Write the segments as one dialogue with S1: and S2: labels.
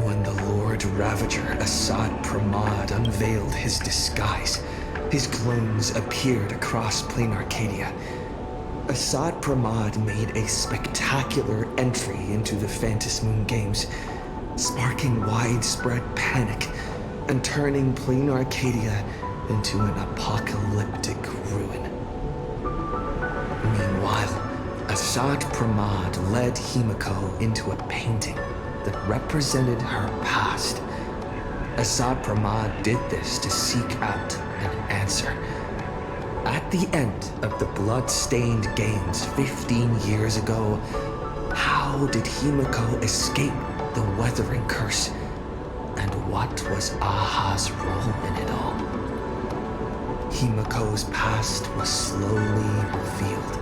S1: When the Lord Ravager Hsrpramad unveiled his disguise, his clones appeared across Planarcadia. Hsrpramad made a spectacular entry into the Phantasmoon games, sparking widespread panic and turning Planarcadia into an apocalyptic ruin. Meanwhile, Hsrpramad led Himiko into a painting that represented her past. Hsrpramad did this to seek out an answer. At the end of the blood-stained games 15 years ago, how did Himiko escape the weathering curse? And what was Aha's role in it all? Himiko's past was slowly revealed.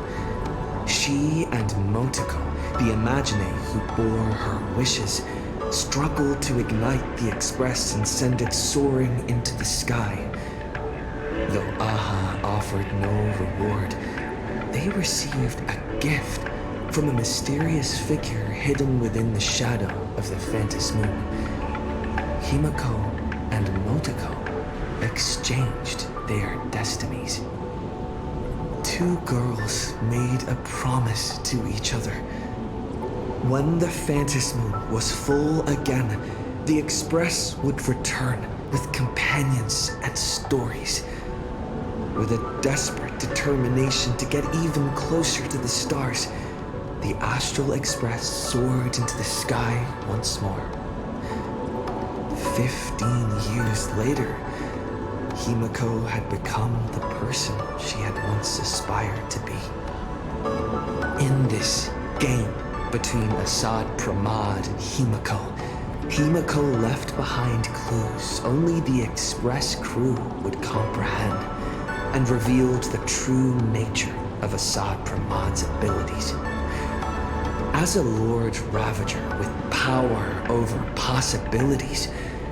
S1: She and Motoko, the Imagine who bore her wishes, struggled to ignite the Express and send it soaring into the sky. Though Aha offered no reward, they received a gift from a mysterious figure hidden within the shadow of the Phantasmoon. Himiko and Motoko exchanged their destinies. Two girls made a promise to each other. When the Phantasmoon was full again, the Express would return with companions and stories. With a desperate determination to get even closer to the stars, the Astral Express soared into the sky once more. 15 years later, Himiko had become the person she had once aspired to be. In this game between Hsrpramad and Himiko, Himiko left behind clues only the Express crew would comprehend, and revealed the true nature of Hsrpramad's abilities. As a Lord Ravager with power over possibilities,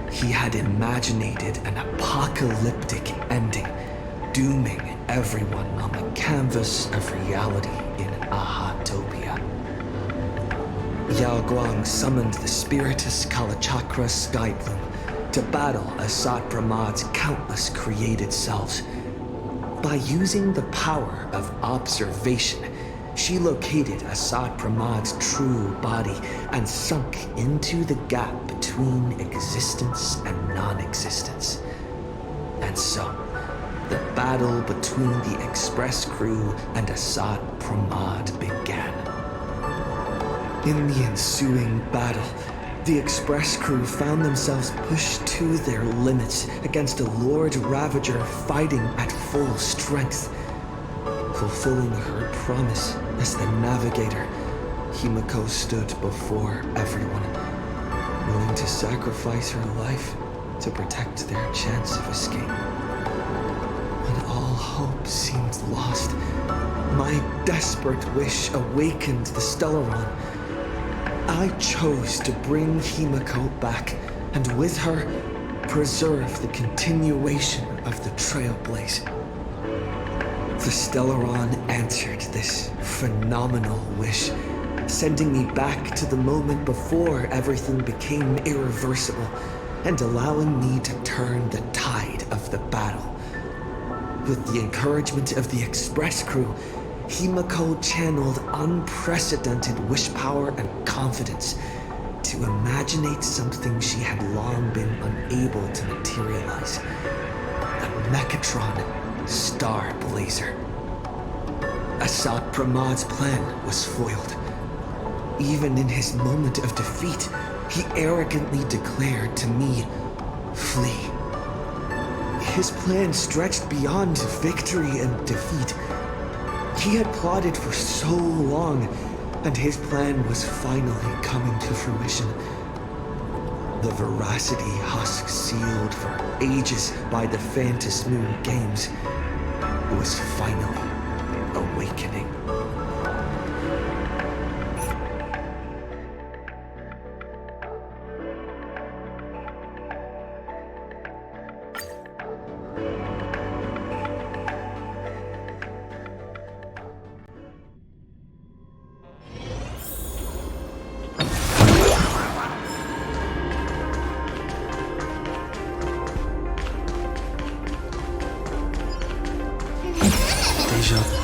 S1: he had imaginated an apocalyptic ending, dooming everyone on the canvas of reality in Ahatopia. Yaoguang summoned the Spiritus Kalachakra Skybloom to battle Hsrpramad's countless created selves. By using the power of observation, she located Hsrpramad's true body and sunk into the gap between existence and non-existence. And so, the battle between the Express crew and Hsrpramad began. In the ensuing battle, the Express crew found themselves pushed to their limits against a Lord Ravager fighting at full strength. Fulfilling her promise as the navigator, Himiko stood before everyone, willing to sacrifice her life to protect their chance of escape. When all hope seemed lost, my desperate wish awakened the Stellaron. I chose to bring Himiko back, and with her, preserve the continuation of the Trailblazer. The Stellaron answered this phenomenal wish, sending me back to the moment before everything became irreversible, and allowing me to turn the tide of the battle. With the encouragement of the Express crew, Himiko channeled unprecedented wish power and confidence to imaginate something she had long been unable to materialize. The Mechatron Starblazer. Hsrpramad's plan was foiled. Even in his moment of defeat, he arrogantly declared to me, "Flee." His plan stretched beyond victory and defeat. He had plotted for so long, and his plan was finally coming to fruition. The veracity husk sealed for ages by the Phantasmoon games was finally awakening.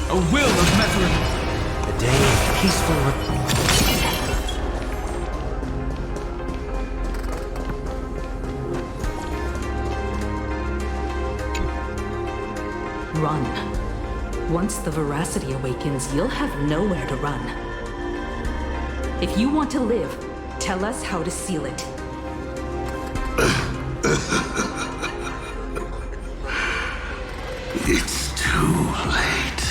S2: A will of Methrin.
S1: A day of peaceful
S3: Run. Once the veracity awakens, you'll have nowhere to run. If you want to live, tell us how to seal it.
S4: It's too late.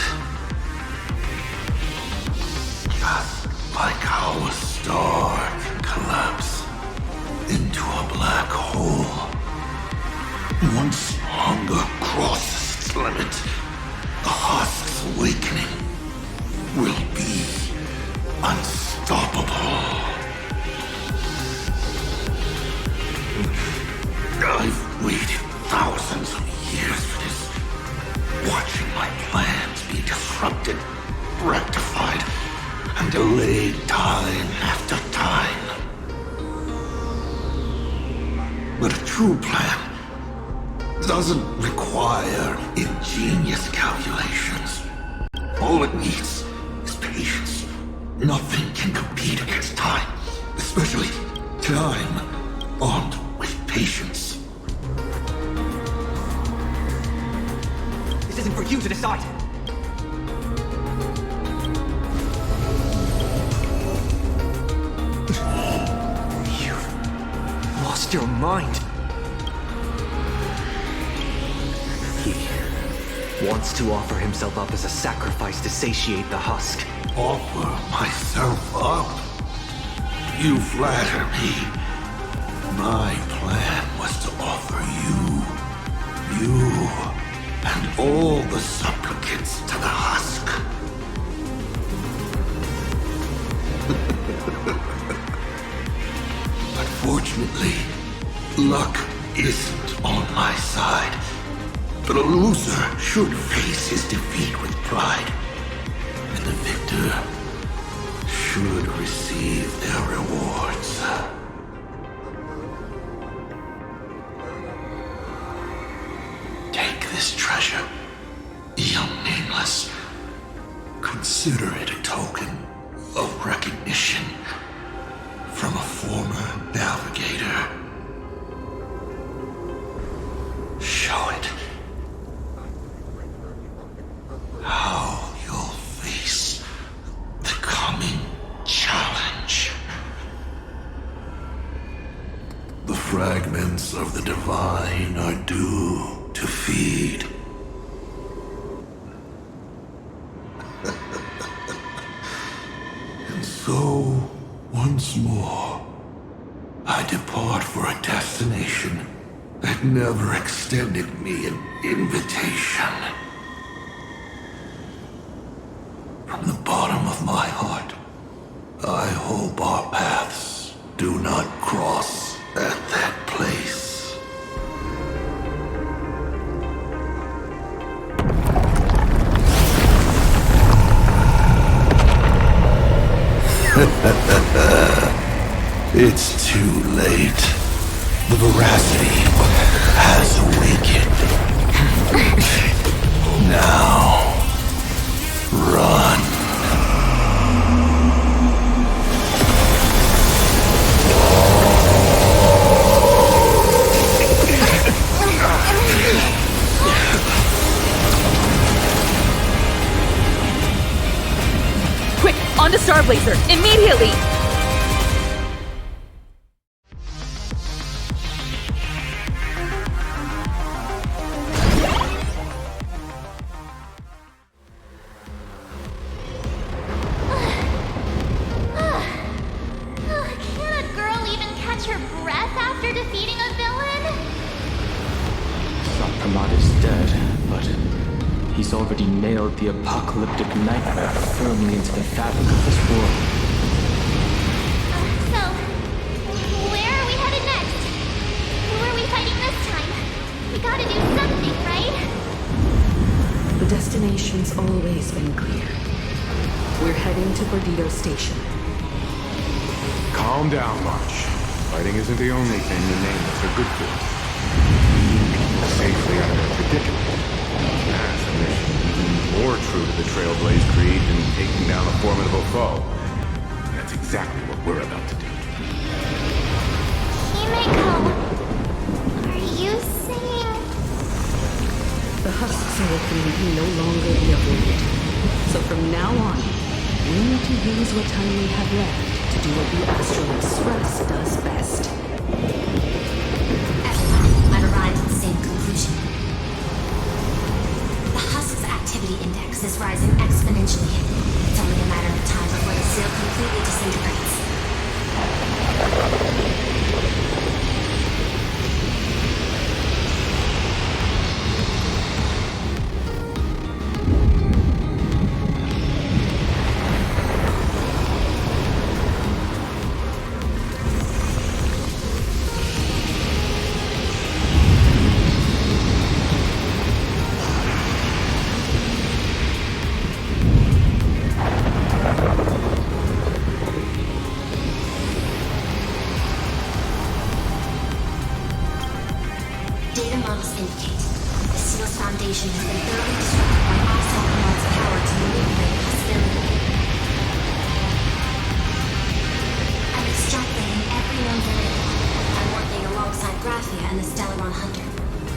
S4: Just like how a star can collapse into a black hole. Once hunger crosses its limit, the husk's awakening will be unstoppable. I've waited thousands of years for this, watching my plans be disrupted, rectified, and delayed time after time. But a true plan doesn't require ingenious calculations. All it needs is patience. Nothing can compete against time, especially time armed with patience.
S1: This isn't for you to decide. You've lost your mind. He wants to offer himself up as a sacrifice to satiate the husk.
S4: Offer myself up? You flatter me. My plan was to offer you, and all the supplicants to the husk. Unfortunately, luck isn't on my side. But a loser should face his defeat with pride, and the victor should receive their rewards. Take this treasure, young nameless. Consider it a token of recognition from a former navigator. Show it how you'll face the coming challenge. The fragments of the divine are due to feed. And so, once more, I depart for a destination that never extended me an invitation. From the bottom of my heart, I hope our paths do not cross at that place. It's too late. The veracity has awakened. Now, run.
S3: Quick, onto Trailblazer, immediately!
S5: Can a girl even catch her breath after defeating a villain?
S2: Sapramat is dead, but he's already nailed the apocalyptic nightmare firmly into the fabric of this world.
S5: So, where are we headed next? Who are we fighting this time? We gotta do something, right?
S3: The destination's always been clear. We're heading to Perdido Station.
S6: Calm down, March. Fighting isn't the only thing the nameless are good for. Leading people safely out of their predicament. That's a mission more true to the Trailblaze creed than taking down a formidable foe. That's exactly what we're about to do.
S5: Himeko, are you saying...
S3: The Husk's awakening can no longer be avoided. So from now on, we need to use what time we have left to do what the Astral Express does best.
S7: Everyone, I've arrived at the same conclusion. The Husk's activity index is rising exponentially. It's only a matter of time before the seal completely disintegrates. Data models indicate the seal's foundation has been thoroughly disrupted by Astropolis' power to manipulate possibility. I'm extrapolating every known variable. I'm working alongside Graphia and the Stellaron Hunter,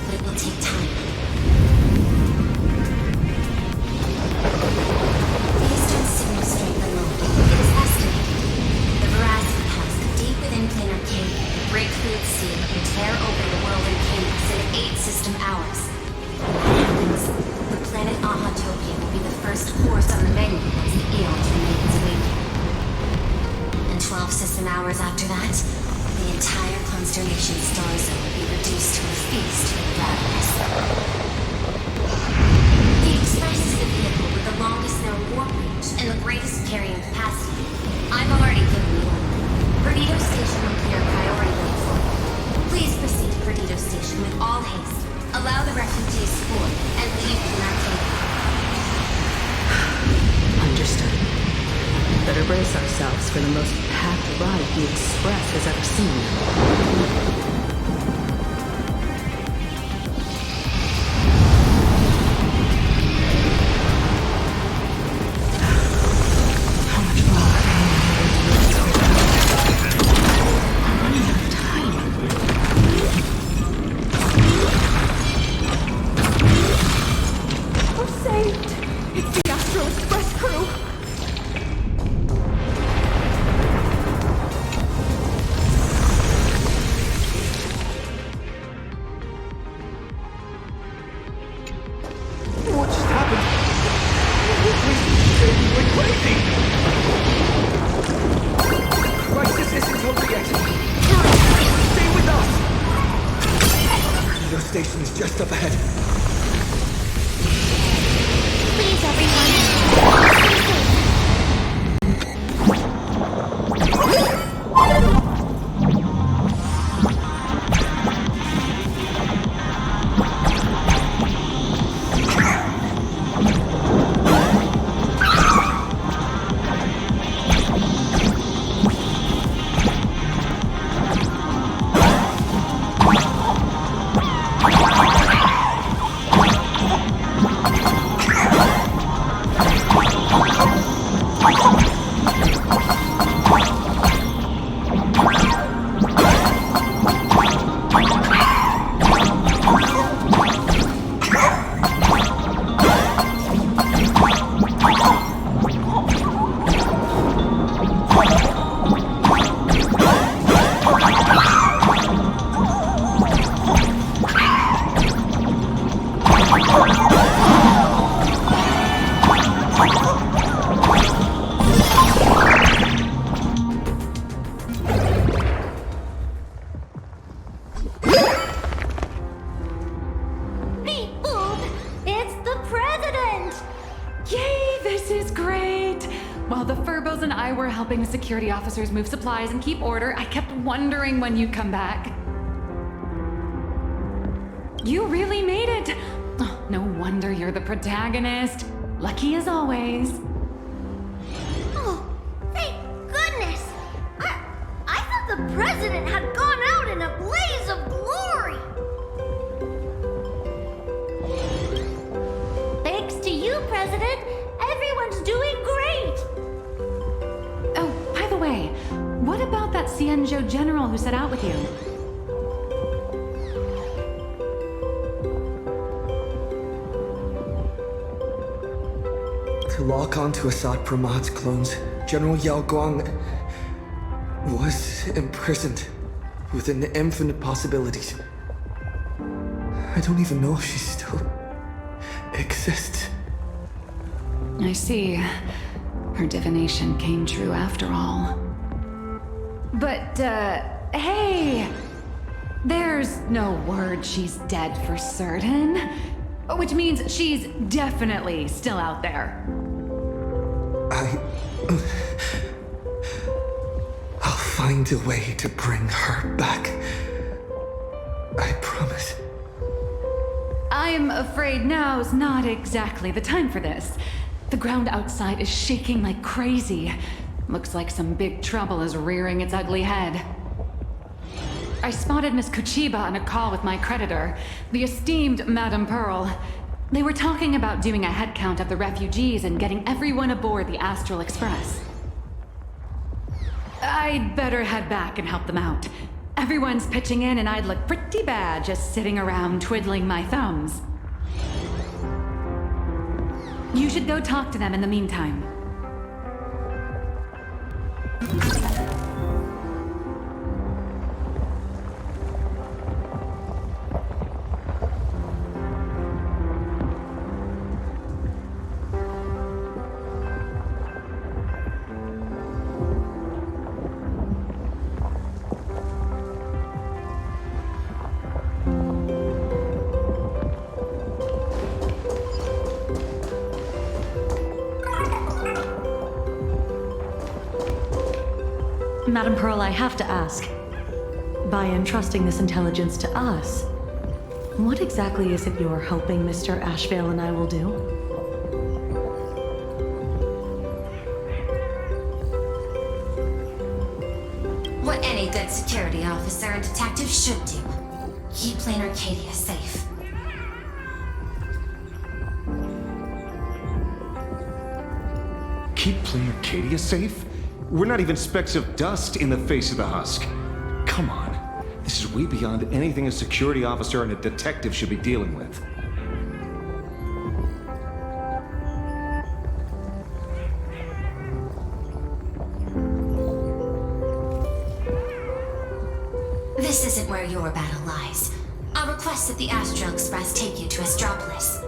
S7: but it will take time. Based on signal strength alone, it is estimated the veracity husk deep within Planarcadia will break through its seal and tear open the world in chaos in 8 system hours. When that happens, the planet Ahatopia will be the first horse on the menu once the Aeons remains awakened. And 12 system hours after that, the entire constellation star zone will be reduced to a feast for the ravenous. The Express is the vehicle with the longest known warp range and the greatest carrying capacity. I've already given the order. Perdido Station will clear priority lane for you. Please proceed to Perdido Station with all haste. Allow the refugees to board and leave Planarcadia.
S3: Understood. Better brace ourselves for the most packed ride the Express has ever seen.
S1: Station is just up ahead.
S5: Please, everyone.
S8: Helping the security officers move supplies and keep order, I kept wondering when you'd come back. You really made it! Oh, no wonder you're the protagonist. Lucky as always.
S5: Oh, thank goodness! I thought the president had gone out in a blaze of glory! Thanks to you, President!
S8: Tenjo general who set out with you.
S1: To lock onto Astropolis clones, General Yaoguang was imprisoned within the infinite possibilities. I don't even know if she still exists.
S8: I see. Her divination came true after all. But, hey! There's no word she's dead for certain. Which means she's definitely still out there.
S1: I'll find a way to bring her back. I promise.
S8: I'm afraid now's not exactly the time for this. The ground outside is shaking like crazy. Looks like some big trouble is rearing its ugly head. I spotted Miss Kuchiba on a call with my creditor, the esteemed Madame Pearl. They were talking about doing a head count of the refugees and getting everyone aboard the Astral Express. I'd better head back and help them out. Everyone's pitching in and I'd look pretty bad just sitting around twiddling my thumbs. You should go talk to them in the meantime.
S3: Madam Pearl, I have to ask. By entrusting this intelligence to us, what exactly is it you're hoping Mr. Ashveil and I will do?
S7: What any good security officer and detective should do. Keep Planarcadia safe.
S6: Keep Planarcadia safe? We're not even specks of dust in the face of the husk. Come on. This is way beyond anything a security officer and a detective should be dealing with.
S7: This isn't where your battle lies. I'll request that the Astral Express take you to Astropolis.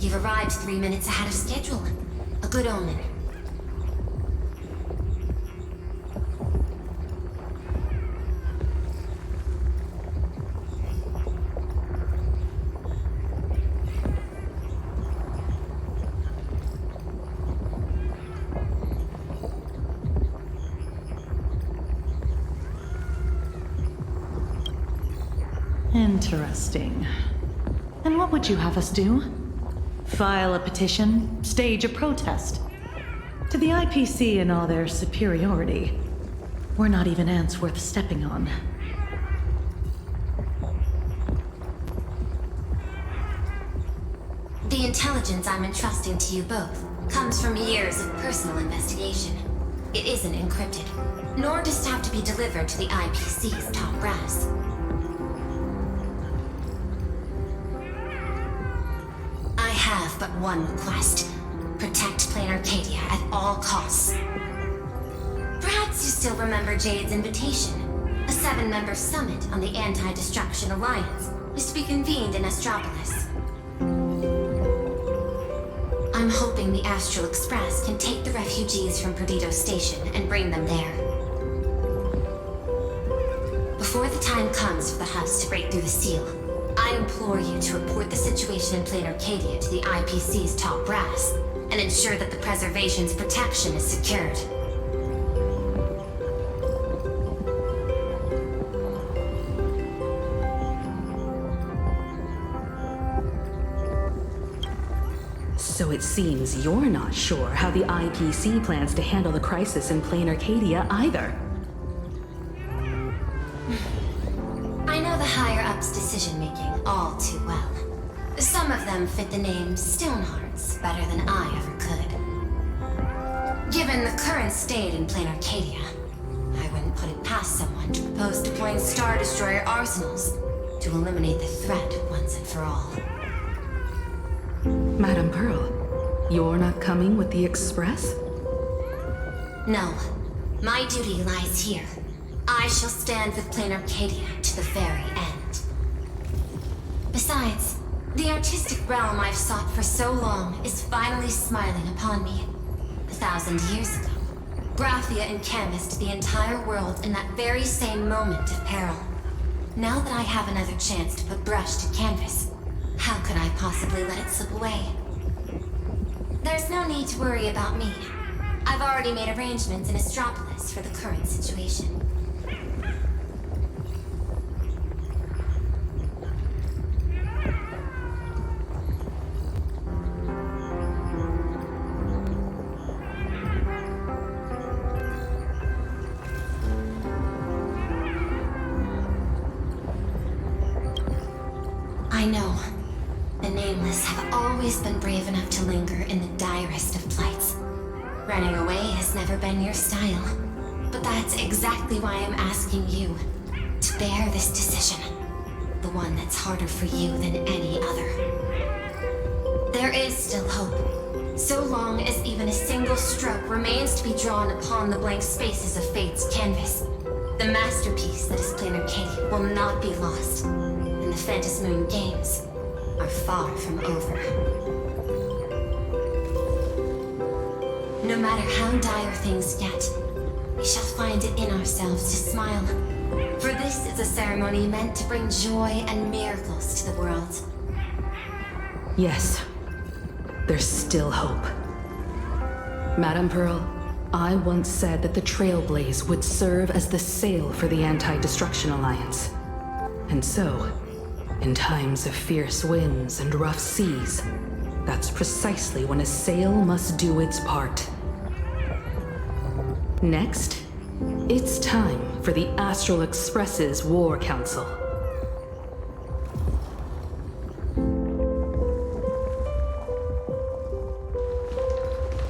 S7: You've arrived 3 minutes ahead of schedule. A good omen.
S3: Interesting. And what would you have us do? File a petition? Stage a protest? To the IPC in all their superiority, we're not even ants worth stepping on.
S7: The intelligence I'm entrusting to you both comes from years of personal investigation. It isn't encrypted, nor does it have to be delivered to the IPC's top brass. I have but one request. Protect Planarcadia at all costs. Perhaps you still remember Jade's invitation. A 7-member summit on the Anti-Destruction Alliance is to be convened in Astropolis. I'm hoping the Astral Express can take the refugees from Perdido Station and bring them there. Before the time comes for the husk to break through the seal, I implore you to report the situation in Planarcadia to the IPC's top brass and ensure that the preservation's protection is secured.
S3: So it seems you're not sure how the IPC plans to handle the crisis in Planarcadia either.
S7: I know the higher-ups' decision-making all too well. Some of them fit the name Stonehearts better than I ever could. Given the current state in Planarcadia, I wouldn't put it past someone to propose deploying Star Destroyer arsenals to eliminate the threat once and for all.
S3: Madam Pearl, you're not coming with the Express?
S7: No. My duty lies here. I shall stand with Planarcadia to the very end. Besides, the artistic realm I've sought for so long is finally smiling upon me. 1,000 years ago, Graphia encanvassed the entire world in that very same moment of peril. Now that I have another chance to put brush to canvas, how could I possibly let it slip away? There's no need to worry about me. I've already made arrangements in Astropolis for the current situation. I know. The Nameless have always been brave enough to linger in the direst of plights. Running away has never been your style. But that's exactly why I'm asking you to bear this decision. The one that's harder for you than any other. There is still hope. So long as even a single stroke remains to be drawn upon the blank spaces of fate's canvas, the masterpiece that is Planarcadia will not be lost. And the Phantasmoon Games are far from over. No matter how dire things get, we shall find it in ourselves to smile. For this is a ceremony meant to bring joy and miracles to the world.
S3: Yes. There's still hope. Madam Pearl, I once said that the Trailblaze would serve as the sail for the Anti-Destruction Alliance. And so, in times of fierce winds and rough seas, that's precisely when a sail must do its part. Next, it's time for the Astral Express's War Council.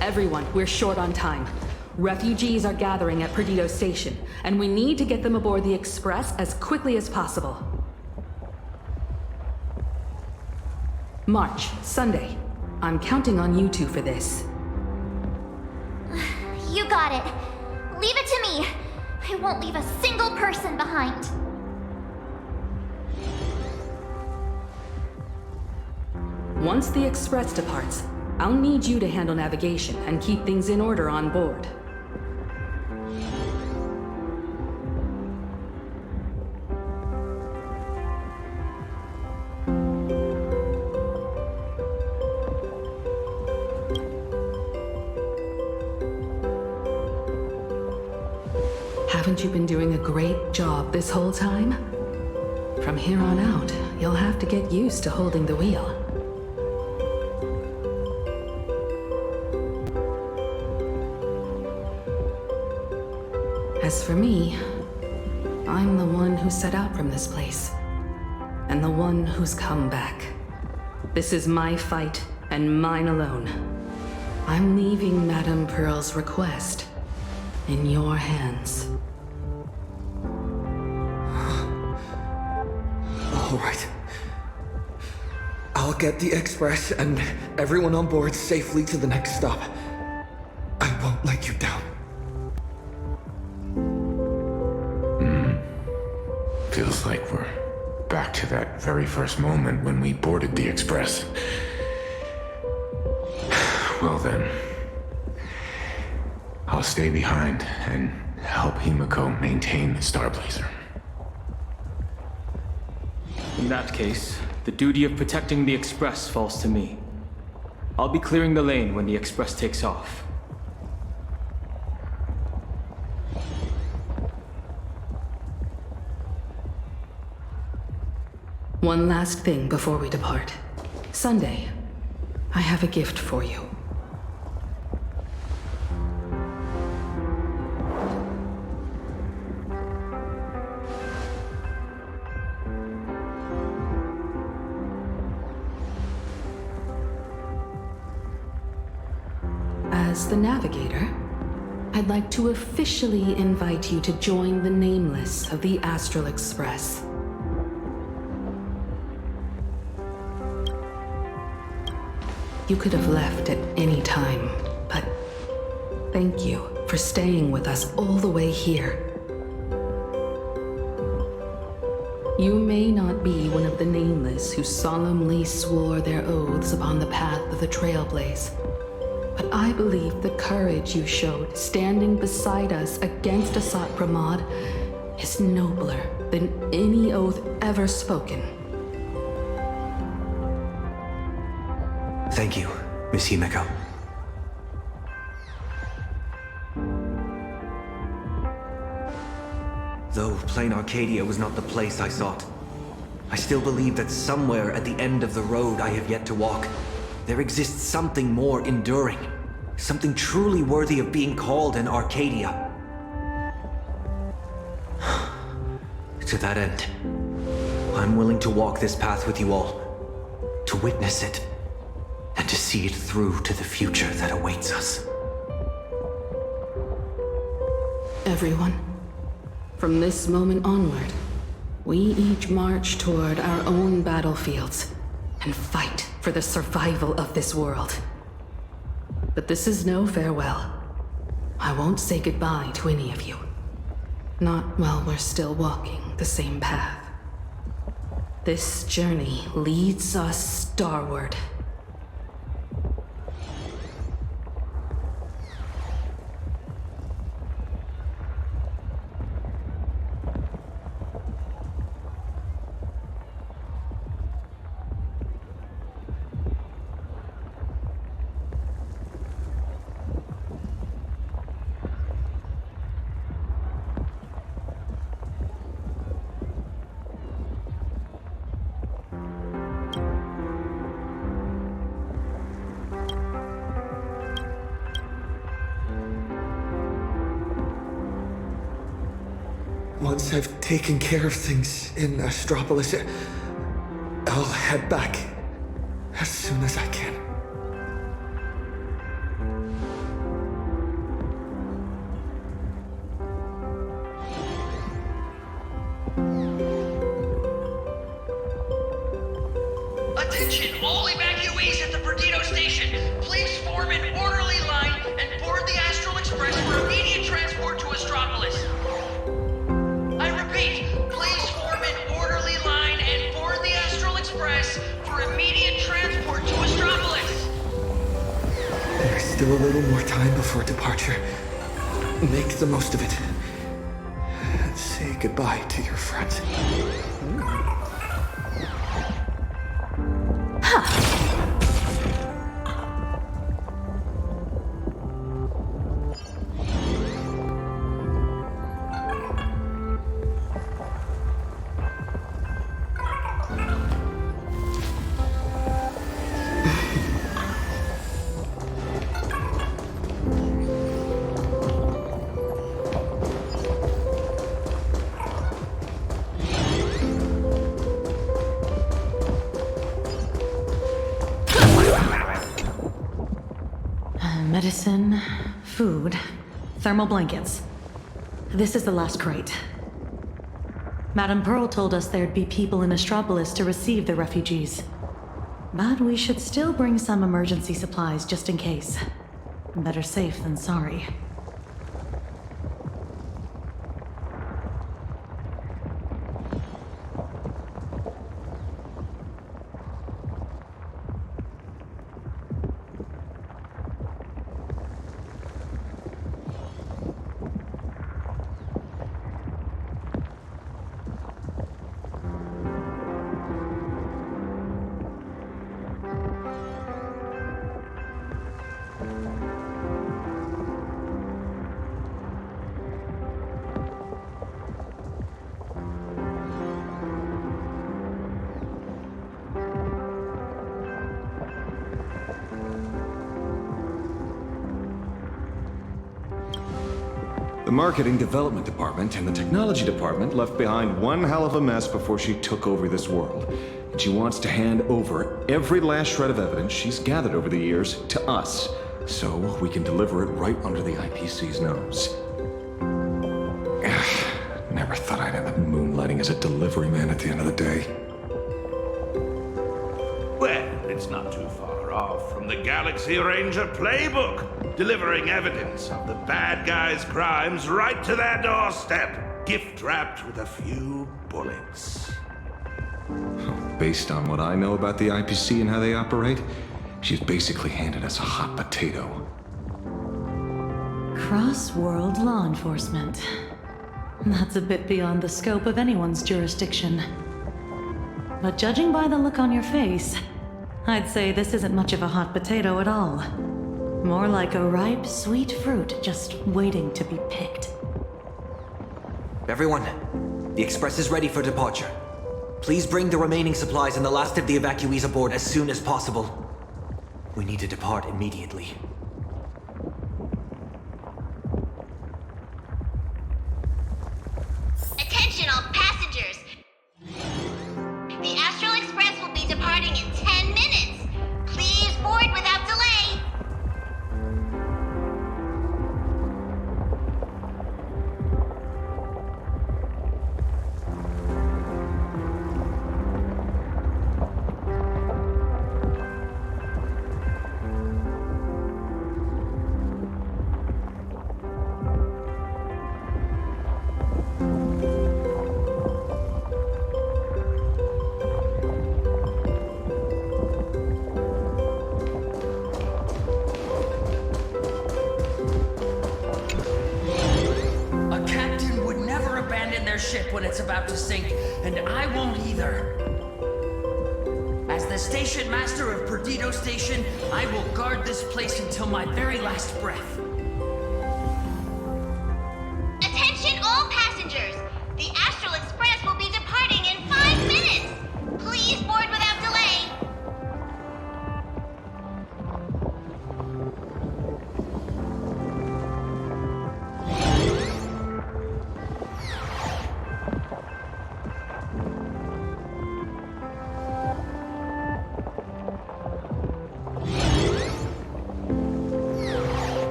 S3: Everyone, we're short on time. Refugees are gathering at Perdido Station, and we need to get them aboard the Express as quickly as possible. March, Sunday. I'm counting on you two for this.
S5: You got it. Leave it to me. I won't leave a single person behind.
S3: Once the Express departs, I'll need you to handle navigation and keep things in order on board. Haven't you been doing a great job this whole time? From here on out, you'll have to get used to holding the wheel. As for me, I'm the one who set out from this place, and the one who's come back. This is my fight, and mine alone. I'm leaving Madame Pearl's request in your hands.
S1: All right. I'll get the Express and everyone on board safely to the next stop. I won't let you down.
S4: Feels like we're back to that very first moment when we boarded the Express. Well then, I'll stay behind and help Himiko maintain the Starblazer.
S2: In that case, the duty of protecting the Express falls to me. I'll be clearing the lane when the Express takes off.
S3: One last thing before we depart. Sunday, I have a gift for you. As the navigator, I'd like to officially invite you to join the nameless of the Astral Express. You could have left at any time, but thank you for staying with us all the way here. You may not be one of the nameless who solemnly swore their oaths upon the path of the Trailblaze, but I believe the courage you showed standing beside us against hsrpramod is nobler than any oath ever spoken.
S1: Thank you, Miss Himeko. Though Planarcadia was not the place I sought, I still believe that somewhere at the end of the road I have yet to walk, there exists something more enduring, something truly worthy of being called an Arcadia. To that end, I'm willing to walk this path with you all, to witness it, and to see it through to the future that awaits us.
S3: Everyone, from this moment onward, we each march toward our own battlefields and fight for the survival of this world. But this is no farewell. I won't say goodbye to any of you. Not while we're still walking the same path. This journey leads us starward.
S1: Once I've taken care of things in Astropolis, I'll head back as soon as I can.
S9: Attention, all evacuees at the Perdido station. Please form an orderly line and board the Astral Express for immediate transport to Astropolis. I repeat, please form an orderly line and board the Astral Express for immediate transport to Astropolis.
S1: There's still a little more time before departure. Make the most of it. And say goodbye to your friends.
S10: Medicine, food, thermal blankets. This is the last crate. Madame Pearl told us there'd be people in Astropolis to receive the refugees. But we should still bring some emergency supplies just in case. Better safe than sorry.
S6: The Marketing Development Department and the Technology Department left behind one hell of a mess before she took over this world. And she wants to hand over every last shred of evidence she's gathered over the years to us, so we can deliver it right under the IPC's nose. Never thought I'd end up moonlighting as a delivery man at the end of the day.
S11: Well, it's not too far off from the Galaxy Ranger playbook, delivering evidence of the bad guys' crimes right to their doorstep, gift-wrapped with a few bullets.
S6: Based on what I know about the IPC and how they operate, she's basically handed us a hot potato.
S10: Cross-world law enforcement. That's a bit beyond the scope of anyone's jurisdiction. But judging by the look on your face, I'd say this isn't much of a hot potato at all. More like a ripe, sweet fruit just waiting to be picked.
S1: Everyone, the Express is ready for departure. Please bring the remaining supplies and the last of the evacuees aboard as soon as possible. We need to depart immediately.
S5: Attention all passengers! The Astral Express will be departing in 10 minutes. Please board without delay.
S9: When it's about to sink, and I won't either. As the station master of Perdido Station, I will guard this place until my very last breath.
S5: Attention all passengers! The Astral Express will be departing in 5 minutes. Please board without delay.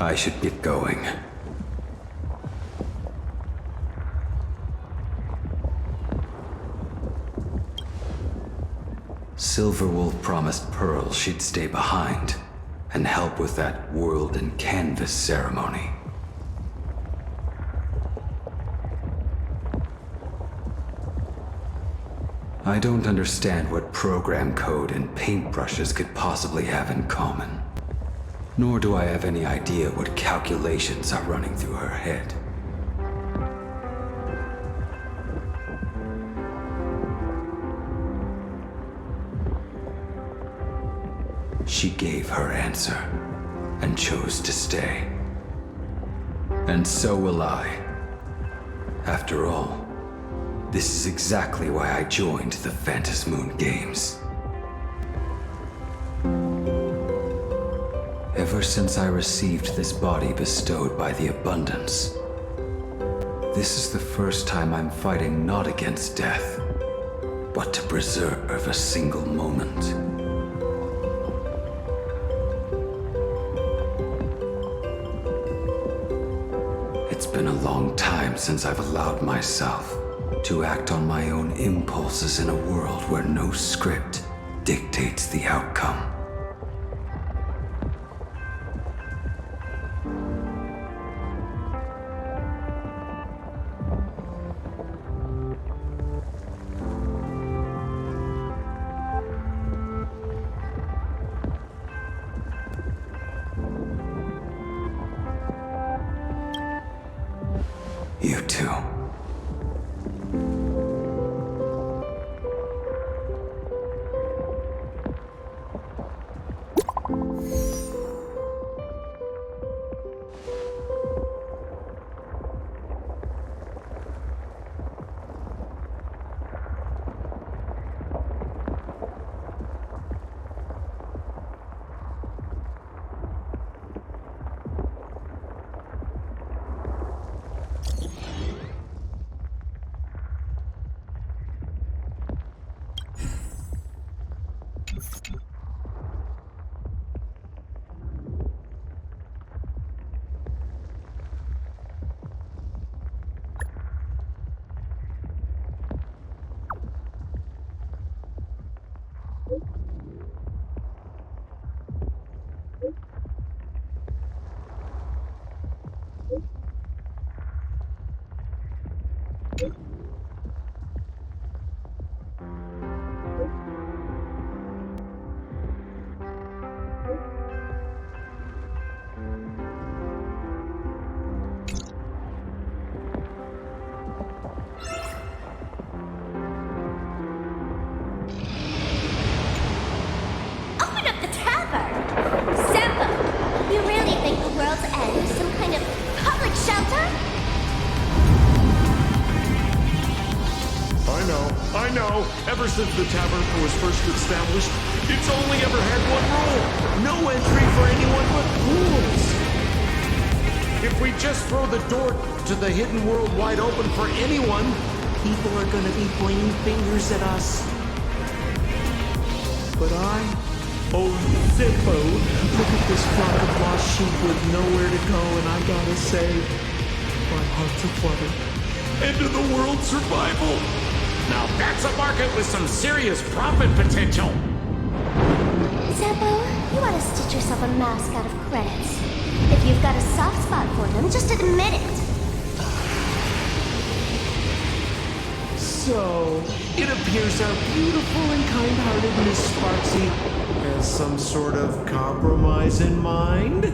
S4: I should get going. Silverwolf promised Pearl she'd stay behind and help with that world and canvas ceremony. I don't understand what program code and paintbrushes could possibly have in common. Nor do I have any idea what calculations are running through her head. She gave her answer and chose to stay. And so will I. After all, this is exactly why I joined the Phantasmoon Games. Ever since I received this body bestowed by the Abundance, this is the first time I'm fighting not against death, but to preserve a single moment. It's been a long time since I've allowed myself to act on my own impulses in a world where no script dictates the outcome. You too.
S6: know, ever since the tavern was first established, it's only ever had one rule. No entry for anyone but fools. If we just throw the door to the hidden world wide open for anyone, people are gonna be pointing fingers at us. But Zippo, look at this flock of lost sheep with nowhere to go, and I gotta say, my heart's aflutter. End of the world survival. Now that's a market with some serious profit potential.
S7: Zeppo, you ought to stitch yourself a mask out of credits. If you've got a soft spot for them, just admit it.
S6: So, it appears our beautiful and kind-hearted Miss Sparxie has some sort of compromise in mind?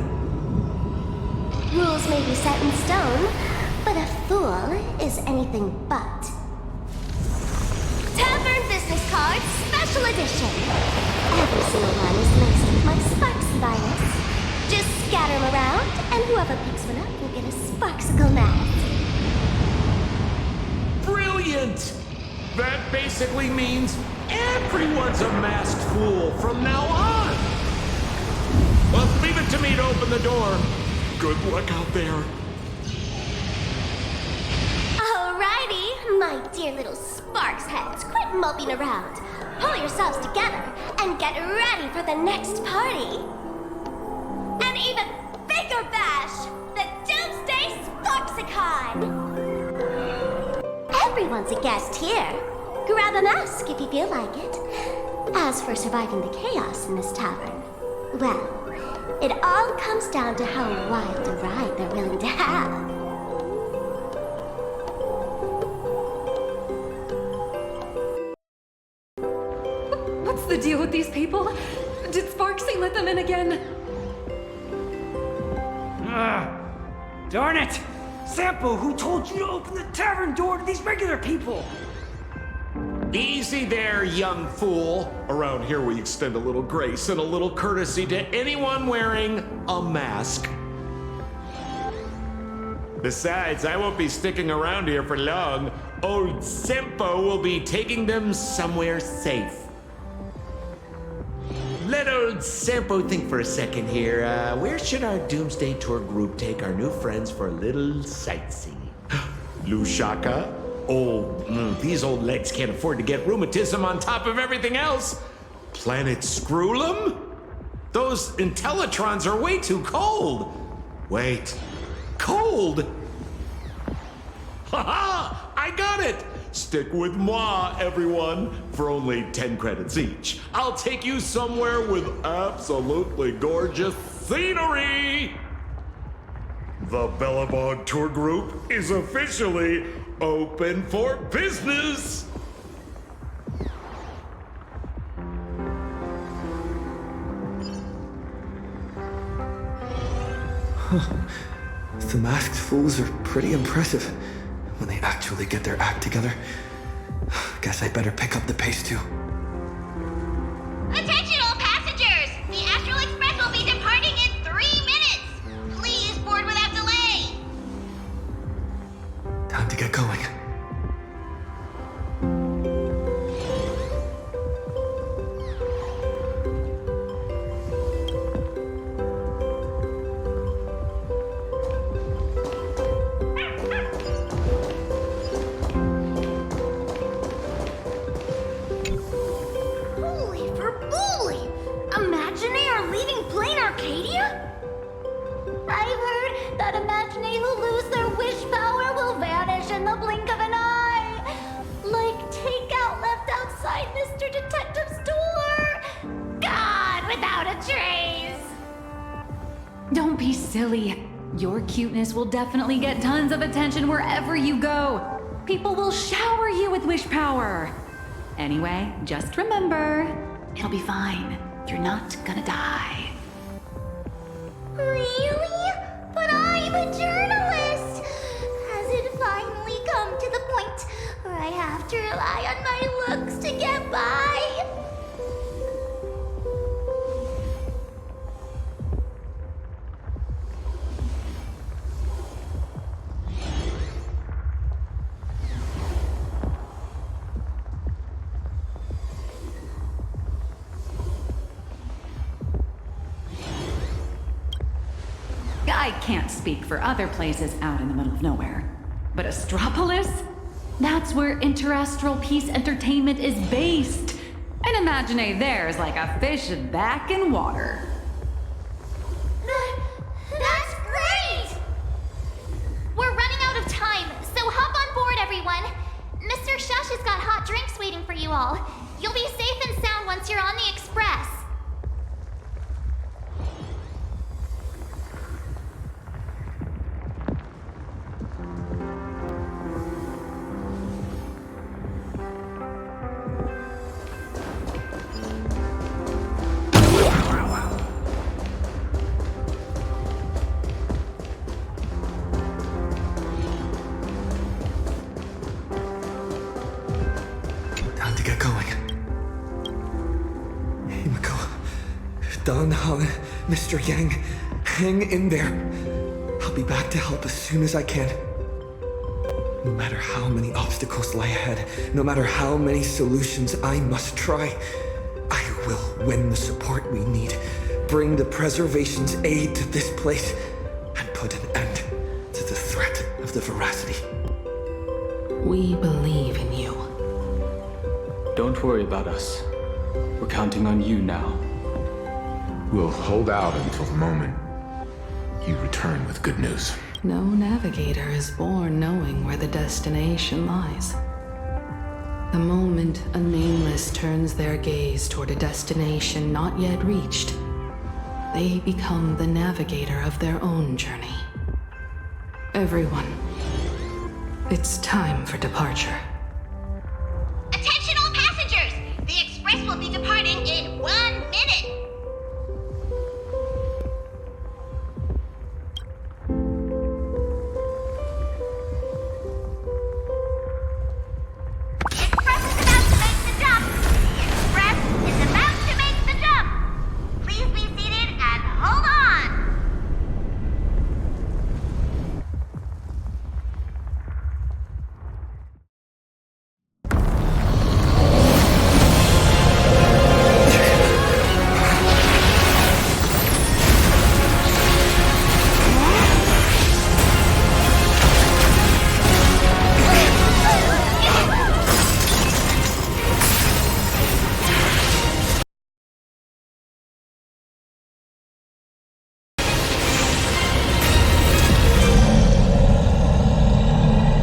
S7: Rules may be set in stone, but a fool is anything but. Tavern Business Cards Special Edition. Every single one is laced with my sparxie virus. Just scatter them around, and whoever picks one up will get a sparxicle mask.
S6: Brilliant! That basically means everyone's a masked fool from now on. Well, leave it to me to open the door. Good luck out there.
S7: Alrighty, my dear little sparks heads, quit moping around. Pull yourselves together and get ready for the next party. An even bigger bash, the Doomsday Sparxicon! Everyone's a guest here. Grab a mask if you feel like it. As for surviving the chaos in this tavern, well, it all comes down to how wild a ride they're willing to have.
S8: What's the deal with these people? Did Sparxie let them in again?
S12: Darn it! Sampo, who told you to open the tavern door to these regular people?
S6: Easy there, young fool. Around here we extend a little grace and a little courtesy to anyone wearing a mask. Besides, I won't be sticking around here for long. Old Sempo will be taking them somewhere safe. Let old Sempo think for a second here. Where should our Doomsday Tour group take our new friends for a little sightseeing? Lushaka? These old legs can't afford to get rheumatism on top of everything else. Planet Screwlum? Those Intellitrons are way too cold. Wait, cold? Ha-ha! I got it! Stick with moi, everyone, for only 10 credits each. I'll take you somewhere with absolutely gorgeous scenery! The Bellabog Tour Group is officially open for business!
S1: The masked fools are pretty impressive when they actually get their act together. Guess I better pick up the pace too.
S5: Attention all passengers! The Astral Express will be departing in 3 minutes! Please board without delay!
S1: Time to get going.
S7: Holy for-booly! Imaginary are leaving Planarcadia? I've heard that Imaginary who lose their wish power will vanish in the blink of an eye. Like takeout left outside Mr. Detective's door. God, without a trace.
S8: Don't be silly. Your cuteness will definitely get tons of attention wherever you go. People will shower you with wish power. Anyway, just remember, it'll be fine. You're not gonna die.
S7: Really? But I'm a journalist. Has it finally come to the point where I have to rely on my looks to get by?
S8: I can't speak for other places out in the middle of nowhere. But Astropolis? That's where interastral peace entertainment is based. And imagine there's like a fish back in water.
S5: That's great! We're running out of time, so hop on board, everyone. Mr. Shush has got hot drinks waiting for you all. You'll be safe and sound once you're on the express.
S1: Don Hung, Mr. Yang, hang in there. I'll be back to help as soon as I can. No matter how many obstacles lie ahead, no matter how many solutions I must try, I will win the support we need, bring the preservation's aid to this place, and put an end to the threat of the veracity.
S10: We believe in you.
S2: Don't worry about us. We're counting on you now.
S4: We'll hold out until the moment you return with good news.
S10: No navigator is born knowing where the destination lies. The moment a nameless turns their gaze toward a destination not yet reached, they become the navigator of their own journey. Everyone, it's time for departure.
S5: Attention all passengers! The express will be departing in 1 minute!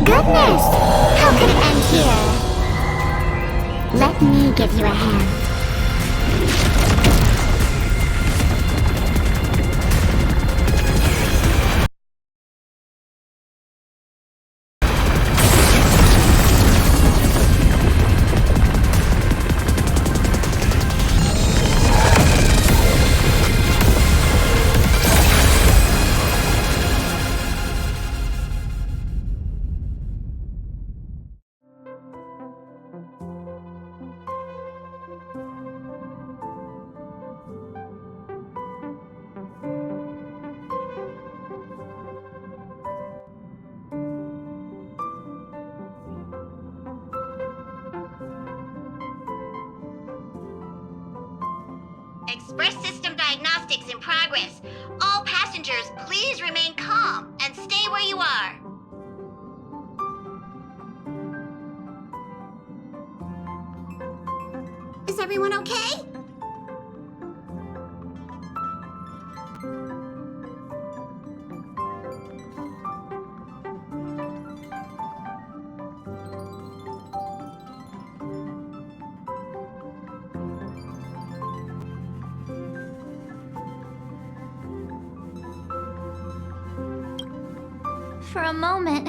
S13: Goodness! How could it end here? Let me give you a hand.
S5: Express system diagnostics in progress. All passengers, please remain calm and stay where you are. Is everyone okay? For a moment,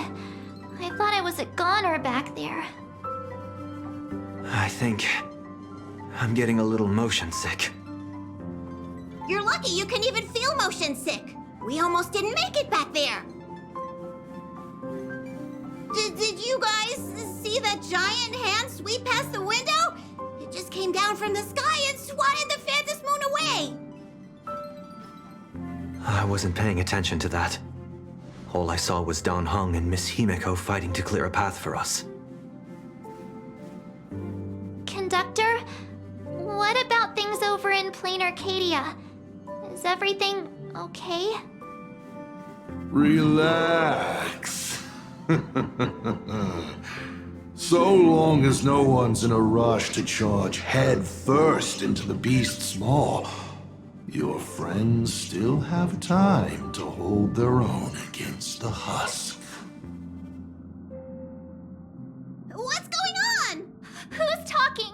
S5: I thought I was a goner back there.
S1: I think I'm getting a little motion sick.
S5: You're lucky you can even feel motion sick. We almost didn't make it back there. Did you guys see that giant hand sweep past the window? It just came down from the sky and swatted the Phantom Moon away.
S1: I wasn't paying attention to that. All I saw was Don Hung and Miss Himiko fighting to clear a path for us.
S5: Conductor, what about things over in Planarcadia? Is everything okay?
S4: Relax. So long as no one's in a rush to charge head first into the beast's maw, your friends still have time to hold their own against the husk.
S5: What's going on? Who's talking?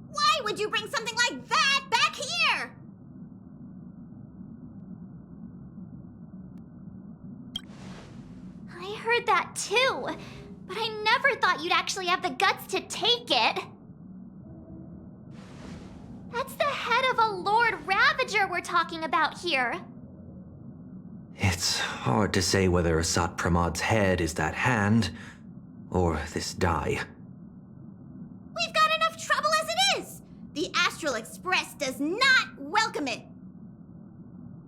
S5: Why would you bring something like that back here? I heard that too, but I never thought you'd actually have the guts to take it. That's the head of a Lord Ravager we're talking about here.
S1: It's hard to say whether Asat Pramad's head is that hand, or this die.
S5: We've got enough trouble as it is! The Astral Express does not welcome it!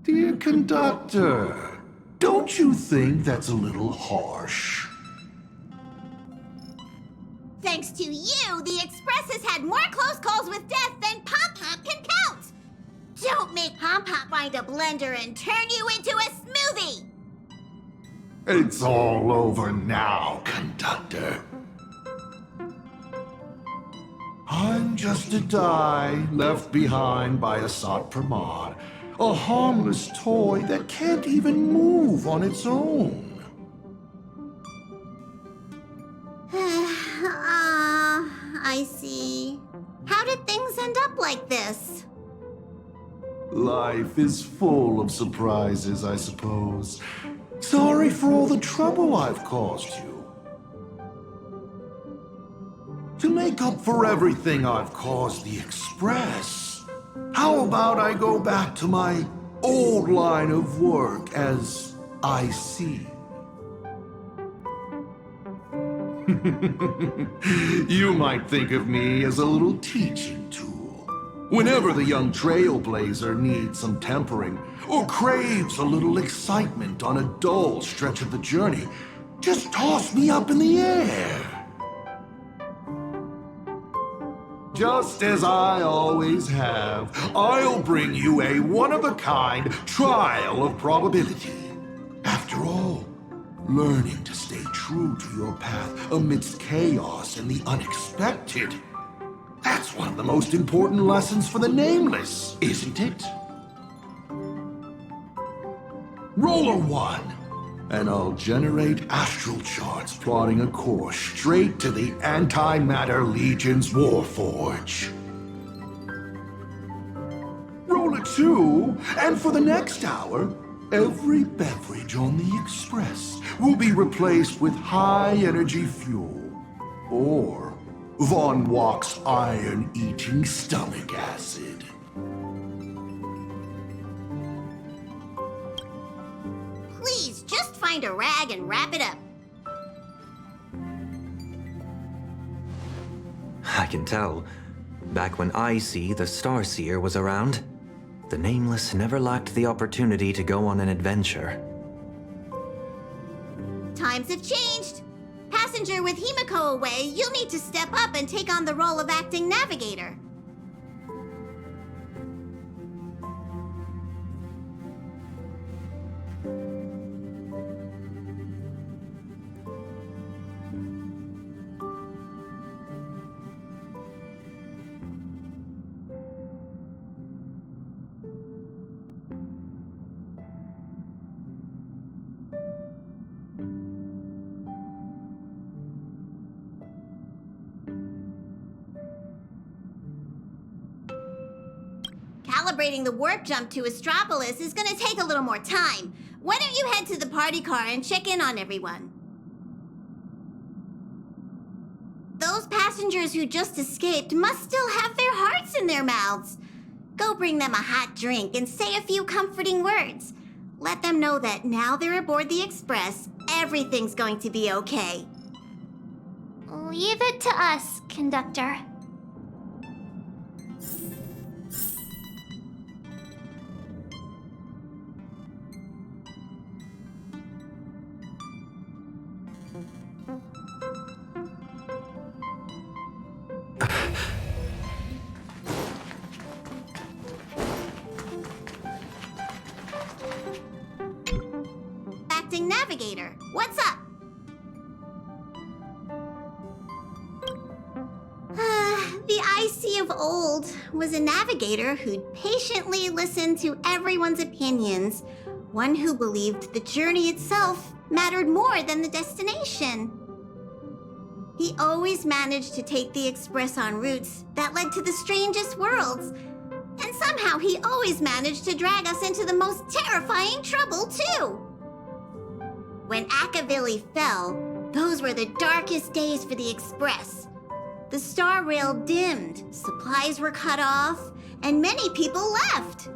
S4: Dear conductor, don't you think that's a little harsh?
S5: Thanks to you, the Express has had more close calls with death than Pop Pop can count! Don't make Pop Pop find a blender and turn you into a smoothie!
S4: It's all over now, conductor. I'm just a die left behind by Asat Pramad, a harmless toy that can't even move on its own.
S5: I see. How did things end up like this?
S4: Life is full of surprises, I suppose. Sorry for all the trouble I've caused you. To make up for everything I've caused the Express, how about I go back to my old line of work as IC? You might think of me as a little teaching tool. Whenever the young Trailblazer needs some tempering, or craves a little excitement on a dull stretch of the journey, just toss me up in the air. Just as I always have, I'll bring you a one-of-a-kind trial of probability. After all, learning to stay true to your path amidst chaos and the unexpected, that's one of the most important lessons for the Nameless, isn't it? Roller 1, and I'll generate astral charts plotting a course straight to the Antimatter Legion's Warforge. Roller 2, and for the next hour, every beverage on the Express will be replaced with high-energy fuel, or Von Walk's iron-eating stomach acid.
S5: Please, just find a rag and wrap it up.
S1: I can tell. Back when IC, the Starseer, was around, the Nameless never lacked the opportunity to go on an adventure.
S5: Times have changed. Passenger with Himiko away, you'll need to step up and take on the role of acting navigator. Calibrating the warp jump to Astropolis is gonna take a little more time. Why don't you head to the party car and check in on everyone? Those passengers who just escaped must still have their hearts in their mouths. Go bring them a hot drink and say a few comforting words. Let them know that now they're aboard the Express, everything's going to be okay. Leave it to us, conductor.
S14: Acting navigator, what's up? The IC of old was a navigator who'd patiently listen to everyone's opinions, one who believed the journey itself mattered more than the destination. He always managed to take the Express on routes that led to the strangest worlds, and somehow he always managed to drag us into the most terrifying trouble, too. When Akavili fell, those were the darkest days for the Express. The star rail dimmed, supplies were cut off, and many people left.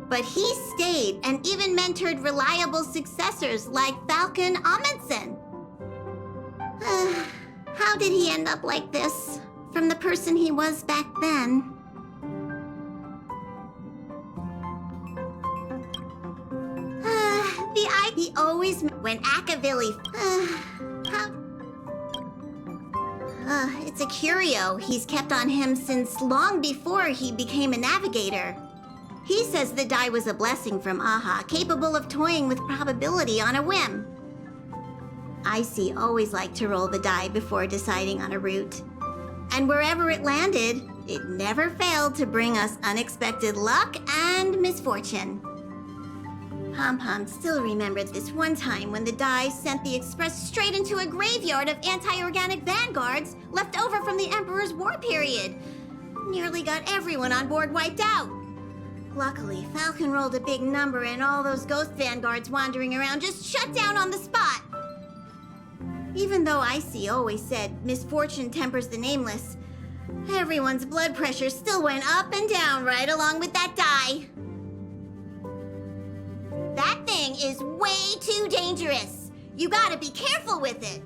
S14: But he stayed and even mentored reliable successors like Falcon Amundsen. How did he end up like this, from the person he was back then? He always... When Akavili... It's a curio he's kept on him since long before he became a navigator. He says the die was a blessing from Aha, capable of toying with probability on a whim. Icy always liked to roll the die before deciding on a route. And wherever it landed, it never failed to bring us unexpected luck and misfortune. Pom-Pom still remembered this one time when the die sent the Express straight into a graveyard of anti-organic vanguards left over from the Emperor's war period. Nearly got everyone on board wiped out. Luckily, Falcon rolled a big number and all those ghost vanguards wandering around just shut down on the spot. Even though Icy always said misfortune tempers the nameless, everyone's blood pressure still went up and down right along with that die. That thing is way too dangerous. You gotta be careful with it.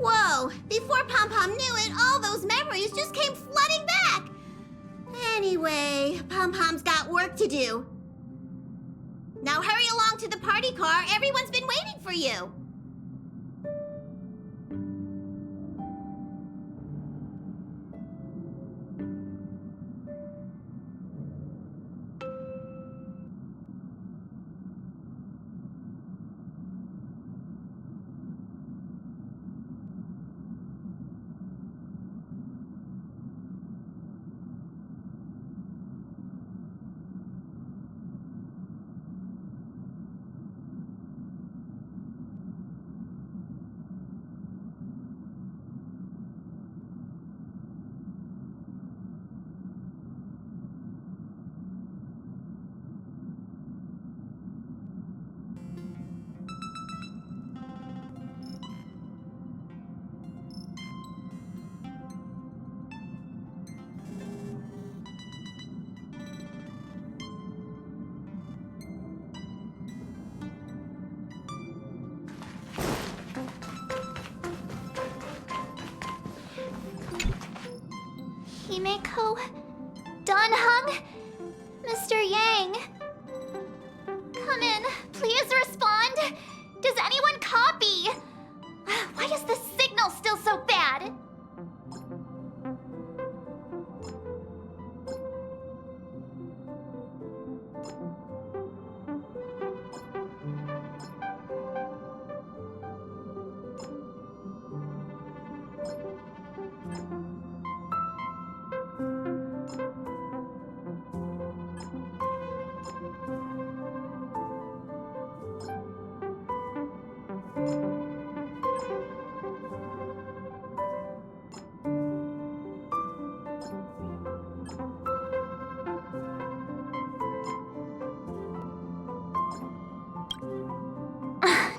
S14: Whoa! Before Pom-Pom knew it, all those memories just came flooding back. Anyway, Pom-Pom's got work to do. Now hurry along to the party car. Everyone's been waiting for you.
S5: Himeko, Danhung, Mr. Yang. Come in, please respond. Does anyone copy? Why is the signal still so bad?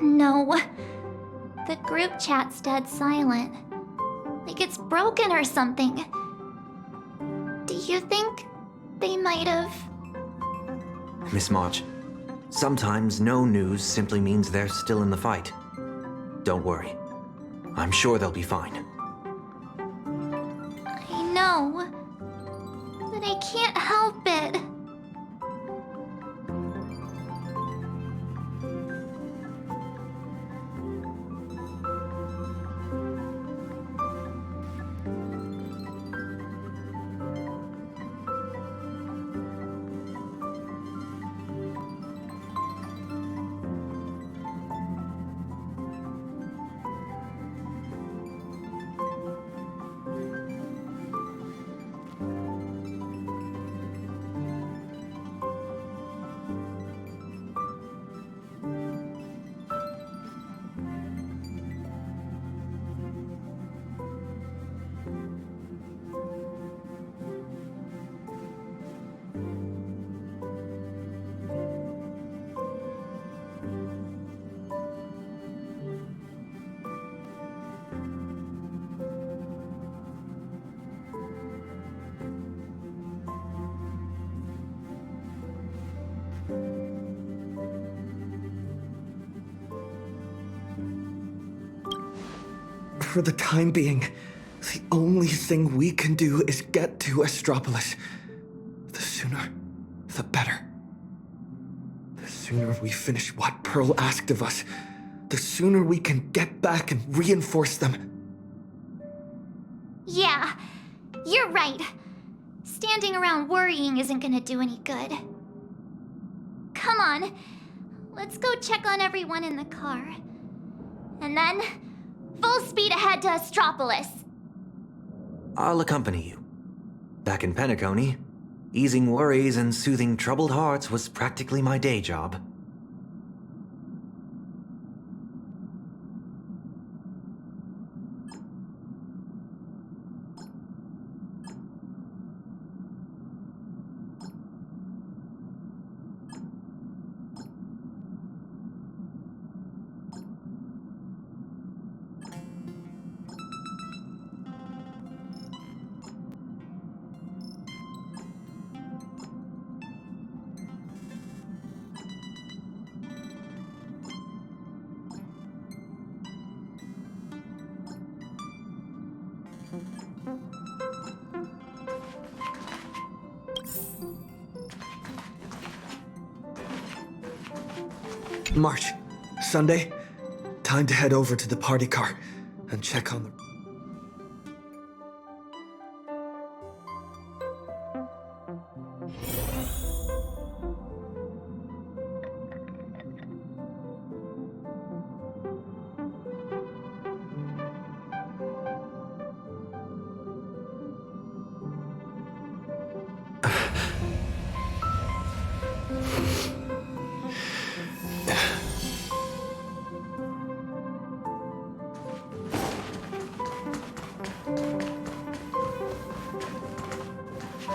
S5: No. The group chat's dead silent. Like it's broken or something. Do you think they might have...
S1: Miss March, sometimes no news simply means they're still in the fight. Don't worry. I'm sure they'll be fine.
S5: know. But I can't help it.
S1: For the time being, the only thing we can do is get to Astropolis. The sooner, the better. The sooner we finish what Pearl asked of us, the sooner we can get back and reinforce them.
S5: Yeah, you're right. Standing around worrying isn't gonna do any good. Come on, let's go check on everyone in the car. And then, full speed ahead to Astropolis.
S15: I'll accompany you. Back in Penacony, easing worries and soothing troubled hearts was practically my day job.
S1: March, Sunday, time to head over to the party car and check on the...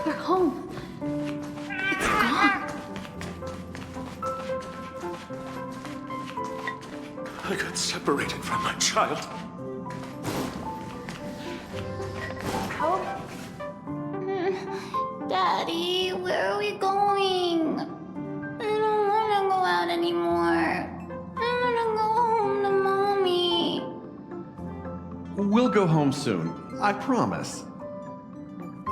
S8: We're home. It's gone.
S4: I got separated from my child.
S5: Daddy, where are we going? I don't want to go out anymore. I want to go home to Mommy.
S16: We'll go home soon, I promise.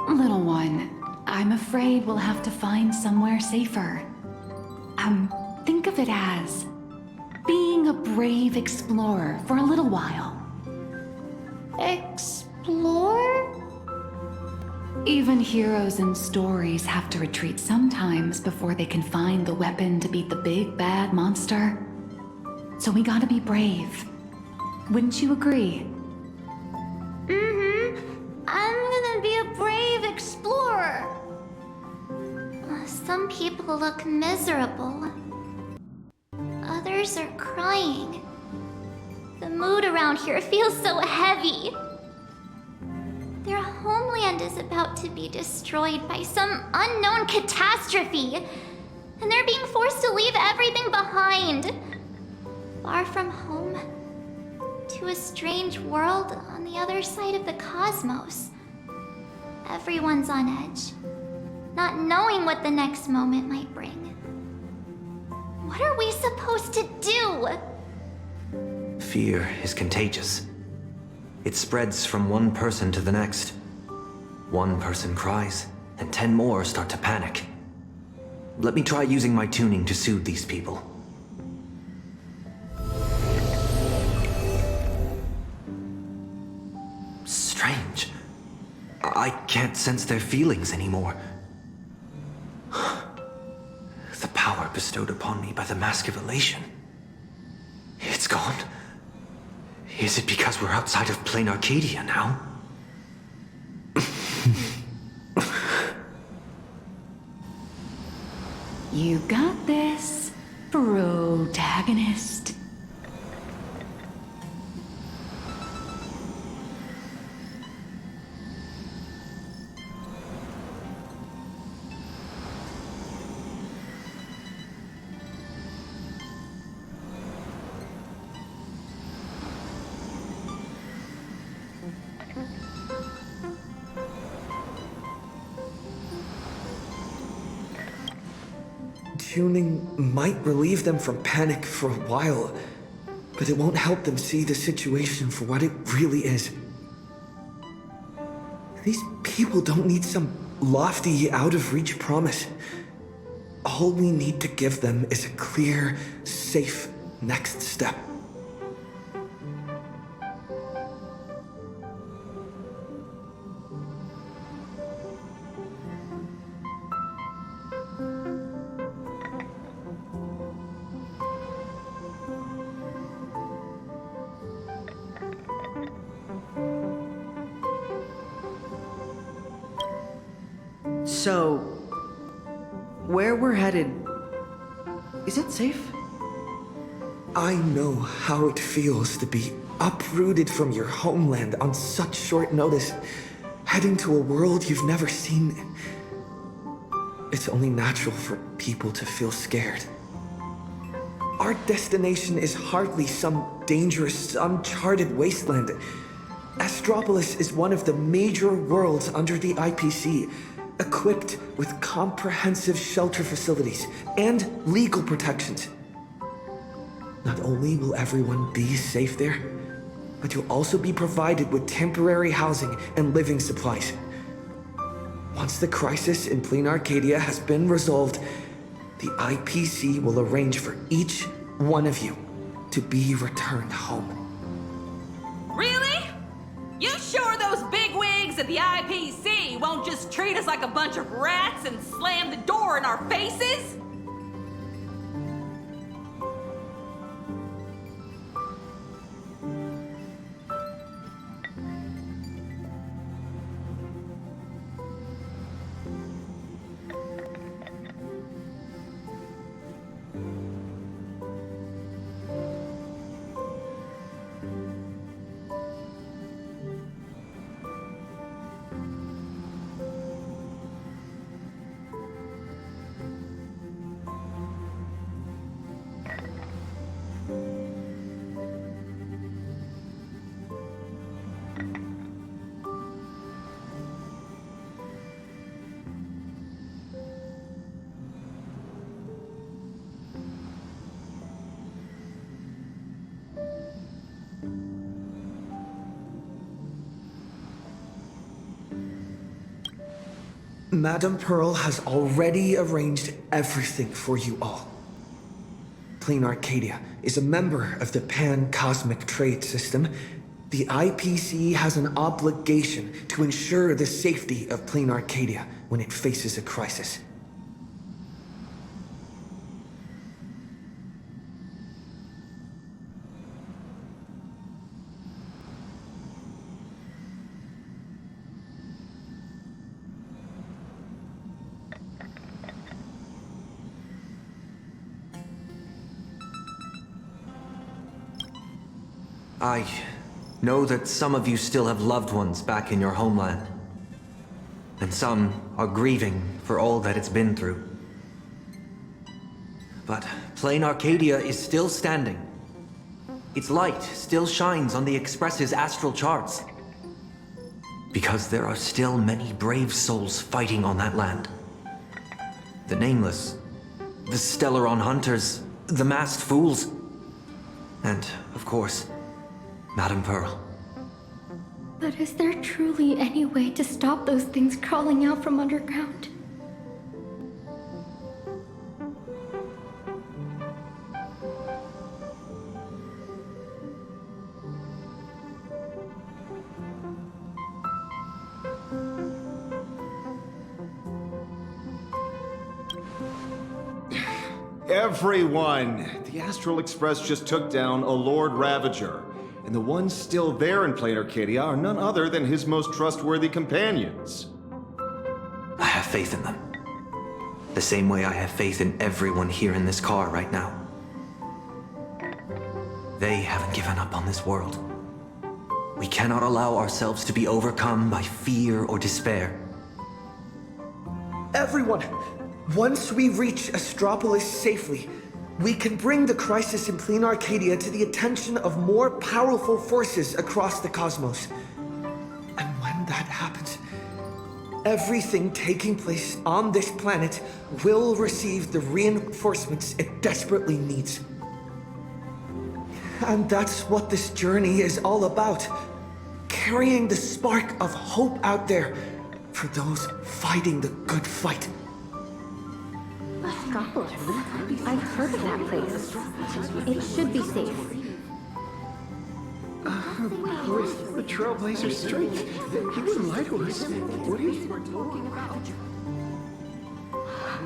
S8: Little one, I'm afraid we'll have to find somewhere safer. Think of it as being a brave explorer for a little while.
S5: Explore?
S8: Even heroes in stories have to retreat sometimes before they can find the weapon to beat the big bad monster. So we gotta be brave. Wouldn't you agree?
S5: I'm gonna be a brave explorer. Some people look miserable. Others are crying. The mood around here feels so heavy. Their homeland is about to be destroyed by some unknown catastrophe, and they're being forced to leave everything behind. Far from home, to a strange world on the other side of the cosmos. Everyone's on edge, not knowing what the next moment might bring. What are we supposed to do?
S15: Fear is contagious. It spreads from one person to the next. One person cries, and 10 more start to panic. Let me try using my tuning to soothe these people. Strange. I can't sense their feelings anymore. The power bestowed upon me by the Mask of Elation. It's gone. Is it because we're outside of Planarcadia now?
S8: You got this, protagonist.
S1: Tuning might relieve them from panic for a while, but it won't help them see the situation for what it really is. These people don't need some lofty, out-of-reach promise. All we need to give them is a clear, safe next step.
S17: So, where we're headed, is it safe?
S1: I know how it feels to be uprooted from your homeland on such short notice, heading to a world you've never seen. It's only natural for people to feel scared. Our destination is hardly some dangerous, uncharted wasteland. Astropolis is one of the major worlds under the IPC, equipped with comprehensive shelter facilities and legal protections. Not only will everyone be safe there, but you'll also be provided with temporary housing and living supplies. Once the crisis in Planarcadia has been resolved, the IPC will arrange for each one of you to be returned home.
S18: Really? You sure those bigwigs at the IPC won't just treat us like a bunch of rats and slam the door in our faces?
S1: Madame Pearl has already arranged everything for you all. Planarcadia is a member of the Pan-Cosmic Trade System. The IPC has an obligation to ensure the safety of Planarcadia when it faces a crisis.
S15: I know that some of you still have loved ones back in your homeland. And some are grieving for all that it's been through. But Planarcadia is still standing. Its light still shines on the Express's astral charts. Because there are still many brave souls fighting on that land. The Nameless, the Stellaron Hunters, the Masked Fools, and, of course, Madame Pearl.
S13: But is there truly any way to stop those things crawling out from underground?
S19: Everyone! The Astral Express just took down a Lord Ravager, and the ones still there in Planarcadia are none other than his most trustworthy companions.
S15: I have faith in them. The same way I have faith in everyone here in this car right now. They haven't given up on this world. We cannot allow ourselves to be overcome by fear or despair.
S1: Everyone, once we reach Astropolis safely, we can bring the crisis in Planarcadia to the attention of more powerful forces across the cosmos. And when that happens, everything taking place on this planet will receive the reinforcements it desperately needs. And that's what this journey is all about. Carrying the spark of hope out there for those fighting the good fight.
S13: Astropolis. I've heard of that place. It should be safe.
S20: With the Trailblazer strength, he wouldn't lie to us, would he?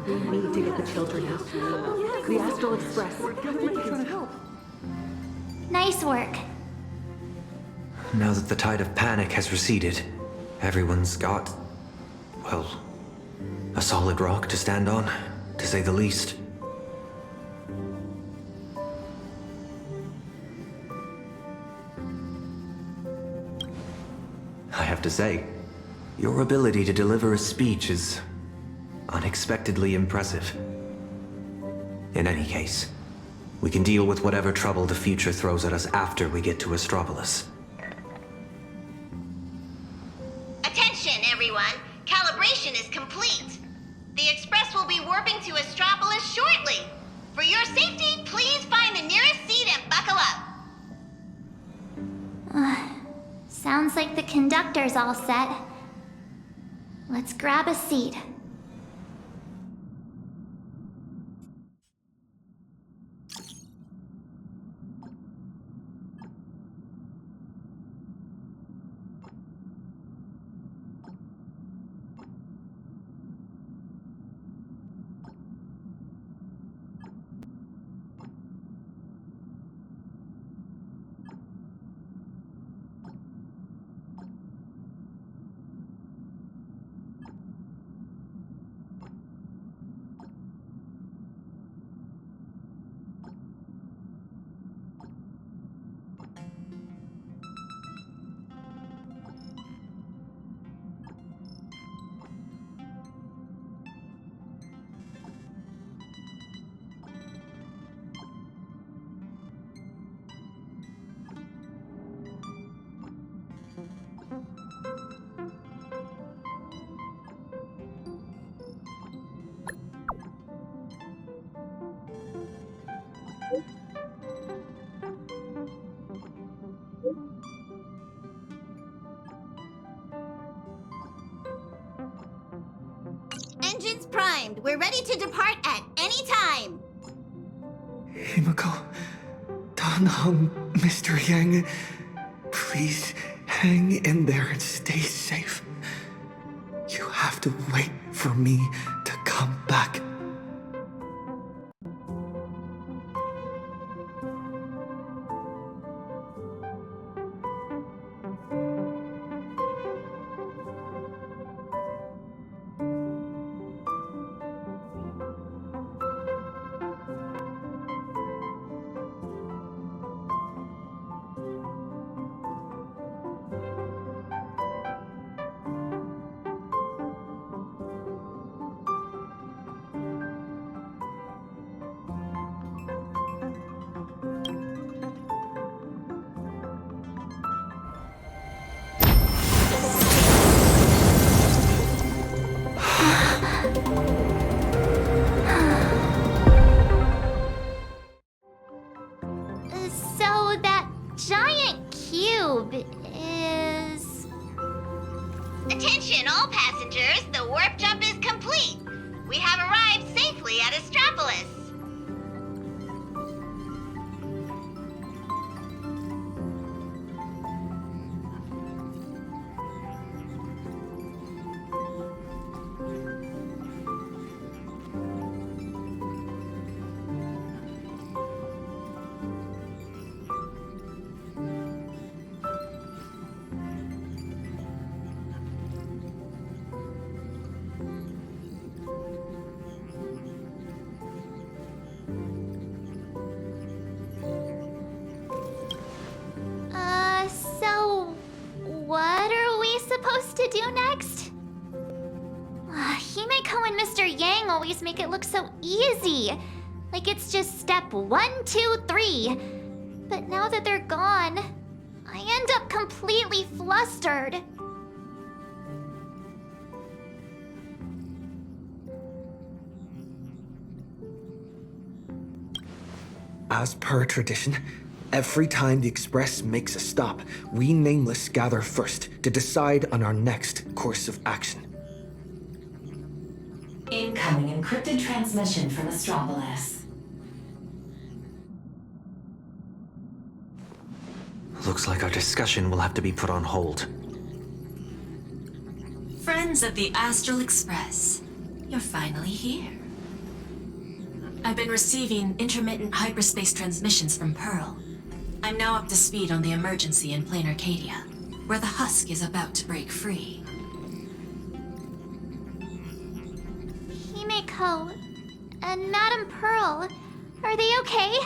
S3: We need to get the children out. The Astral Express. Everybody's trying to help.
S5: Nice work.
S15: Now that the tide of panic has receded, everyone's got, well, a solid rock to stand on, to say the least. I have to say, your ability to deliver a speech is unexpectedly impressive. In any case, we can deal with whatever trouble the future throws at us after we get to Astropolis.
S14: Attention, everyone! Calibration is complete! The Express will be warping to Astropolis shortly! For your safety, please find the nearest seat and buckle up!
S5: Sounds like the conductor's all set. Let's grab a seat.
S14: Engines primed. We're ready to depart at any time.
S1: Himiko, Danheng, Mr. Yang, please hang in there and stay safe. You have to wait for me to come back.
S14: Attention all passengers, the warp jump is complete. We have arrived safely at Astropolis.
S5: So what are we supposed to do next? Himeko and Mr. Yang always make it look so easy. Like it's just step 1, 2, 3. But now that they're gone, I end up completely flustered.
S1: As per tradition, every time the Express makes a stop, we Nameless gather first to decide on our next course of action.
S21: Incoming encrypted transmission from Astropolis.
S15: Looks like our discussion will have to be put on hold.
S21: Friends of the Astral Express, you're finally here. I've been receiving intermittent hyperspace transmissions from Pearl. I'm now up to speed on the emergency in Planarcadia, where the husk is about to break free.
S5: Himeko and Madame Pearl, are they okay?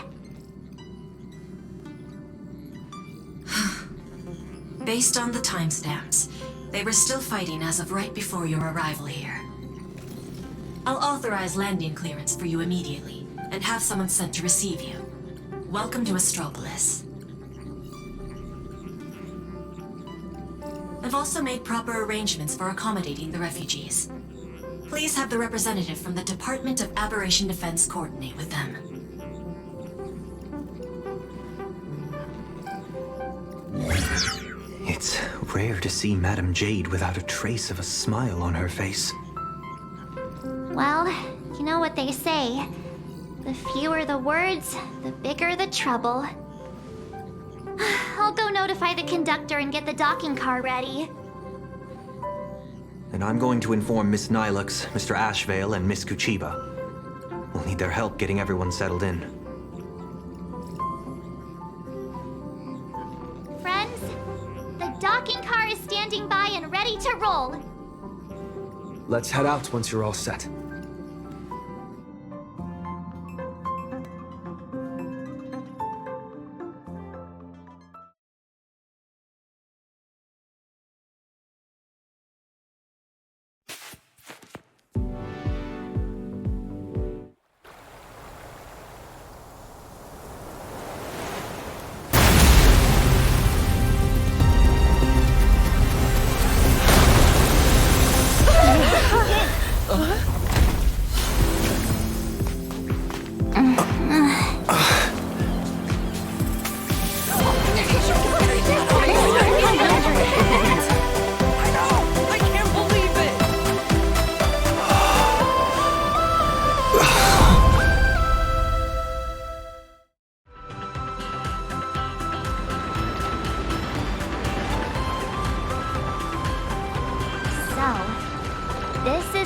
S21: Based on the timestamps, they were still fighting as of right before your arrival here. I'll authorize landing clearance for you immediately, and have someone sent to receive you. Welcome to Astropolis. I've also made proper arrangements for accommodating the refugees. Please have the representative from the Department of Aberration Defense coordinate with them.
S15: It's rare to see Madame Jade without a trace of a smile on her face.
S5: Well, you know what they say. The fewer the words, the bigger the trouble. I'll go notify the conductor and get the docking car ready.
S15: And I'm going to inform Miss Nihilux, Mr. Ashveil, and Miss Kuchiba. We'll need their help getting everyone settled in.
S5: Friends, the docking car is standing by and ready to roll.
S1: Let's head out once you're all set.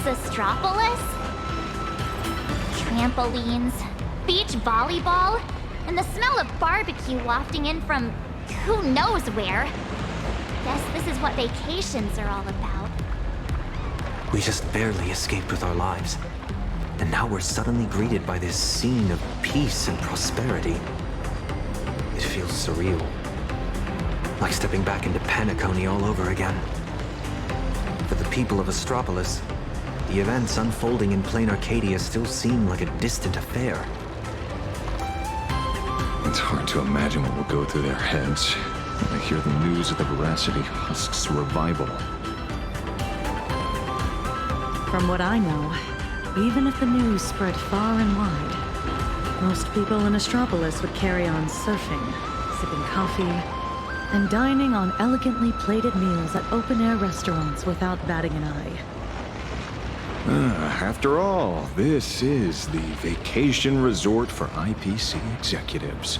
S5: Astropolis? Trampolines, beach volleyball, and the smell of barbecue wafting in from who knows where. Guess this is what vacations are all about.
S15: We just barely escaped with our lives. And now we're suddenly greeted by this scene of peace and prosperity. It feels surreal. Like stepping back into Paniconi all over again. For the people of Astropolis, the events unfolding in Planarcadia still seem like a distant affair.
S22: It's hard to imagine what will go through their heads when they hear the news of the Veracity Husk's revival.
S10: From what I know, even if the news spread far and wide, most people in Astropolis would carry on surfing, sipping coffee, and dining on elegantly plated meals at open-air restaurants without batting an eye.
S19: After all, this is the vacation resort for IPC executives.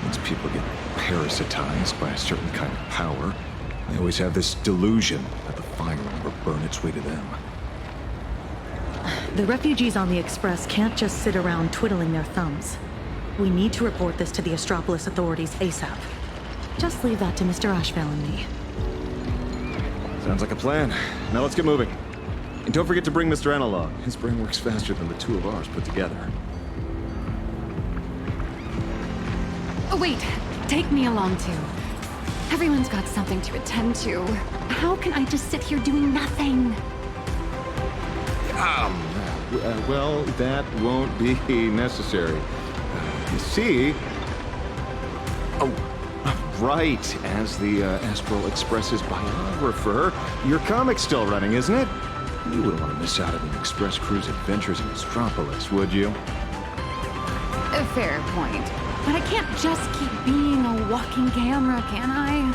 S19: Once people get parasitized by a certain kind of power, they always have this delusion that the fire will never burn its way to them.
S10: The refugees on the Express can't just sit around twiddling their thumbs. We need to report this to the Astropolis authorities ASAP. Just leave that to Mr. Ashveil and me.
S19: Sounds like a plan. Now let's get moving. And don't forget to bring Mr. Analog. His brain works faster than the two of ours put together.
S8: Oh, wait. Take me along, too. Everyone's got something to attend to. How can I just sit here doing nothing?
S19: Well, that won't be necessary. You see... Oh, right. As the Astral Express's biographer, your comic's still running, isn't it? You wouldn't want to miss out on an Express crew's adventures in Astropolis, would you?
S8: A fair point. But I can't just keep being a walking camera, can I?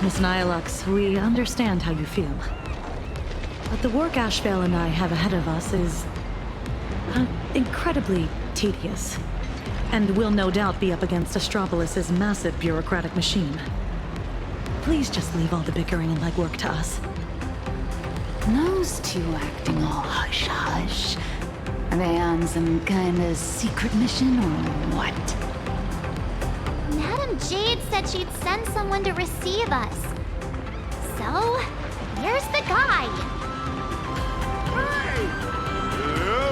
S10: Miss Nihilux, we understand how you feel. But the work Ashveil and I have ahead of us is... incredibly tedious. And will no doubt be up against Astropolis' massive bureaucratic machine. Please just leave all the bickering and legwork to us.
S8: Those two acting all hush-hush. Are they on some kind of secret mission or what?
S5: Madam Jade said she'd send someone to receive us. So, where's the guy?
S9: Hey! Hello!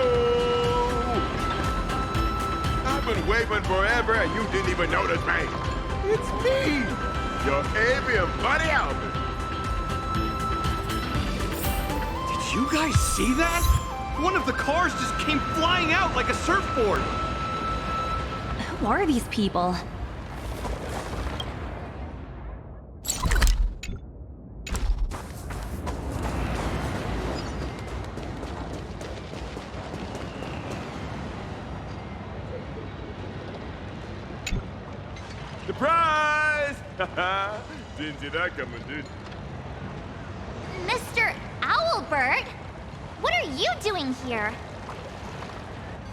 S9: I've been waiting forever and you didn't even notice me. It's me, your avian buddy Albert.
S16: You guys see that? One of the cars just came flying out like a surfboard.
S13: Who are these people?
S9: Surprise! Didn't see that coming, did you?
S5: Mr. Owlbird? What are you doing here?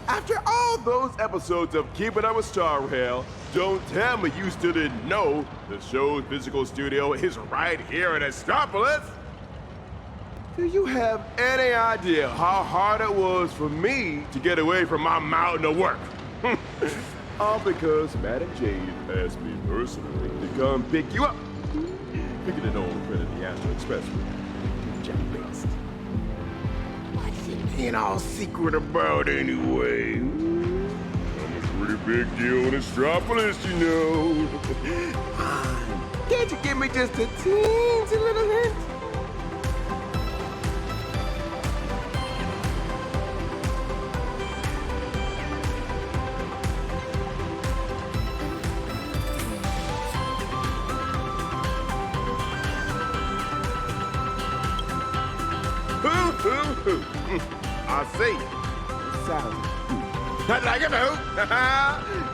S9: After all those episodes of Keeping Up with Starrail, don't tell me you still didn't know the show's physical studio is right here in Astropolis. Do you have any idea how hard it was for me to get away from my mountain of work? All because Madam Jade asked me personally to come pick you up. Picking it on print of the Astro Express with Jack Based. What's it being all secret about anyway? I'm a pretty big deal in Astropolis, you know. Can't you give me just a teensy little hint? I see. Sounds good. Like a hoot.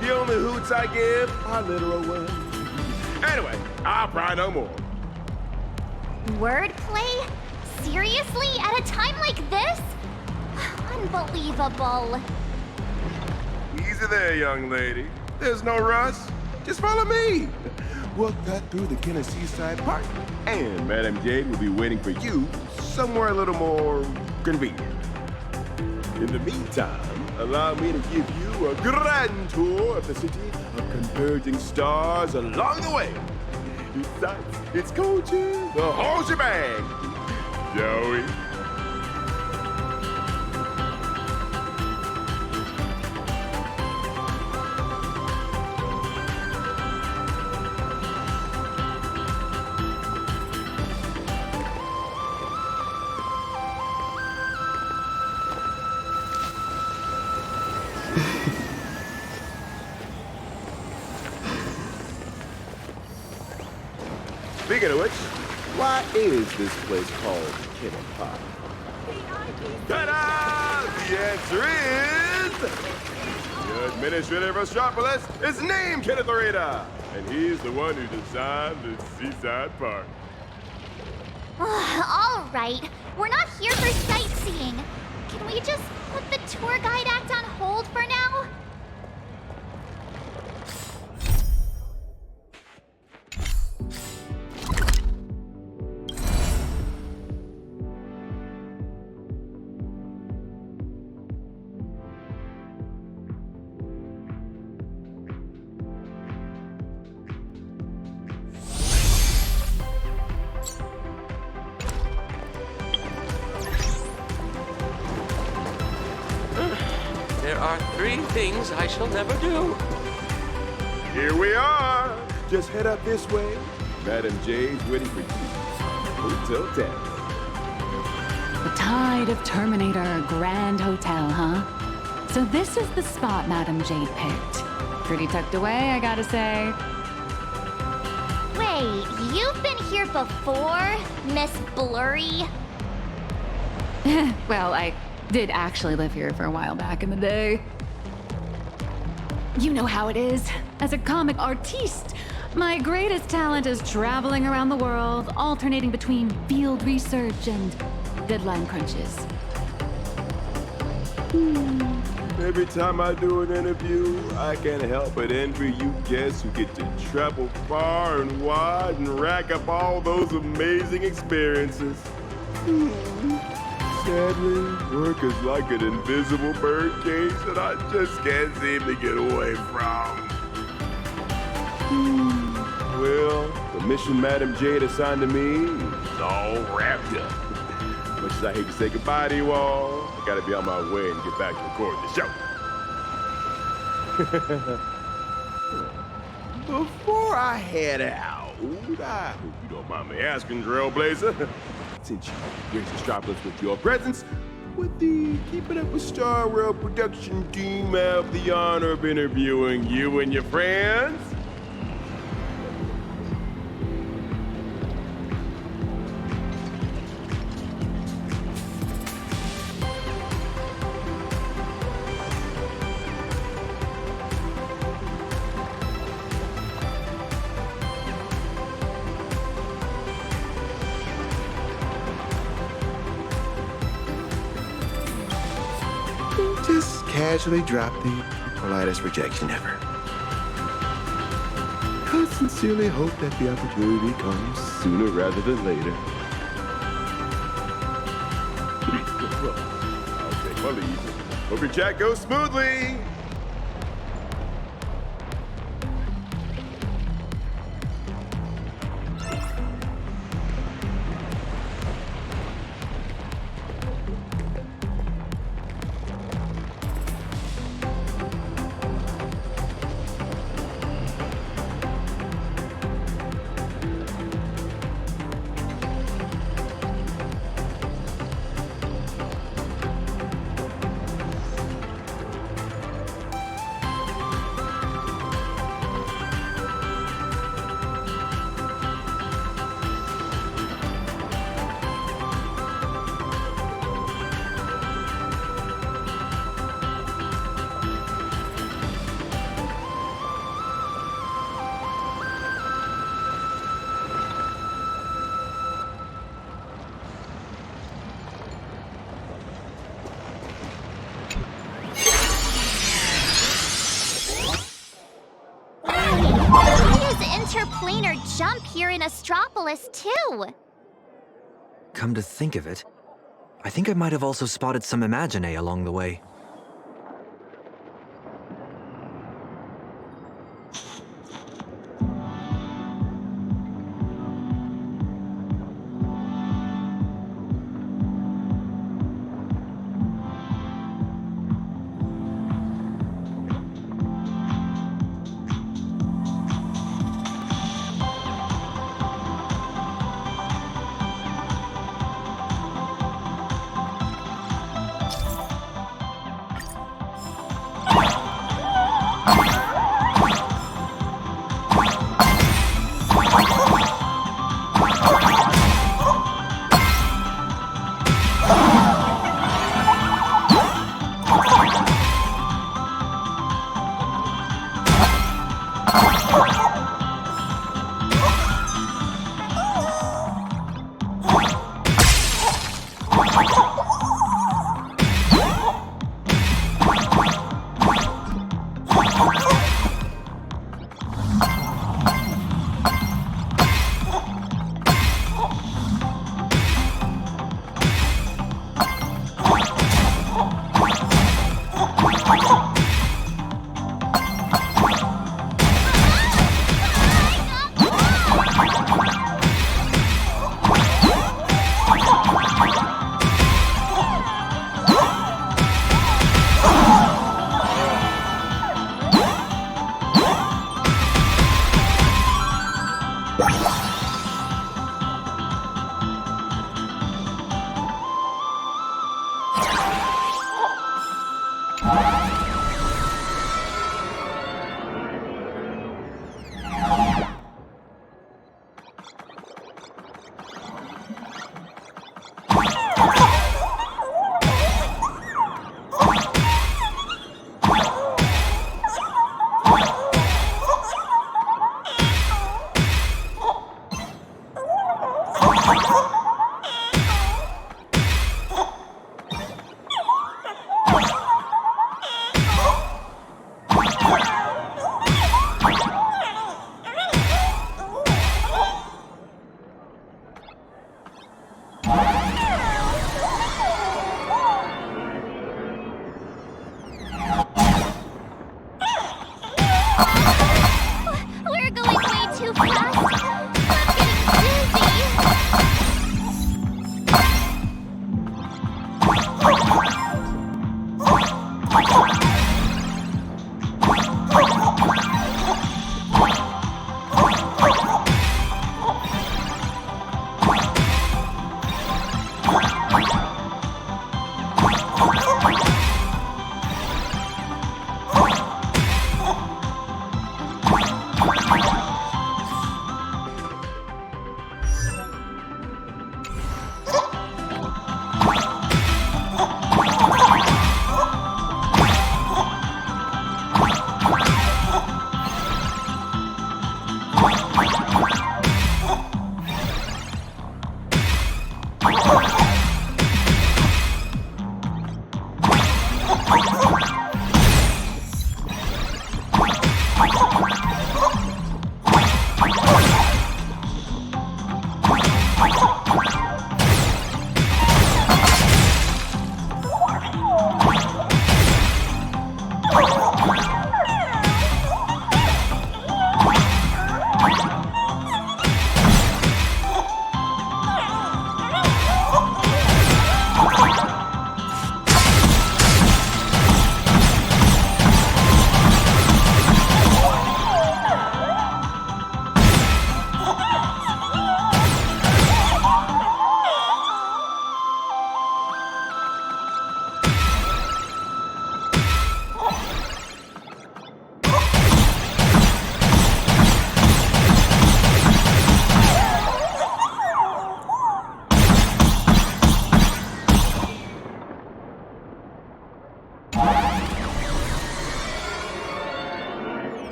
S9: The only hoots I give are literal ones. Anyway, I'll pry no more.
S5: Wordplay? Seriously? At a time like this? Unbelievable.
S9: Easy there, young lady. There's no rush. Just follow me. We'll cut through the Tennessee Side Park, and Madam Jade will be waiting for you somewhere a little more convenient. In the meantime, allow me to give you a grand tour of the city of converging stars along the way. Its sights, its culture, the whole shebang. Shall we? Speaking of which, why is this place called Kitten Pie? Ta-da! The answer is... The administrator of Astropolis is named Kenneth Orita, and he's the one who designed the seaside park.
S5: All right, we're not here for sightseeing. Can we just put the tour guide act on hold for now?
S11: There are 3 things I shall never do.
S9: Here we are. Just head up this way. Madam J's waiting for you. Hotel 10.
S8: The Tide of Terminator Grand Hotel, huh? So this is the spot Madam Jade picked. Pretty tucked away, I gotta say.
S5: Wait, you've been here before, Miss Blurry?
S8: Well, I did actually live here for a while back in the day. You know how it is. As a comic artiste, my greatest talent is traveling around the world, alternating between field research and deadline crunches.
S9: Every time I do an interview, I can't help but envy you guests who get to travel far and wide and rack up all those amazing experiences. Sadly, work is like an invisible bird cage that I just can't seem to get away from. Well, the mission Madam Jade assigned to me is all wrapped up. Much as I hate to say goodbye to you all, I gotta be on my way and get back to record the show. Before I head out, I hope you don't mind me asking, Trailblazer, since you graced Astropolis with your presence, would the Keeping Up with Star Rail production team have the honor of interviewing you and your friends? Just casually drop the politest rejection ever. I sincerely hope that the opportunity comes sooner rather than later. Well, I'll take my leave. Hope your chat goes smoothly.
S5: Interplanar jump here in Astropolis, too.
S15: Come to think of it, I think I might have also spotted some Imaginae along the way.
S5: We're going way too fast. I'm getting dizzy.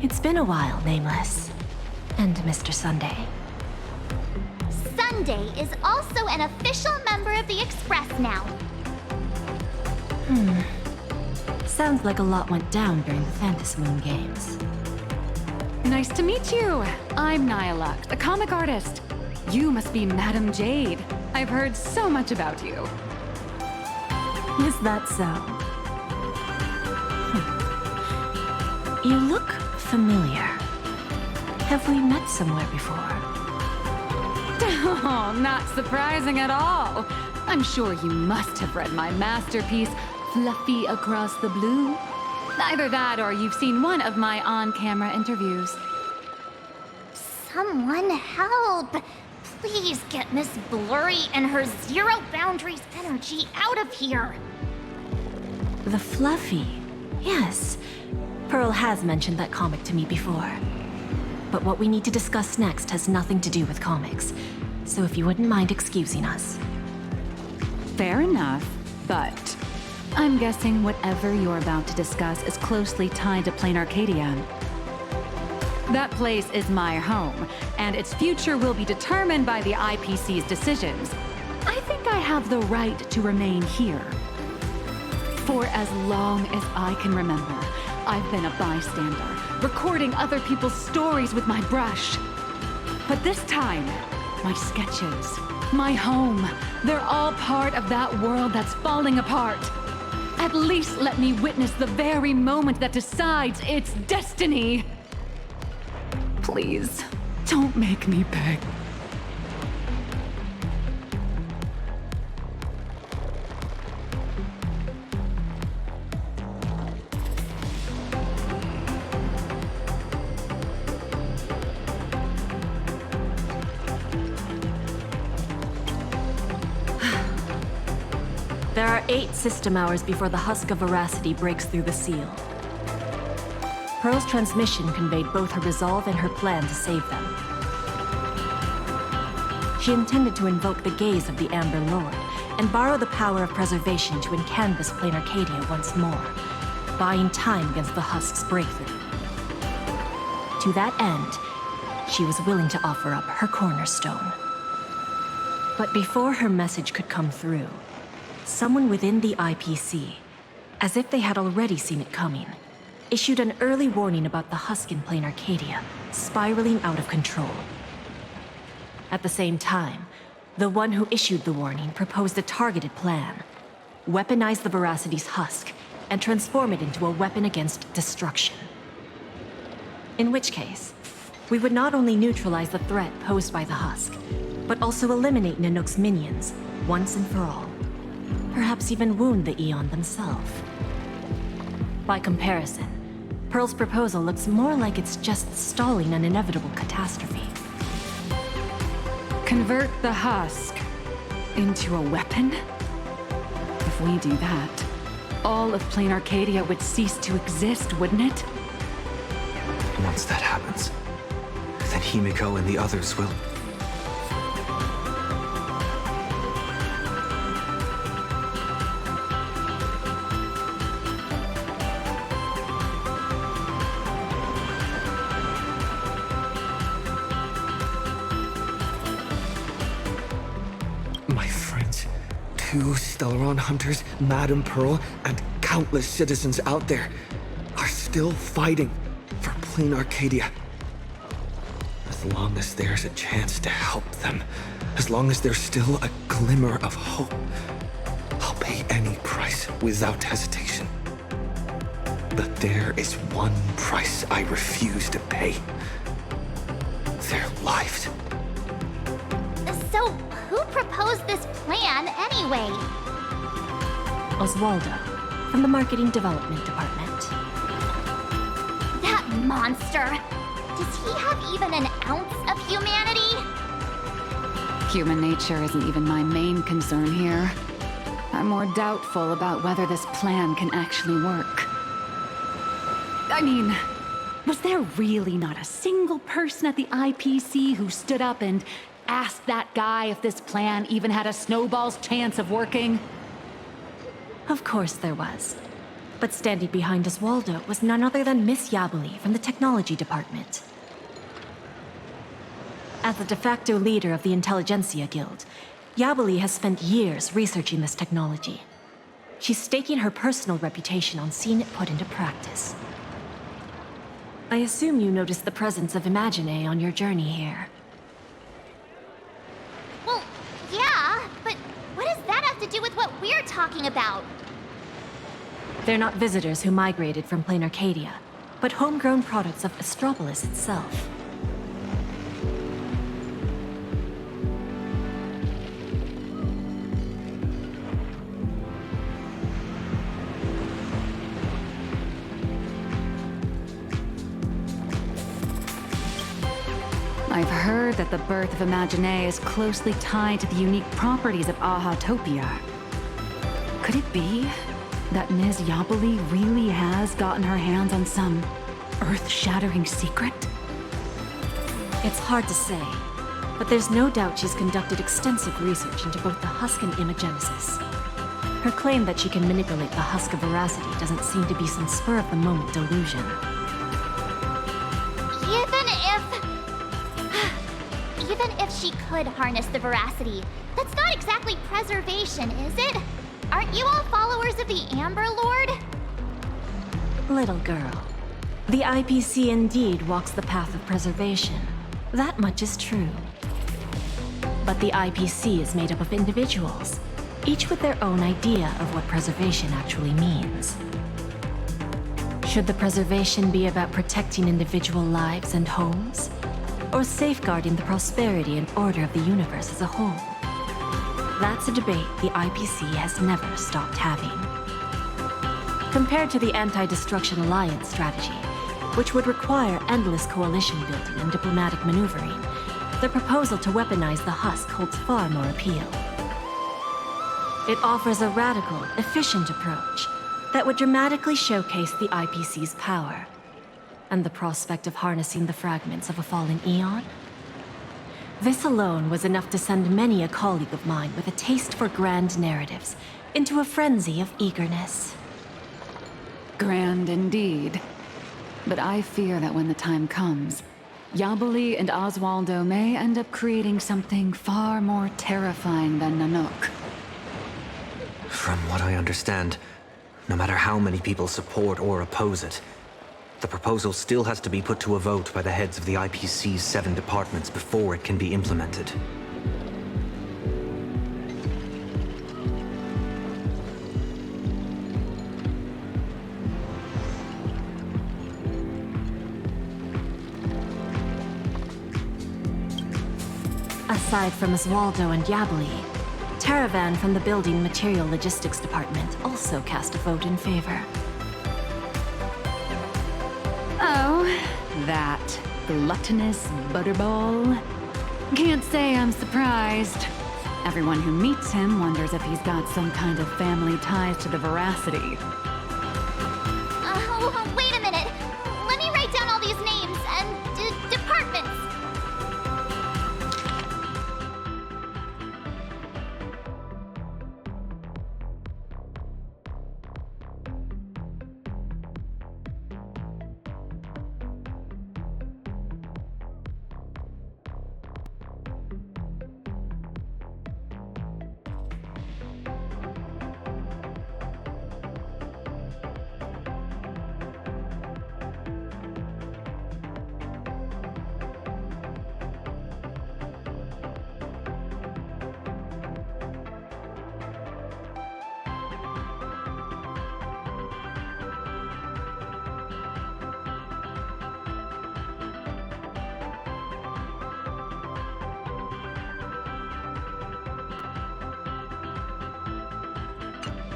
S21: It's been a while, Nameless. And Mr. Sunday.
S5: Sunday is also an official member of the Express now.
S21: Sounds like a lot went down during the Phantasmoon Games.
S8: Nice to meet you. I'm nihilux, a comic artist. You must be Madame Jade. I've heard so much about you.
S21: Is that so? You look familiar. Have we met somewhere before?
S8: Oh, not surprising at all. I'm sure you must have read my masterpiece, Fluffy Across the Blue. Either that or you've seen one of my on-camera interviews.
S5: Someone help! Please get Miss Blurry and her zero boundaries energy out of here!
S21: The Fluffy. Yes. Pearl has mentioned that comic to me before. But what we need to discuss next has nothing to do with comics. So if you wouldn't mind excusing us.
S8: Fair enough, but I'm guessing whatever you're about to discuss is closely tied to Planarcadia. That place is my home, and its future will be determined by the IPC's decisions. have the right to remain here. For as long as I can remember, I've been a bystander, recording other people's stories with my brush. But this time, my sketches, my home, they're all part of that world that's falling apart. At least let me witness the very moment that decides its destiny. Please, don't make me beg.
S6: There are 8 system hours before the husk of veracity breaks through the seal. Pearl's transmission conveyed both her resolve and her plan to save them. She intended to invoke the gaze of the Amber Lord and borrow the power of preservation to encanvas Planarcadia once more, buying time against the husk's breakthrough. To that end, she was willing to offer up her cornerstone. But before her message could come through, someone within the IPC, as if they had already seen it coming, issued an early warning about the husk in Planarcadia spiraling out of control. At the same time, the one who issued the warning proposed a targeted plan: weaponize the Veracity's husk and transform it into a weapon against destruction. In which case, we would not only neutralize the threat posed by the husk, but also eliminate Nihilux minions once and for all. Perhaps even wound the Eon themselves. By comparison, Pearl's proposal looks more like it's just stalling an inevitable catastrophe.
S8: Convert the husk into a weapon? If we do that, all of Planarcadia would cease to exist, wouldn't it?
S15: Once that happens, then Himiko and the others will...
S1: My friends, 2 Stellaron hunters, Madame Pearl, and countless citizens out there are still fighting for Planarcadia. As long as there's a chance to help them, as long as there's still a glimmer of hope, I'll pay any price without hesitation. But there is one price I refuse to pay. Their lives.
S5: So, who proposed this plan anyway?
S6: Oswaldo, from the Marketing Development Department.
S5: That monster! Does he have even an ounce of humanity?
S8: Human nature isn't even my main concern here. I'm more doubtful about whether this plan can actually work. I mean, was there really not a single person at the IPC who stood up and asked that guy if this plan even had a snowball's chance of working?
S6: Of course there was. But standing behind Oswaldo was none other than Miss Yabali from the Technology Department. As the de facto leader of the Intelligentsia Guild, Yabali has spent years researching this technology. She's staking her personal reputation on seeing it put into practice. I assume you noticed the presence of Imagine on your journey here.
S5: Well, yeah, but what does that have to do with what we're talking about?
S6: They're not visitors who migrated from Planarcadia, but homegrown products of Astropolis itself.
S8: I've heard that the birth of Imagine is closely tied to the unique properties of Ahatopia. Could it be that Ms. Yabali really has gotten her hands on some earth-shattering secret?
S6: It's hard to say, but there's no doubt she's conducted extensive research into both the Husk and Imagenesis. Her claim that she can manipulate the Husk of Veracity doesn't seem to be some spur-of-the-moment delusion.
S5: Even if she could could harness the veracity. That's not exactly preservation, is it? Aren't you all followers of the Amber Lord?
S6: Little girl, the IPC indeed walks the path of preservation. That much is true. But the IPC is made up of individuals, each with their own idea of what preservation actually means. Should the preservation be about protecting individual lives and homes, or safeguarding the prosperity and order of the universe as a whole? That's a debate the IPC has never stopped having. Compared to the Anti-Destruction Alliance strategy, which would require endless coalition building and diplomatic maneuvering, the proposal to weaponize the husk holds far more appeal. It offers a radical, efficient approach that would dramatically showcase the IPC's power, and the prospect of harnessing the fragments of a fallen eon. This alone was enough to send many a colleague of mine with a taste for grand narratives into a frenzy of eagerness.
S8: Grand indeed. But I fear that when the time comes, Yabuli and Oswaldo may end up creating something far more terrifying than Nanook.
S15: From what I understand, no matter how many people support or oppose it, the proposal still has to be put to a vote by the heads of the IPC's 7 departments before it can be implemented.
S6: Aside from Oswaldo and Yabuli, Taravan from the Building Material Logistics Department also cast a vote in favor.
S8: Oh, that gluttonous butterball. Can't say I'm surprised. Everyone who meets him wonders if he's got some kind of family ties to the veracity.
S5: Wait a minute. Let me write down all these names and departments.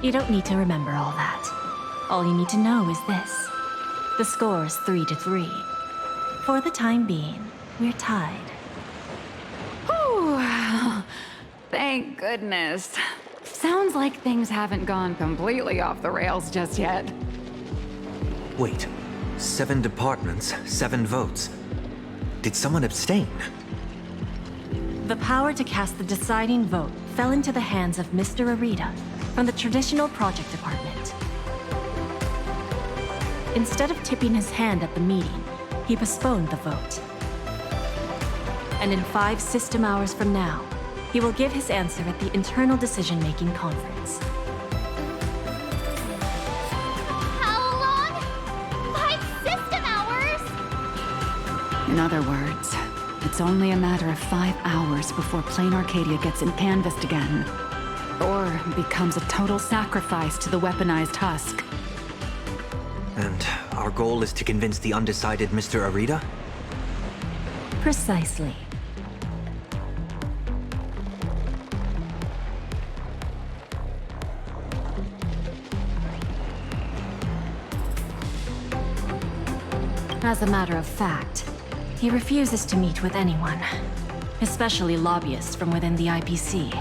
S6: You don't need to remember all that. All you need to know is this. The score's 3-3. For the time being, we're tied.
S8: Whew. Thank goodness. Sounds like things haven't gone completely off the rails just yet.
S15: Wait, 7 departments, 7 votes. Did someone abstain?
S6: The power to cast the deciding vote fell into the hands of Mr. Arita from the Traditional Project Department. Instead of tipping his hand at the meeting, he postponed the vote. And in 5 system hours from now, he will give his answer at the Internal Decision-Making Conference.
S5: How long? 5 system hours?
S8: In other words, it's only a matter of 5 hours before Planarcadia gets canvassed again. Or becomes a total sacrifice to the weaponized husk.
S15: And our goal is to convince the undecided Mr. Arita?
S6: Precisely. As a matter of fact, he refuses to meet with anyone, especially lobbyists from within the IPC.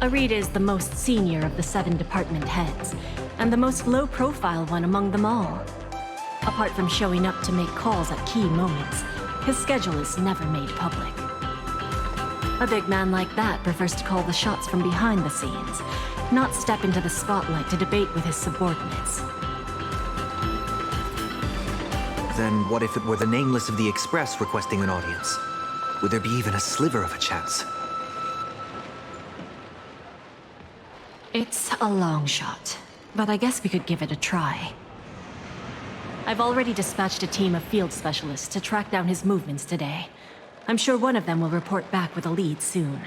S6: Arita is the most senior of the 7 department heads, and the most low-profile one among them all. Apart from showing up to make calls at key moments, his schedule is never made public. A big man like that prefers to call the shots from behind the scenes, not step into the spotlight to debate with his subordinates.
S15: Then what if it were the Nameless of the Express requesting an audience? would there be even a sliver of a chance?
S6: It's a long shot, but I guess we could give it a try. I've already dispatched a team of field specialists to track down his movements today. I'm sure one of them will report back with a lead soon.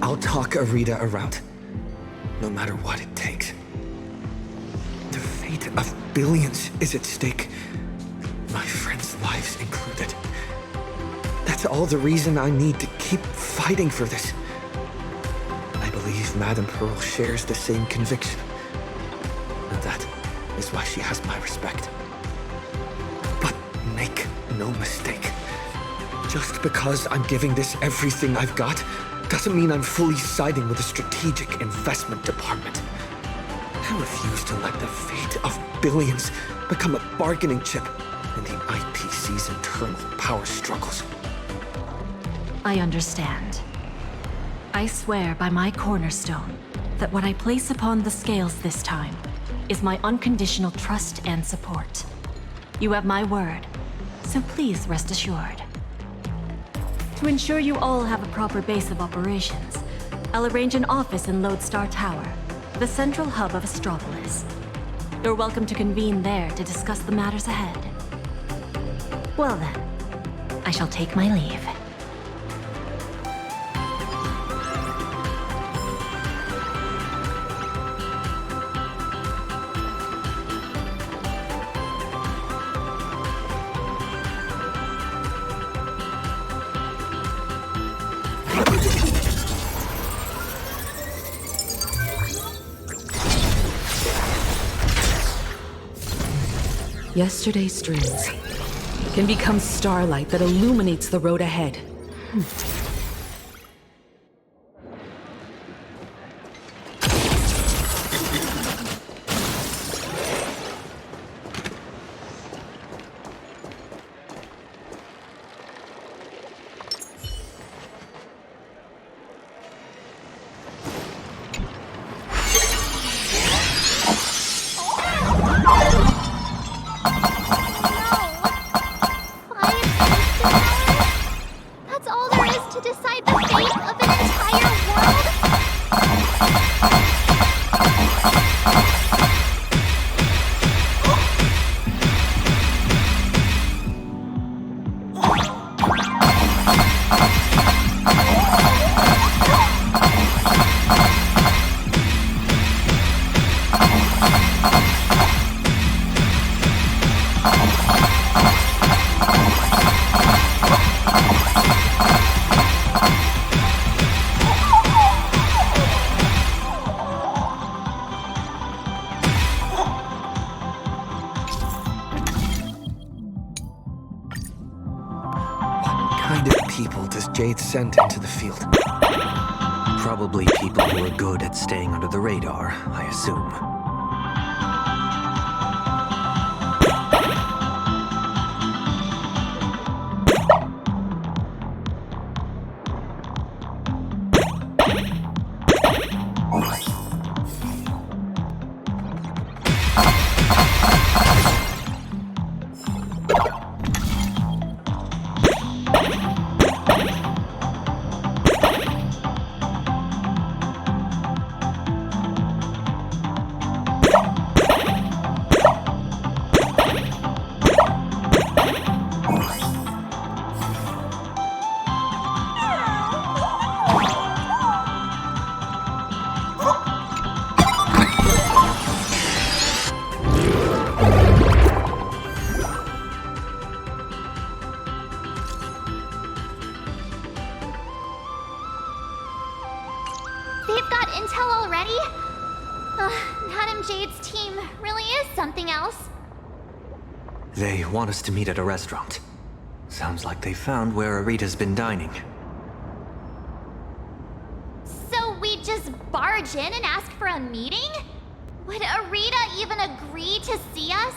S1: I'll talk Arita around, no matter what it takes. The fate of billions is at stake, my friends' lives included. That's all the reason I need to keep fighting for this. I believe Madame Pearl shares the same conviction, and that is why she has my respect. But make no mistake, just because I'm giving this everything I've got doesn't mean I'm fully siding with the Strategic Investment Department. I refuse to let the fate of billions become a bargaining chip in the IPC's internal power struggles.
S6: I understand. I swear by my cornerstone that what I place upon the scales this time is my unconditional trust and support. You have my word, so please rest assured. To ensure you all have a proper base of operations, I'll arrange an office in Lodestar Tower, the central hub of Astropolis. You're welcome to convene there to discuss the matters ahead. Well then, I shall take my leave.
S3: Yesterday's dreams can become starlight that illuminates the road ahead.
S1: Jade sent into the field?
S15: Probably people who are good at staying under the radar, I assume. They want us to meet at a restaurant. Sounds like they found where Arita's been dining.
S5: So we just barge in and ask for a meeting? Would Arita even agree to see us?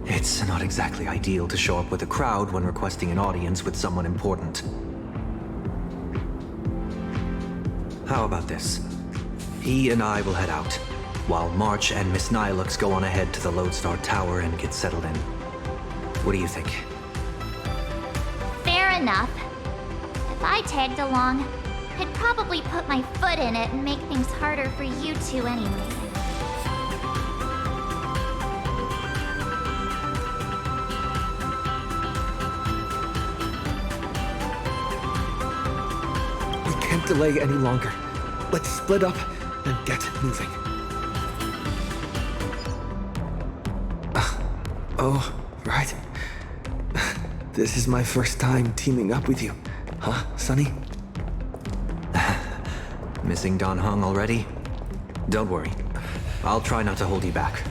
S15: It's not exactly ideal to show up with a crowd when requesting an audience with someone important. How about this? He and I will head out, while March and Miss Nihilux go on ahead to the Lodestar Tower and get settled in. What do you think?
S5: Fair enough. If I tagged along, I'd probably put my foot in it and make things harder for you two anyway.
S1: We can't delay any longer. Let's split up and get moving. Oh, right. This is my first time teaming up with you. Huh, Sonny?
S15: Missing Don Hung already? Don't worry. I'll try not to hold you back.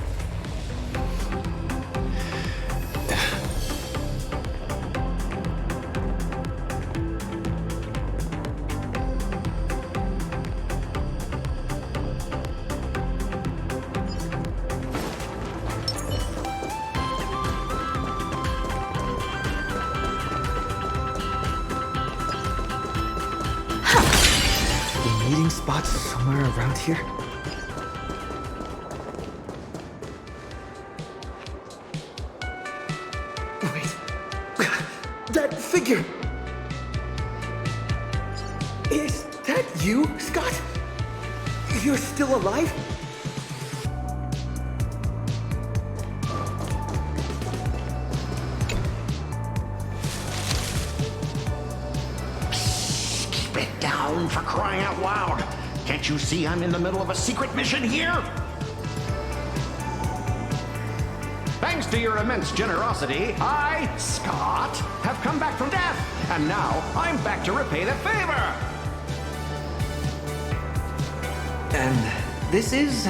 S1: Meeting spots somewhere around here? Wait. That figure! Is that you, Scott? You're still alive?
S7: For crying out loud! Can't you see I'm in the middle of a secret mission here? Thanks to your immense generosity, I, Scott, have come back from death, and now I'm back to repay the favor!
S15: And this is...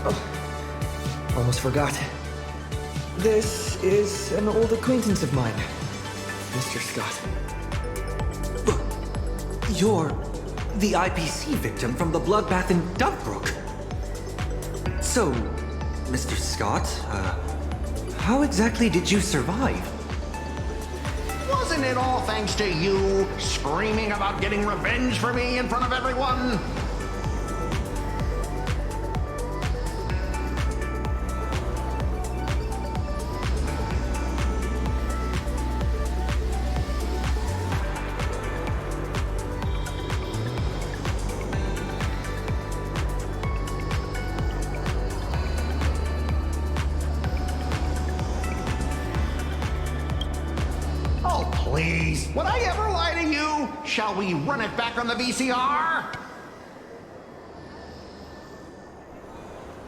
S1: Oh, almost forgot. This is an old acquaintance of mine, Mr. Scott.
S15: You're the IPC victim from the bloodbath in Dovebrook. So, Mr. Scott, how exactly did you survive?
S7: Wasn't it all thanks to you screaming about getting revenge for me in front of everyone? Please, would I ever lie to you? Shall we run it back on the VCR?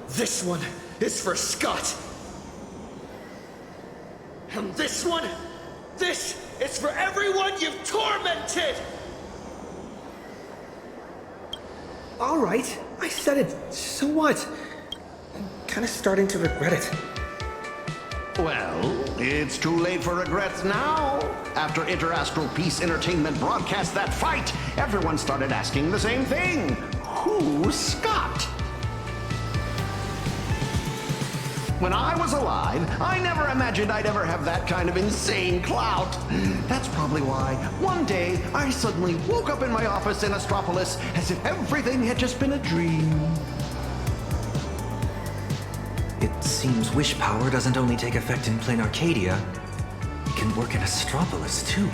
S1: This one is for Scott. And this one, this is for everyone you've tormented! All right, I said it. So what? I'm kind of starting to regret it.
S7: Well, it's too late for regrets now. After Interastral Peace Entertainment broadcast that fight, everyone started asking the same thing. Who's Scott? When I was alive, I never imagined I'd ever have that kind of insane clout. That's probably why one day I suddenly woke up in my office in Astropolis as if everything had just been a dream.
S15: It seems wish power doesn't only take effect in Planarcadia. It can work in Astropolis, too.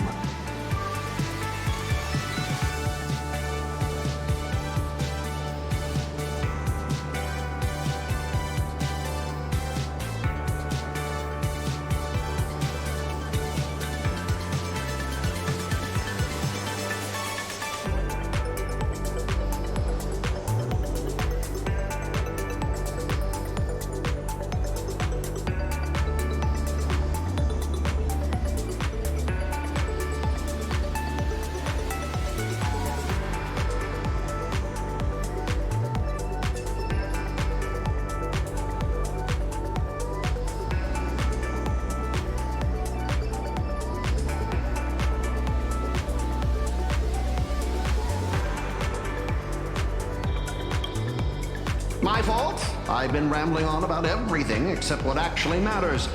S7: I've been rambling on about everything except what actually matters.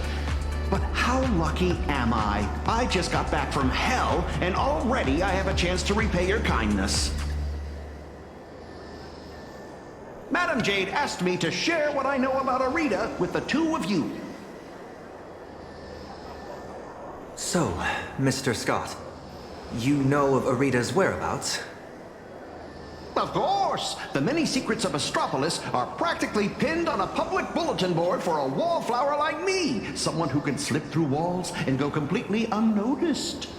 S7: But how lucky am I? I just got back from hell, and already I have a chance to repay your kindness. Madam Jade asked me to share what I know about Arita with the two of you.
S15: So, Mr. Scott, you know of Arita's whereabouts?
S7: Of course! The many secrets of Astropolis are practically pinned on a public bulletin board for a wallflower like me, someone who can slip through walls and go completely unnoticed.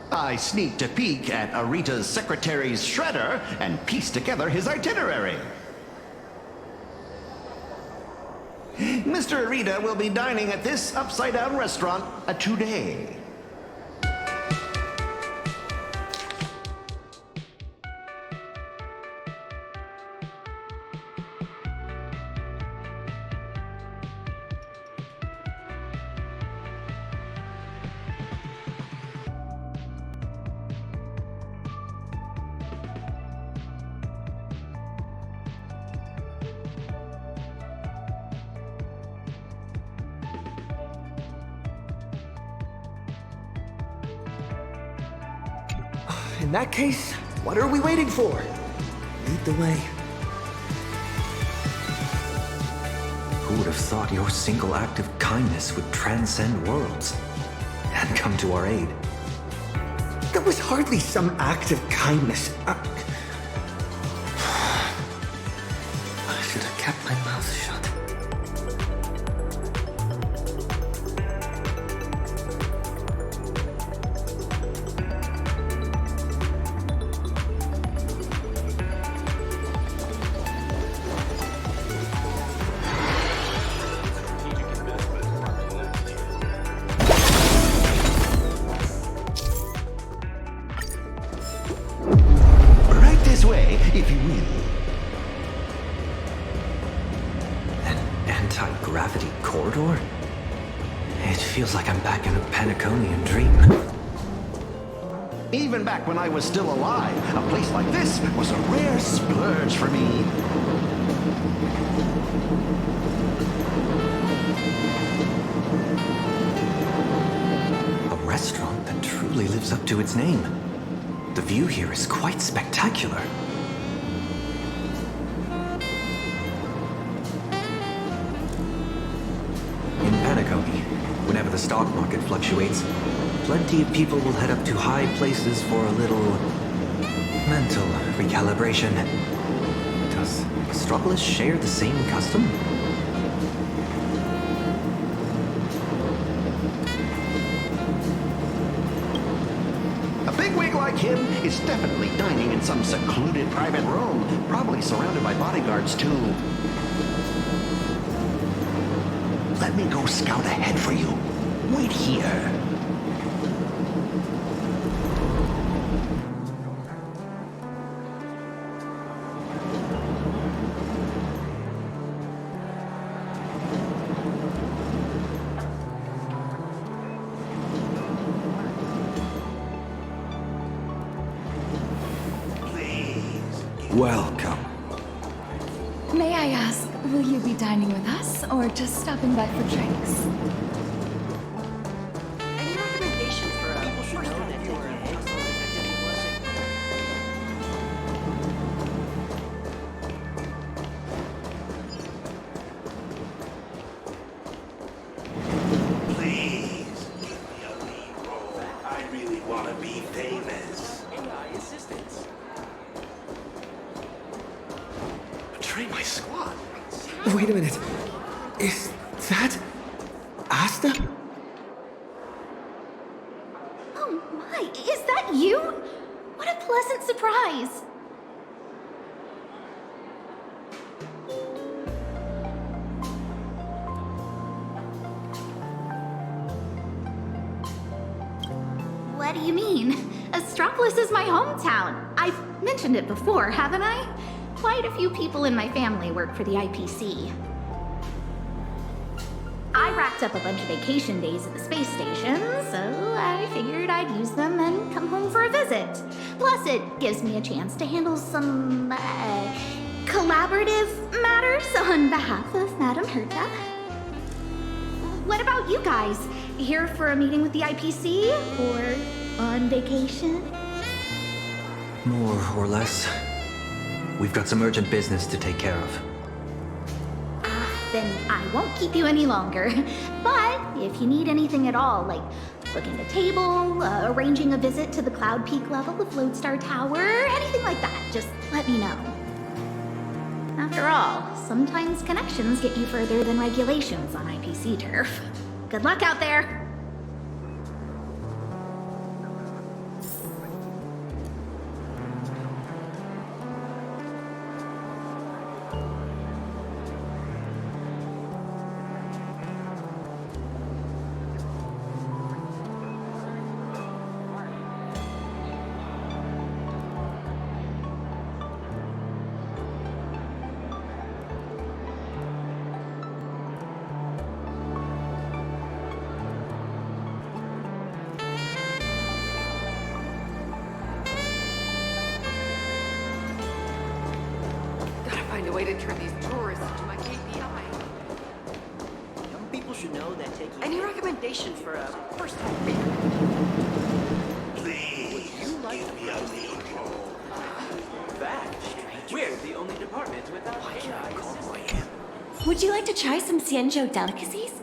S7: I sneaked a peek at Arita's secretary's shredder and pieced together his itinerary. Mr. Arita will be dining at this upside-down restaurant today.
S1: In that case, what are we waiting for? Lead the way.
S15: Who would have thought your single act of kindness would transcend worlds and come to our aid?
S1: That was hardly some act of kindness. I should have kept my mouth shut.
S7: If you will.
S15: An anti-gravity corridor? It feels like I'm back in a Panaconian dream.
S7: Even back when I was still alive, a place like this was a rare splurge for me.
S15: A restaurant that truly lives up to its name. The view here is quite spectacular. Whenever the stock market fluctuates, plenty of people will head up to high places for a little mental recalibration. Does Astropolis share the same custom?
S7: A bigwig like him is definitely dining in some secluded private room, probably surrounded by bodyguards too. Let me go scout ahead for you. Wait here.
S15: Welcome.
S8: May I ask, will you be dining with us, or just stopping by for drinks?
S17: Any recommendations for a
S4: Please, give me a lead role. I really want to be famous.
S1: AI assistance.
S4: Betray my squad.
S1: Wait a minute. Is that Asta?
S5: Oh my, is that you? What a pleasant surprise. What do you mean? Astropolis is my hometown. I've mentioned it before, haven't I? Quite a few people in my family work for the IPC. I racked up a bunch of vacation days at the space station, so I figured I'd use them and come home for a visit. Plus, it gives me a chance to handle some,
S2: collaborative matters on behalf of Madame Herta. What about you guys? Here for a meeting with the IPC or on vacation?
S15: More or less. We've got some urgent business to take care of.
S2: Then I won't keep you any longer. But if you need anything at all, like booking a table, arranging a visit to the Cloud Peak level of Lodestar Tower, anything like that, just let me know. After all, sometimes connections get you further than regulations on IPC turf. Good luck out there!
S17: Find a way to turn these tourists into my KPI.
S12: Young people should know that taking...
S17: Any recommendations for a first-time reader?
S4: Please, give me a lead.
S12: That, we're the only department without AI.
S23: Would you like to try some Xianzhou delicacies?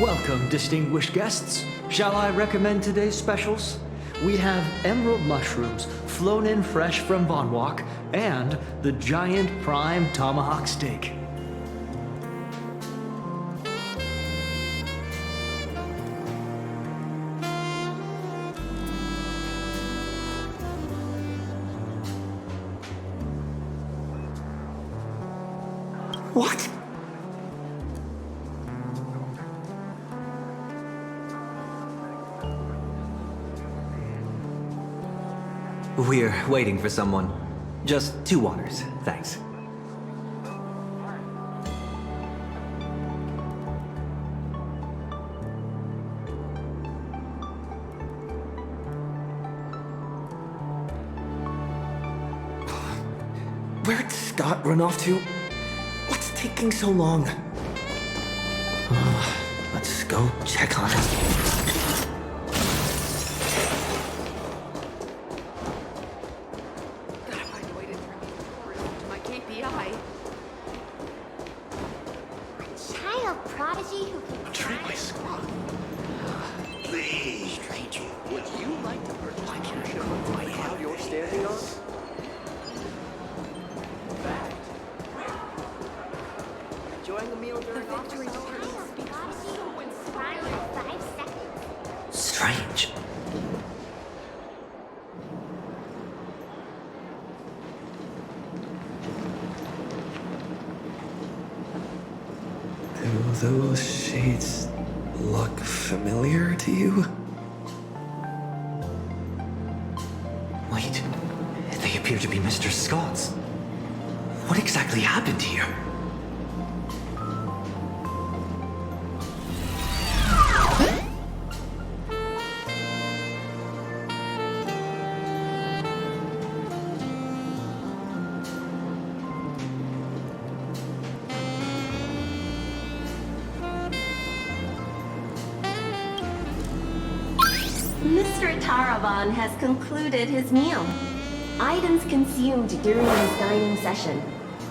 S1: Welcome, distinguished guests. Shall I recommend today's specials? We have emerald mushrooms, flown in fresh from Von Walk, and the giant prime tomahawk steak. What?
S15: We're waiting for someone. Just 2 waters, thanks.
S1: Where'd Scott run off to? What's taking so long? Let's go check on him.
S5: Child prodigy who can
S4: Betray my squad. Please, stranger, would you like to purchase my cash my cloud you're standing on?
S12: Enjoying a meal during
S5: victory prodigy who inspired in 5 seconds.
S15: Strange.
S1: Do those shades look familiar to you?
S15: Wait, they appear to be Mr. Scott's. What exactly happened here?
S23: Mr. Taravan has concluded his meal. Items consumed during his dining session: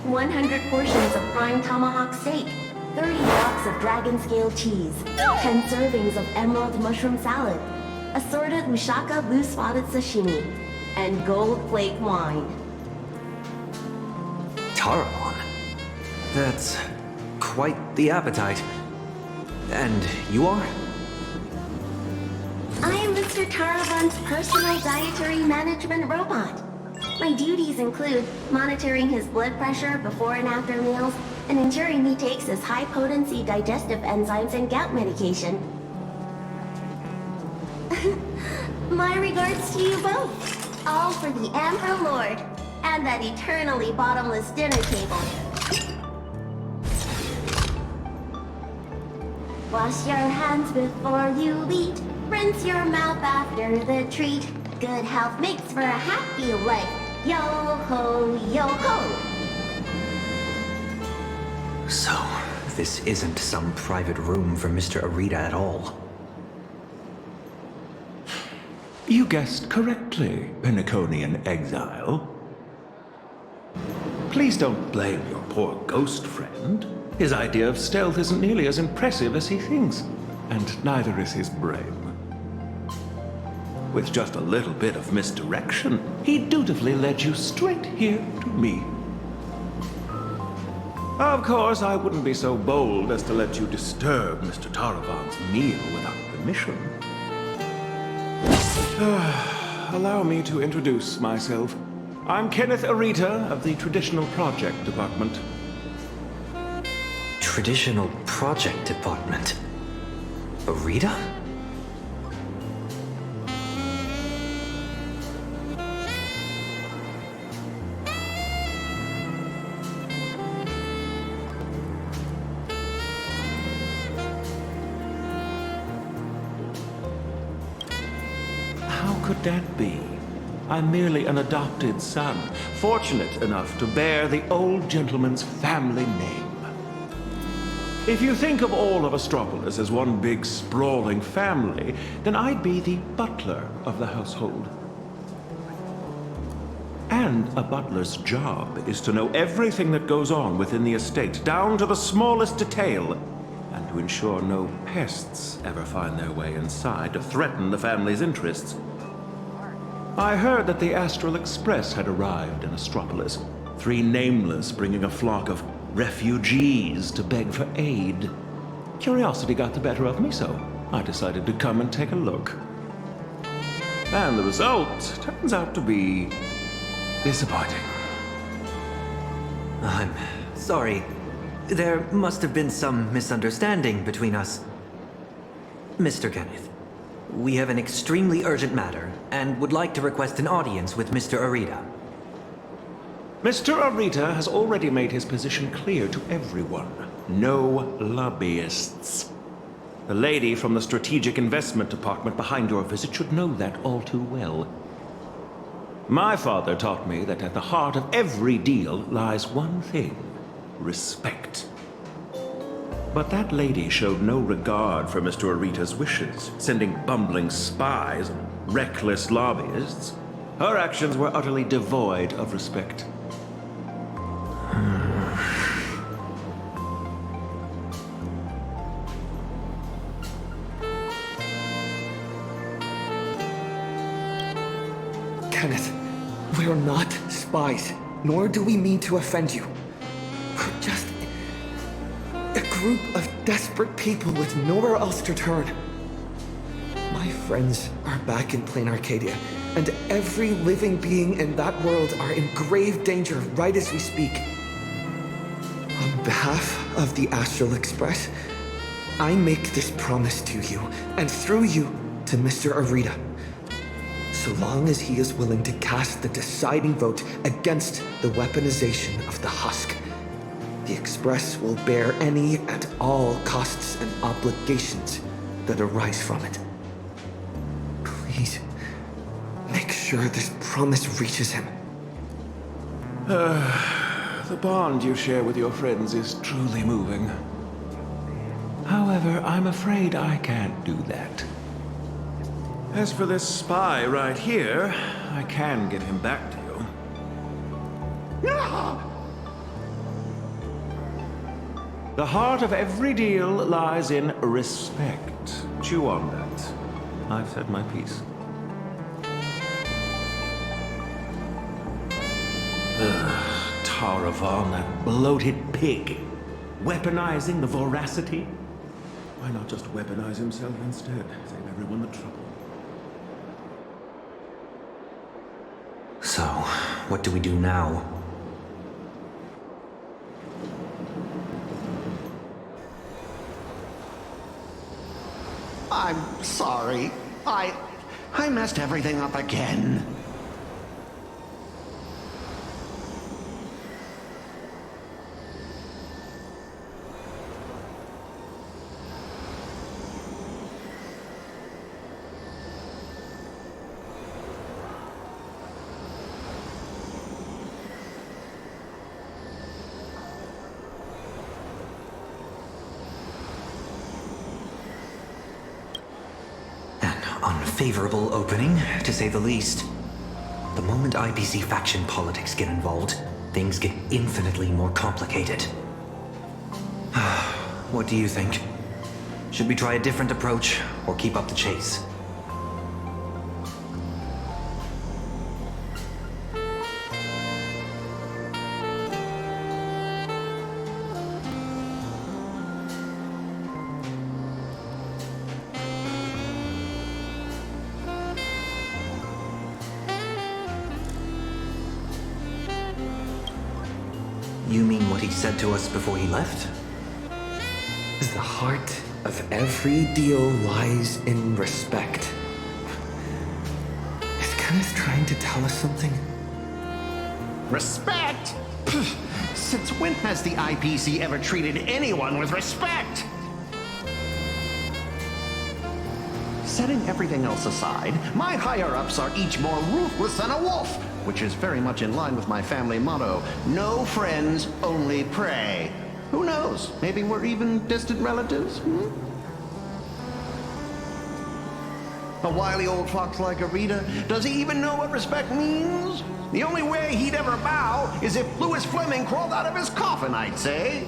S23: 100 portions of prime tomahawk steak, 30 blocks of dragon scale cheese, 10 servings of emerald mushroom salad, assorted Ushaka blue spotted sashimi, and gold flake wine.
S15: Taravan? That's quite the appetite. And you are?
S23: I am Mr. Taravan's personal dietary management robot. My duties include monitoring his blood pressure before and after meals, and ensuring he takes his high-potency digestive enzymes and gout medication. My regards to you both. All for the Amber Lord, and that eternally bottomless dinner table. Wash your hands before you eat. Rinse your mouth after the treat. Good health makes for a happy life. Yo ho, yo ho.
S15: So, this isn't some private room for Mr. Arita at all.
S14: You guessed correctly, Penaconian exile. Please don't blame your poor ghost friend. His idea of stealth isn't nearly as impressive as he thinks, and neither is his brain. With just a little bit of misdirection, he dutifully led you straight here to me. Of course, I wouldn't be so bold as to let you disturb Mr. Taravan's meal without permission. Allow me to introduce myself. I'm Kenneth Arita of the Traditional Project Department.
S15: Traditional Project Department? Arita?
S14: How could that be? I'm merely an adopted son, fortunate enough to bear the old gentleman's family name. If you think of all of Astropolis as one big sprawling family, then I'd be the butler of the household. And a butler's job is to know everything that goes on within the estate, down to the smallest detail, and to ensure no pests ever find their way inside to threaten the family's interests. I heard that the Astral Express had arrived in Astropolis, 3 nameless bringing a flock of refugees to beg for aid. Curiosity got the better of me, so I decided to come and take a look. And the result turns out to be disappointing.
S15: I'm sorry. There must have been some misunderstanding between us. Mr. Kenneth, we have an extremely urgent matter and would like to request an audience with Mr. Arita.
S14: Mr. Arita has already made his position clear to everyone. No lobbyists. The lady from the Strategic Investment Department behind your visit should know that all too well. My father taught me that at the heart of every deal lies one thing: respect. But that lady showed no regard for Mr. Arita's wishes, sending bumbling spies and reckless lobbyists. Her actions were utterly devoid of respect.
S1: Kenneth, we're not spies, nor do we mean to offend you. We're just a group of desperate people with nowhere else to turn. My friends are back in Planarcadia, and every living being in that world are in grave danger right as we speak. On behalf of the Astral Express, I make this promise to you, and through you, to Mr. Arita. So long as he is willing to cast the deciding vote against the weaponization of the husk, the Express will bear any and all costs and obligations that arise from it. Please, make sure this promise reaches him.
S14: The bond you share with your friends is truly moving. However, I'm afraid I can't do that. As for this spy right here, I can get him back to you. The heart of every deal lies in respect. Chew on that. I've said my piece. Taravan, that bloated pig. Weaponizing the voracity. Why not just weaponize himself instead? Save everyone the trouble.
S15: So, what do we do now?
S7: I'm sorry. I messed everything up again.
S15: Unfavorable opening, to say the least. The moment IPC faction politics get involved, things get infinitely more complicated. What do you think? Should we try a different approach, or keep up the chase? You mean what he said to us before he left?
S1: The heart of every deal lies in respect. Is Kenneth trying to tell us something?
S7: Respect? Since when has the IPC ever treated anyone with respect? Setting everything else aside, my higher-ups are each more ruthless than a wolf, which is very much in line with my family motto, no friends, only prey. Who knows? Maybe we're even distant relatives? A wily old fox like Arita, does he even know what respect means? The only way he'd ever bow is if Louis Fleming crawled out of his coffin, I'd say.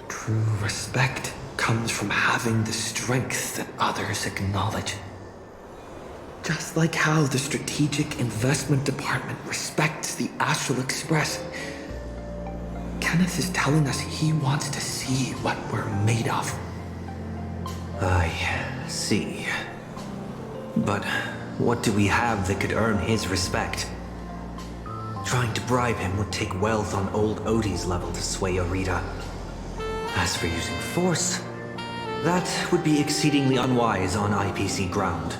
S1: True respect comes from having the strength that others acknowledge. Just like how the Strategic Investment Department respects the Astral Express. Kenneth is telling us he wants to see what we're made of.
S15: I see. But what do we have that could earn his respect? Trying to bribe him would take wealth on old Odie's level to sway Arita. As for using force, that would be exceedingly unwise on IPC ground.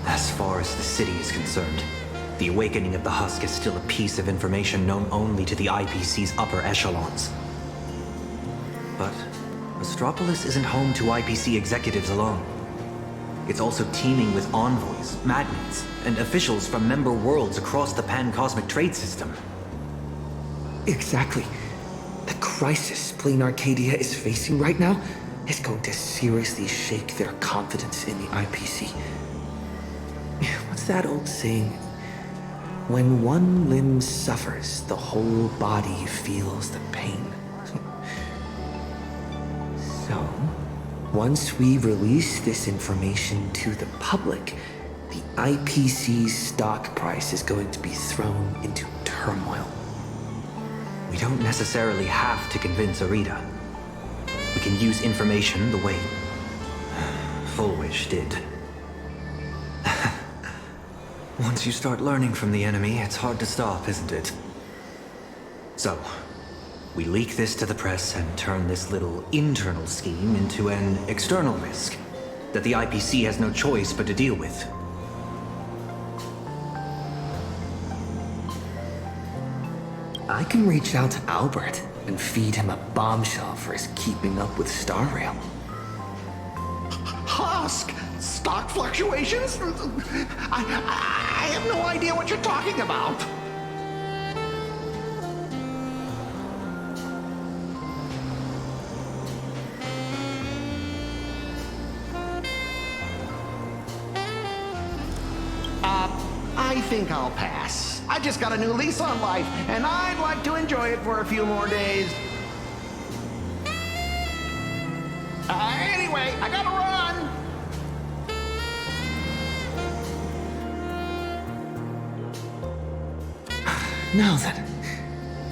S15: As far as the city is concerned, the awakening of the Husk is still a piece of information known only to the IPC's upper echelons. But Astropolis isn't home to IPC executives alone. It's also teeming with envoys, magnates, and officials from member worlds across the pan-cosmic trade system.
S1: Exactly. The crisis Planarcadia is facing right now is going to seriously shake their confidence in the IPC. What's that old saying? When one limb suffers, the whole body feels the pain. So, once we release this information to the public, the IPC's stock price is going to be thrown into turmoil.
S15: We don't necessarily have to convince Arita. We can use information the way Fullwish did. Once you start learning from the enemy, it's hard to stop, isn't it? So, we leak this to the press and turn this little internal scheme into an external risk that the IPC has no choice but to deal with.
S1: I can reach out to Albert and feed him a bombshell for his keeping up with Starrail.
S7: Husk! Stock fluctuations? I have no idea what you're talking about. I think I'll pass. I just got a new lease on life, and I'd like to enjoy it for a few more days. Anyway, I gotta run!
S1: Now then,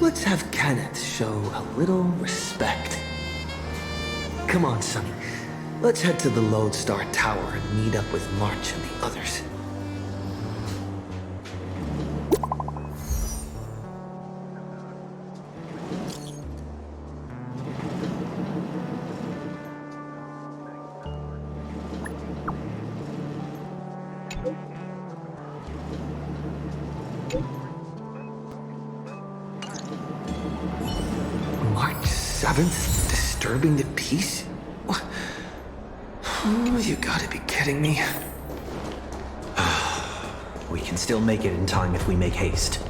S1: let's have Kenneth show a little respect. Come on, Sonny. Let's head to the Lodestar Tower and meet up with March and the others. March 7th? Disturbing the peace? What? Oh, you gotta be kidding me.
S15: We can still make it in time if we make haste.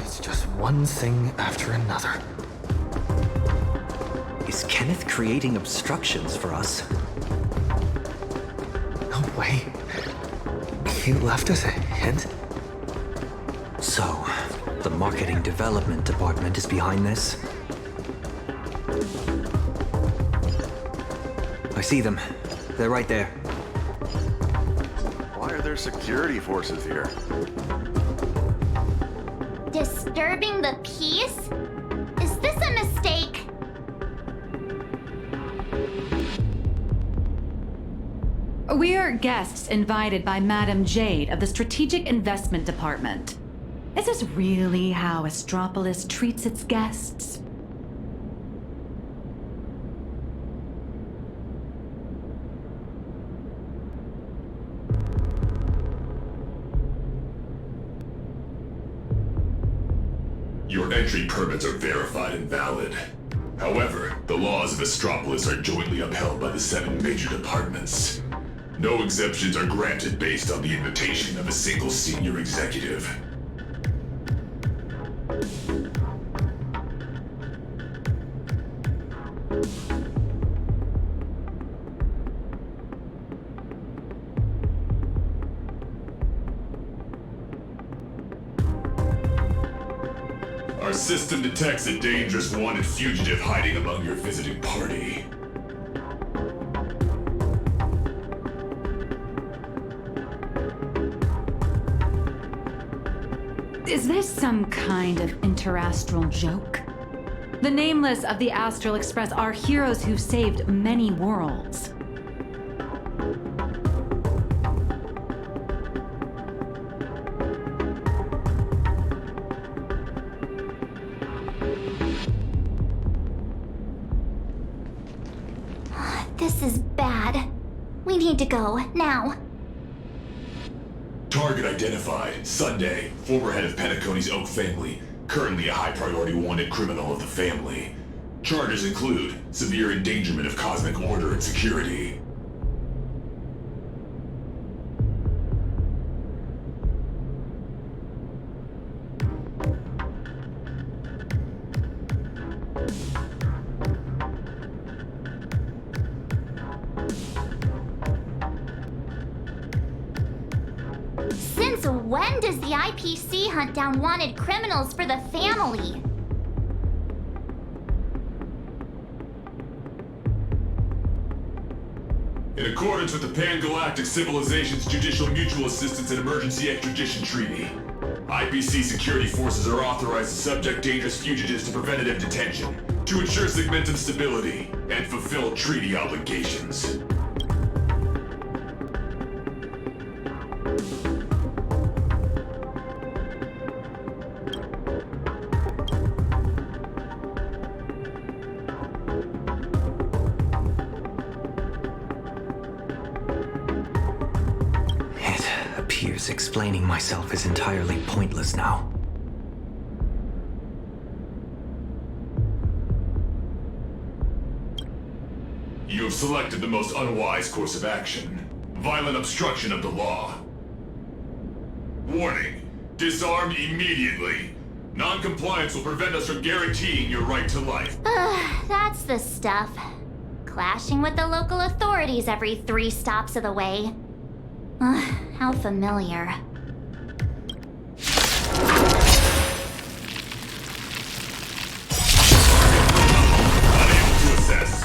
S1: It's just one thing after another.
S15: Is Kenneth creating obstructions for us?
S1: No way. He left us a hint?
S15: So, the marketing development department is behind this? I see them. They're right there.
S18: Why are there security forces here?
S5: Disturbing the peace? Is this a mistake?
S8: We are guests invited by Madam Jade of the Strategic Investment Department. Is this really how Astropolis treats its guests?
S20: Your entry permits are verified and valid. However, the laws of Astropolis are jointly upheld by the 7 major departments. No exemptions are granted based on the invitation of a single senior executive. Our system detects a dangerous wanted fugitive hiding among your visiting party.
S8: Is this some kind of interastral joke? The Nameless of the Astral Express are heroes who saved many worlds.
S5: This is bad. We need to go, now.
S20: Target identified. Sunday, former head of Penacony's Oak family. Currently a high-priority wanted criminal of the family. Charges include severe endangerment of cosmic order and security.
S5: Since when does the IPC hunt down wanted criminals for the family?
S20: In accordance with the Pan-Galactic Civilization's Judicial Mutual Assistance and Emergency Extradition Treaty, IPC security forces are authorized to subject dangerous fugitives to preventative detention to ensure segmentum stability and fulfill treaty obligations.
S15: Explaining myself is entirely pointless now.
S20: You have selected the most unwise course of action. Violent obstruction of the law. Warning. Disarm immediately. Non-compliance will prevent us from guaranteeing your right to life.
S5: That's the stuff. Clashing with the local authorities every 3 stops of the way. How familiar.
S20: Unable to assess.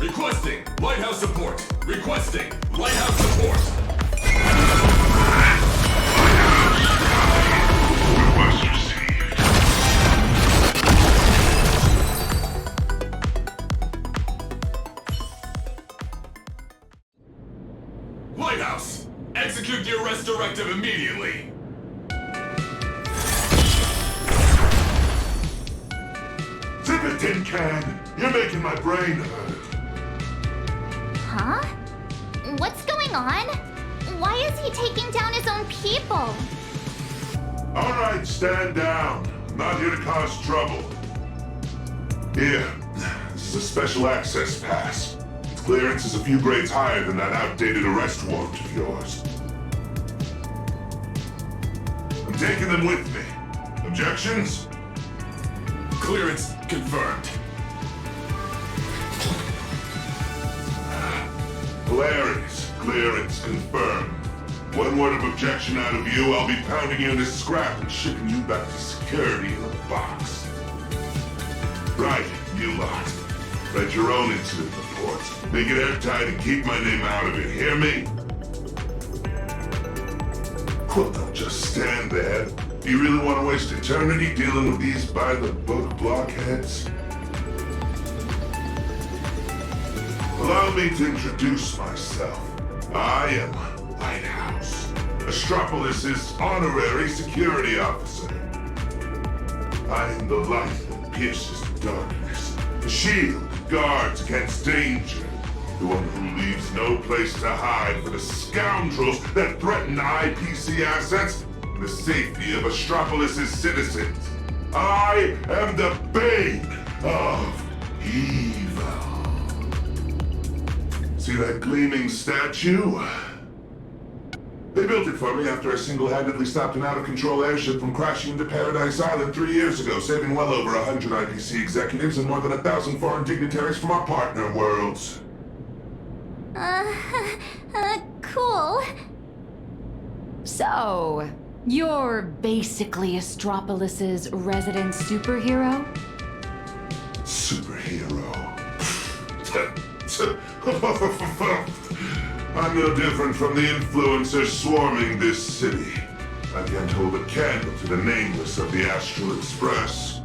S20: Requesting lighthouse support. Requesting lighthouse support. Request received. Lighthouse! Execute the arrest directive immediately!
S10: Zip it, tin can! You're making my brain hurt.
S5: Huh? What's going on? Why is he taking down his own people?
S10: All right, stand down. I'm not here to cause trouble. Here, this is a special access pass. Its clearance is a few grades higher than that outdated arrest warrant of yours. I'm taking them with me. Objections?
S20: Clearance confirmed.
S10: Hilarious. Clearance confirmed. One word of objection out of you, I'll be pounding you into scrap and shipping you back to security in a box. Right, you lot. Write your own incident reports. Make it airtight and keep my name out of it, hear me? Well, don't just stand there. Do you really want to waste eternity dealing with these by-the-book blockheads? Allow me to introduce myself. I am Lighthouse, Astropolis' honorary security officer. I am the light that pierces the darkness, the shield that guards against danger, the one who leaves no place to hide for the scoundrels that threaten IPC assets and the safety of Astropolis' citizens. I am the bane of evil. See that gleaming statue? They built it for me after I single-handedly stopped an out-of-control airship from crashing into Paradise Island 3 years ago, saving well over 100 IPC executives and more than 1,000 foreign dignitaries from our partner worlds.
S5: Cool.
S8: So, you're basically Astropolis' resident superhero?
S10: Superhero? I'm no different from the influencers swarming this city. I can't hold a candle to the nameless of the Astral Express.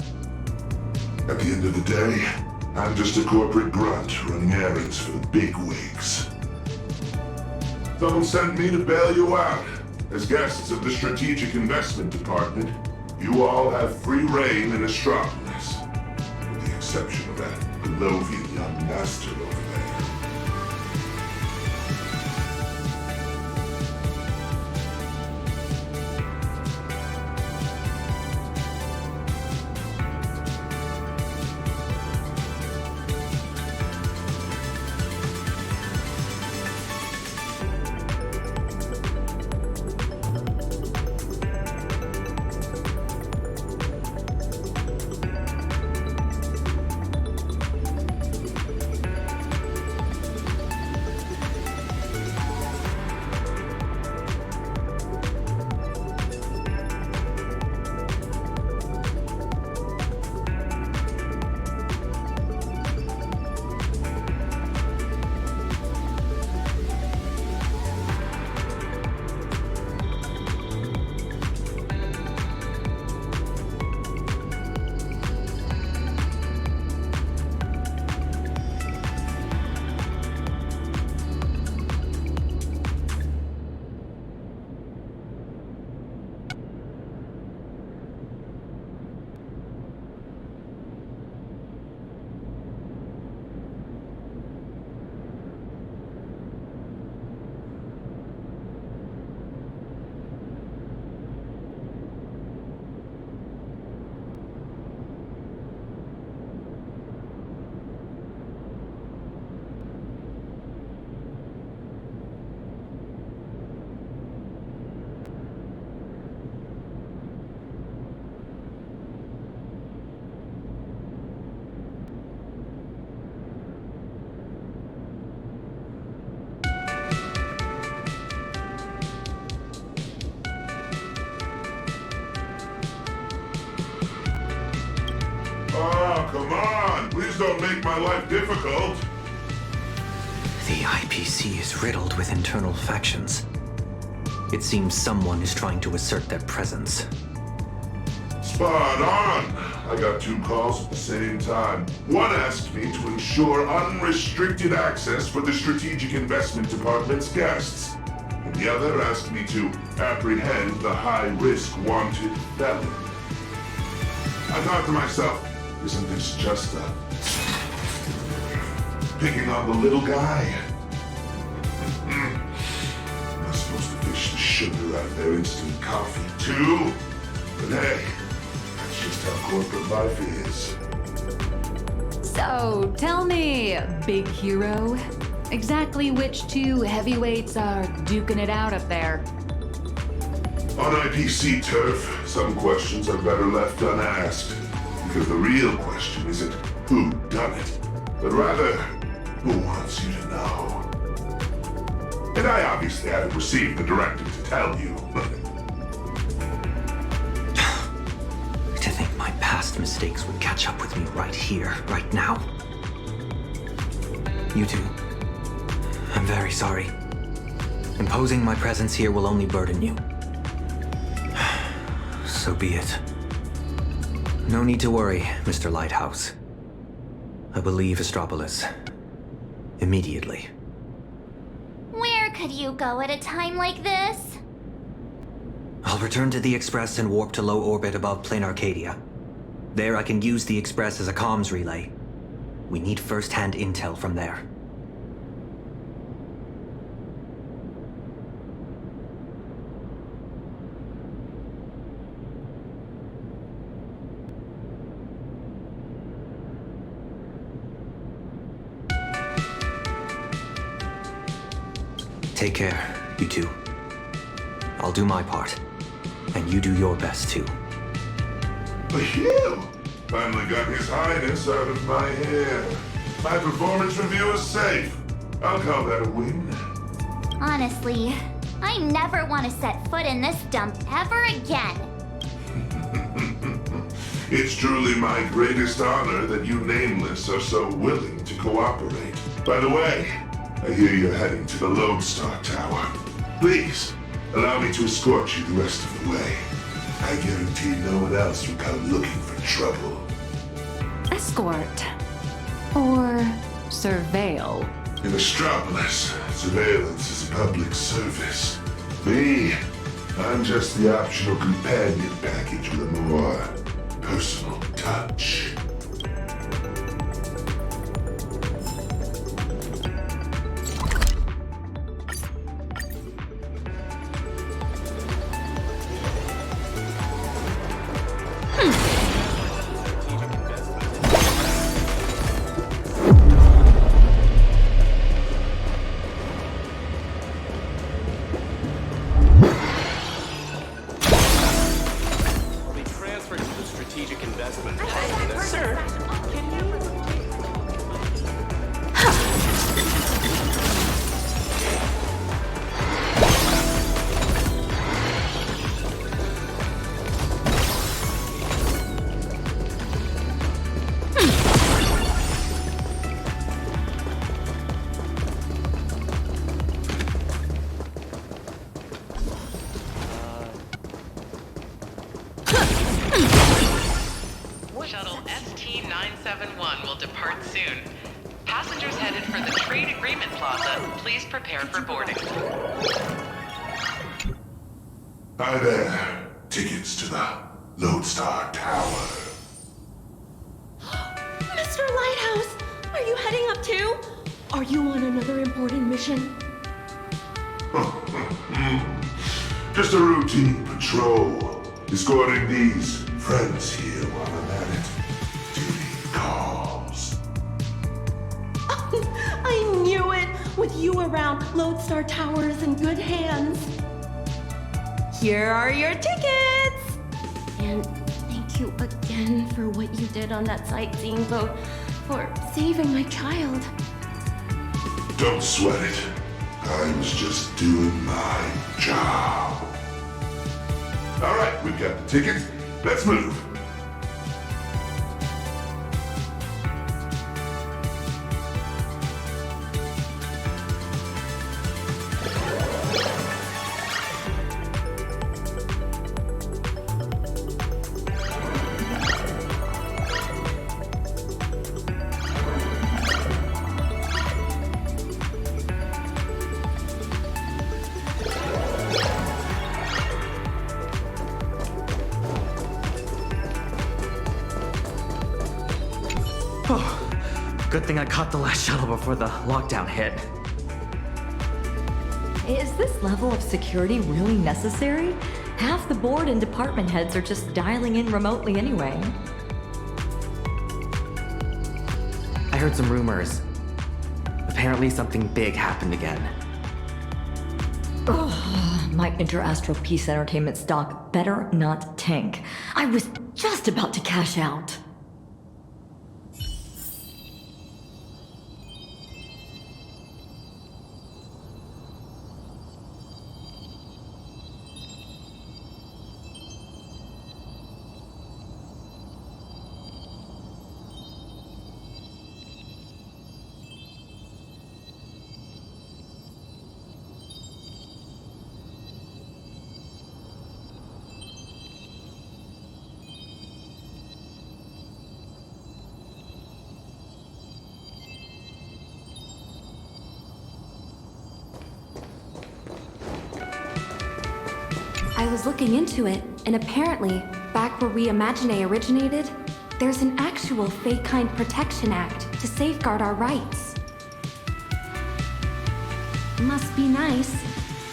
S10: At the end of the day, I'm just a corporate grunt running errands for the bigwigs. Someone sent me to bail you out. As guests of the Strategic Investment Department, you all have free reign in Astropolis, with the exception of that Palovian young master over there. my life difficult.
S15: The IPC is riddled with internal factions. It seems someone is trying to assert their presence.
S10: Spot on! I got 2 calls at the same time. One asked me to ensure unrestricted access for the Strategic Investment Department's guests. And the other asked me to apprehend the high-risk wanted felon. I thought to myself, isn't this just picking on the little guy? Am I supposed to fish the sugar out of their instant coffee too? But hey, that's just how corporate life is.
S8: So, tell me, big hero, exactly which 2 heavyweights are duking it out up there?
S10: On IPC turf, some questions are better left unasked. Because the real question isn't who done it, but rather, who wants you to know? And I obviously haven't received the directive to tell you.
S15: To think my past mistakes would catch up with me right here, right now. You two, I'm very sorry. Imposing my presence here will only burden you. So be it. No need to worry, Mr. Lighthouse. I will leave Astropolis. Immediately.
S5: Where could you go at a time like this?
S15: I'll return to the Express and warp to low orbit above Planarcadia. There I can use the Express as a comms relay. We need first-hand intel from there. Take care, you two. I'll do my part, and you do your best too.
S10: Phew! Finally got His Highness out of my hair. My performance review is safe. I'll call that a win.
S5: Honestly, I never want to set foot in this dump ever again.
S10: It's truly my greatest honor that you nameless are so willing to cooperate. By the way, I hear you're heading to the Lodestar Tower. Please, allow me to escort you the rest of the way. I guarantee no one else will come looking for trouble.
S8: Escort. Or surveil.
S10: In Astropolis, surveillance is a public service. Me, I'm just the optional companion package with a more personal touch.
S16: Shuttle ST-971 will depart soon. Passengers headed for the Trade Agreement Plaza, please prepare for boarding.
S10: Hi there. Tickets to the Lodestar Tower.
S23: Mr. Lighthouse, are you heading up too? Are you on another important mission?
S10: Just a routine patrol. Escorting these friends here while I'm at it. Duty calls.
S23: I knew it! With you around, Lodestar Tower is in good hands. Here are your tickets! And thank you again for what you did on that sightseeing boat, for saving my child.
S10: Don't sweat it. I was just doing my job. All right, we've got the tickets. Let's move.
S15: Good thing I caught the last shuttle before the lockdown hit.
S13: Is this level of security really necessary? Half the board and department heads are just dialing in remotely anyway.
S15: I heard some rumors. Apparently something big happened again.
S13: Ugh, my Inter-Astro Peace Entertainment stock better not tank. I was just about to cash out.
S19: I was looking into it, and apparently, back where We Imagine originated, there's an actual Fake-Kind Protection Act to safeguard our rights. Must be nice.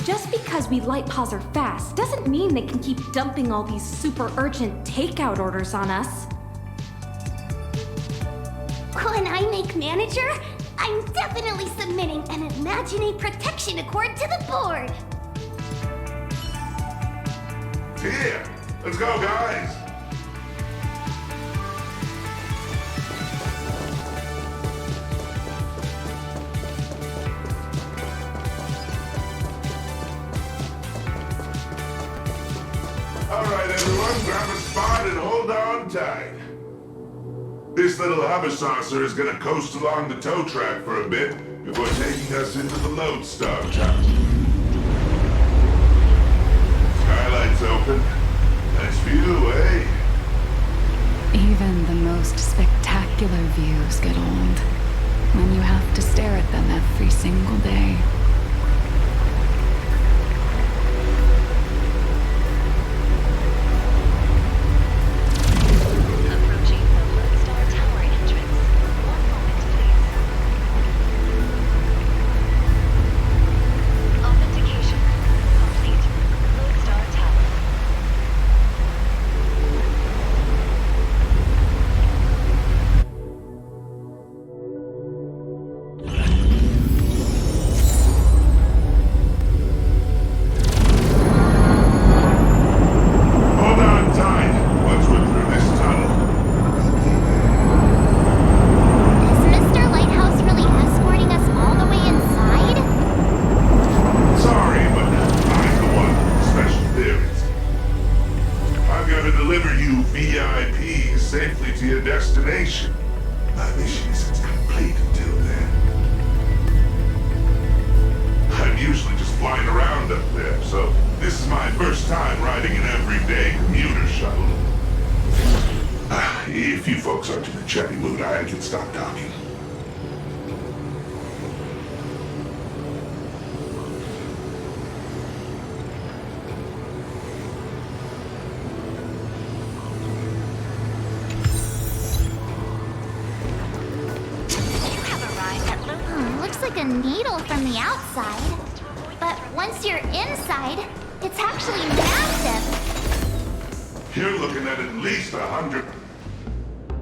S19: Just because we light paws are fast doesn't mean they can keep dumping all these super urgent takeout orders on us.
S5: When I make manager, I'm definitely submitting an Imagine Protection Accord to the board.
S10: Here, let's go, guys. All right, everyone, grab a spot and hold on tight. This little hover saucer is gonna coast along the tow track for a bit before taking us into the Lodestar Tower. Skylight's open. Nice view, eh?
S8: Even the most spectacular views get old when you have to stare at them every single day.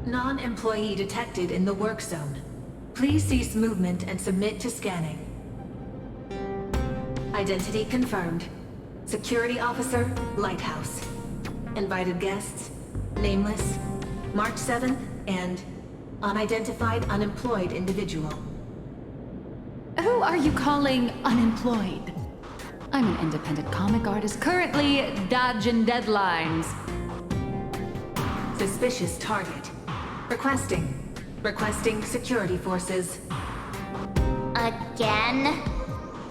S22: Non-employee detected in the work zone. Please cease movement and submit to scanning. Identity confirmed. Security officer, Lighthouse. Invited guests, nameless, March 7th, and unidentified unemployed individual.
S8: Who are you calling unemployed? I'm an independent comic artist currently dodging deadlines.
S22: Suspicious target. Requesting security forces.
S5: Again?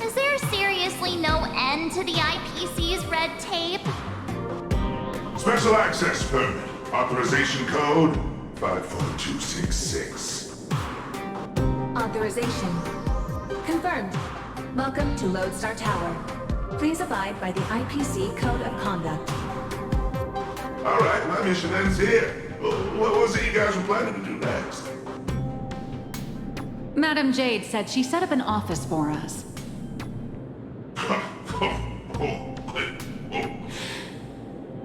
S5: Is there seriously no end to the IPC's red tape?
S10: Special access permit. Authorization code 54266.
S22: Authorization confirmed. Welcome to Lodestar Tower. Please abide by the IPC Code of Conduct.
S10: All right, my mission ends here. What was it you guys were planning to do next?
S8: Madame Jade said she set up an office for us.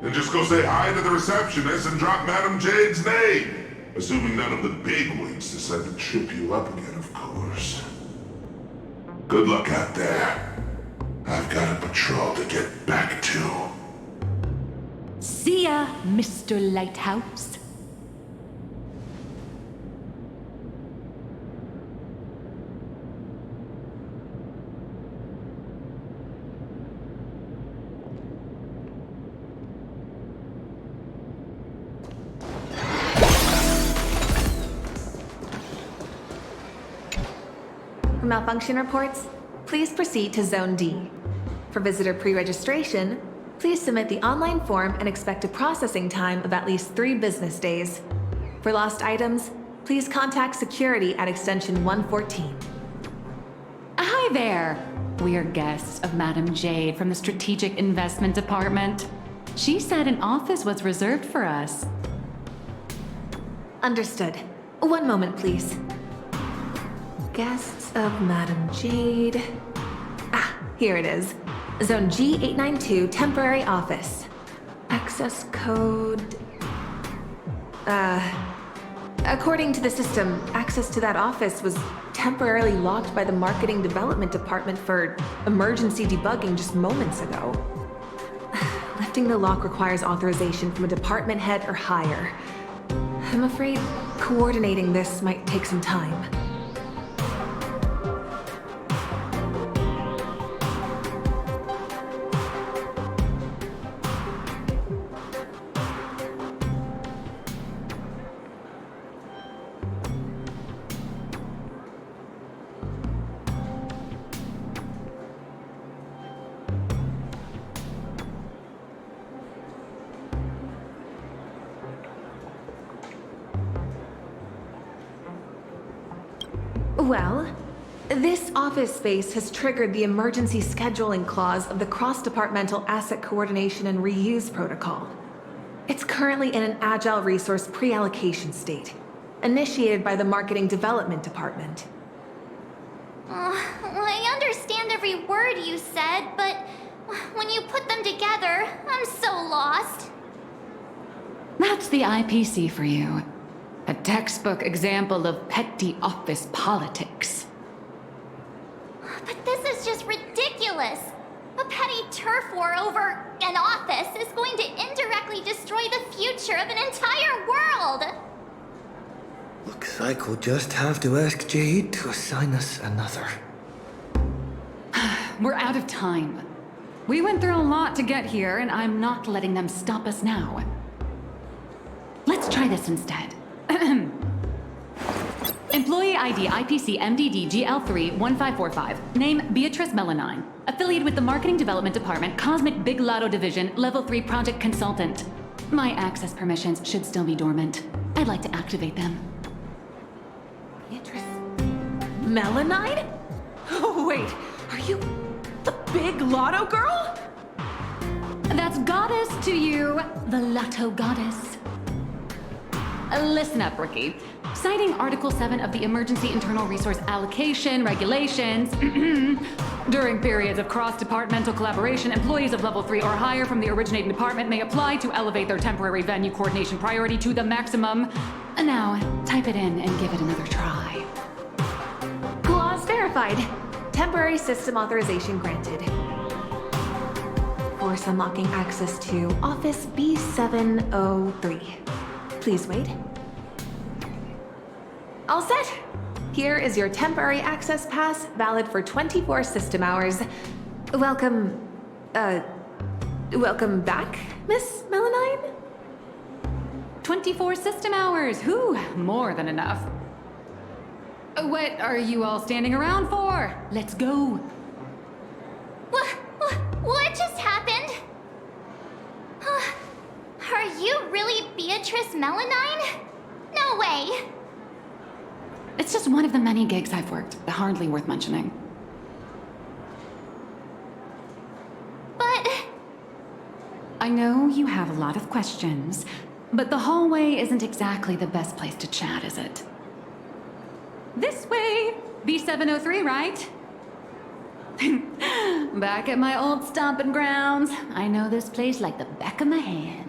S10: Then just go say hi to the receptionist and drop Madame Jade's name. Assuming none of the bigwigs decide to trip you up again, of course. Good luck out there. I've got a patrol to get back to.
S8: See ya, Mr. Lighthouse.
S9: For malfunction reports, please proceed to Zone D. For visitor pre-registration, please submit the online form and expect a processing time of at least 3 business days. For lost items, please contact security at extension 114.
S8: Hi there! We're guests of Madame Jade from the Strategic Investment Department. She said an office was reserved for us.
S9: Understood. One moment, please. Guests of Madame Jade. Here it is. Zone G892, temporary office. Access code... According to the system, access to that office was temporarily locked by the Marketing Development Department for emergency debugging just moments ago. Lifting the lock requires authorization from a department head or higher. I'm afraid coordinating this might take some time. Well, this office space has triggered the emergency scheduling clause of the Cross-Departmental Asset Coordination and Reuse Protocol. It's currently in an agile resource pre-allocation state, initiated by the Marketing Development Department.
S5: I understand every word you said, but when you put them together, I'm so lost.
S8: That's the IPC for you. A textbook example of petty office politics.
S5: But this is just ridiculous. A petty turf war over an office is going to indirectly destroy the future of an entire world.
S1: Looks like we'll just have to ask Jade to assign us another.
S8: We're out of time. We went through a lot to get here, and I'm not letting them stop us now. Let's try this instead. Employee ID IPC MDD GL3 1545. Name Beatrice Melanine. Affiliated with the Marketing Development Department, Cosmic Big Lotto Division, Level 3 Project Consultant. My access permissions should still be dormant. I'd like to activate them.
S9: Beatrice Melanine? Oh, wait, are you the Big Lotto girl?
S8: That's goddess to you, the Lotto goddess. Listen up, Rookie. Citing Article 7 of the Emergency Internal Resource Allocation Regulations, during periods of cross-departmental collaboration, employees of Level 3 or higher from the originating department may apply to elevate their temporary venue coordination priority to the maximum. Now, type it in and give it another try.
S9: Clause verified. Temporary system authorization granted. Force unlocking access to Office B703. Please wait. All set. Here is your temporary access pass, valid for 24 system hours. Welcome back, Miss Melanine?
S8: 24 system hours! Whew, more than enough. What are you all standing around for? Let's go.
S5: What just happened? Are you really Beatrice Melanine? No way!
S8: It's just one of the many gigs I've worked. Hardly worth mentioning.
S5: But...
S8: I know you have a lot of questions, but the hallway isn't exactly the best place to chat, is it? This way! B703, right? Back at my old stomping grounds. I know this place like the back of my hand.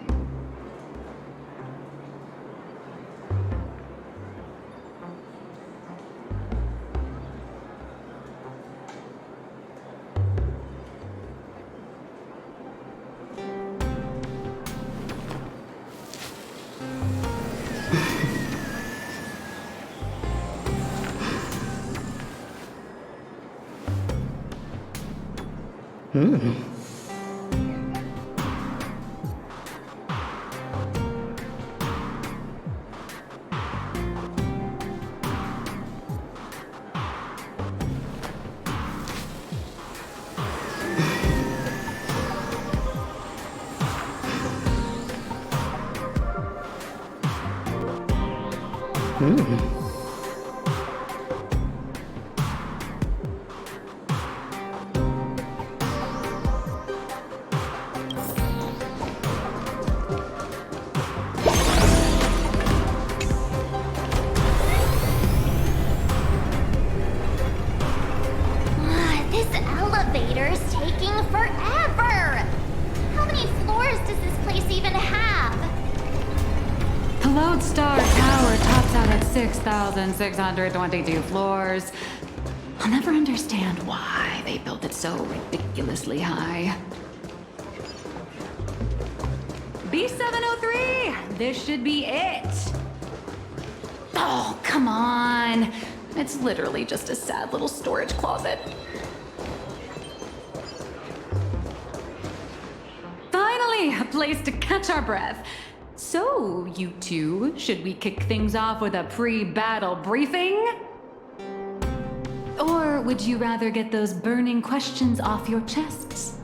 S5: This elevator's taking forever! How many floors does this place even have?
S8: The Lodestar Tower tops out at 6,622 floors. I'll never understand why they built it so ridiculously high. B703! This should be it! Oh, come on! It's literally just a sad little storage closet. Finally, a place to catch our breath. So, you two, should we kick things off with a pre-battle briefing? Or would you rather get those burning questions off your chests?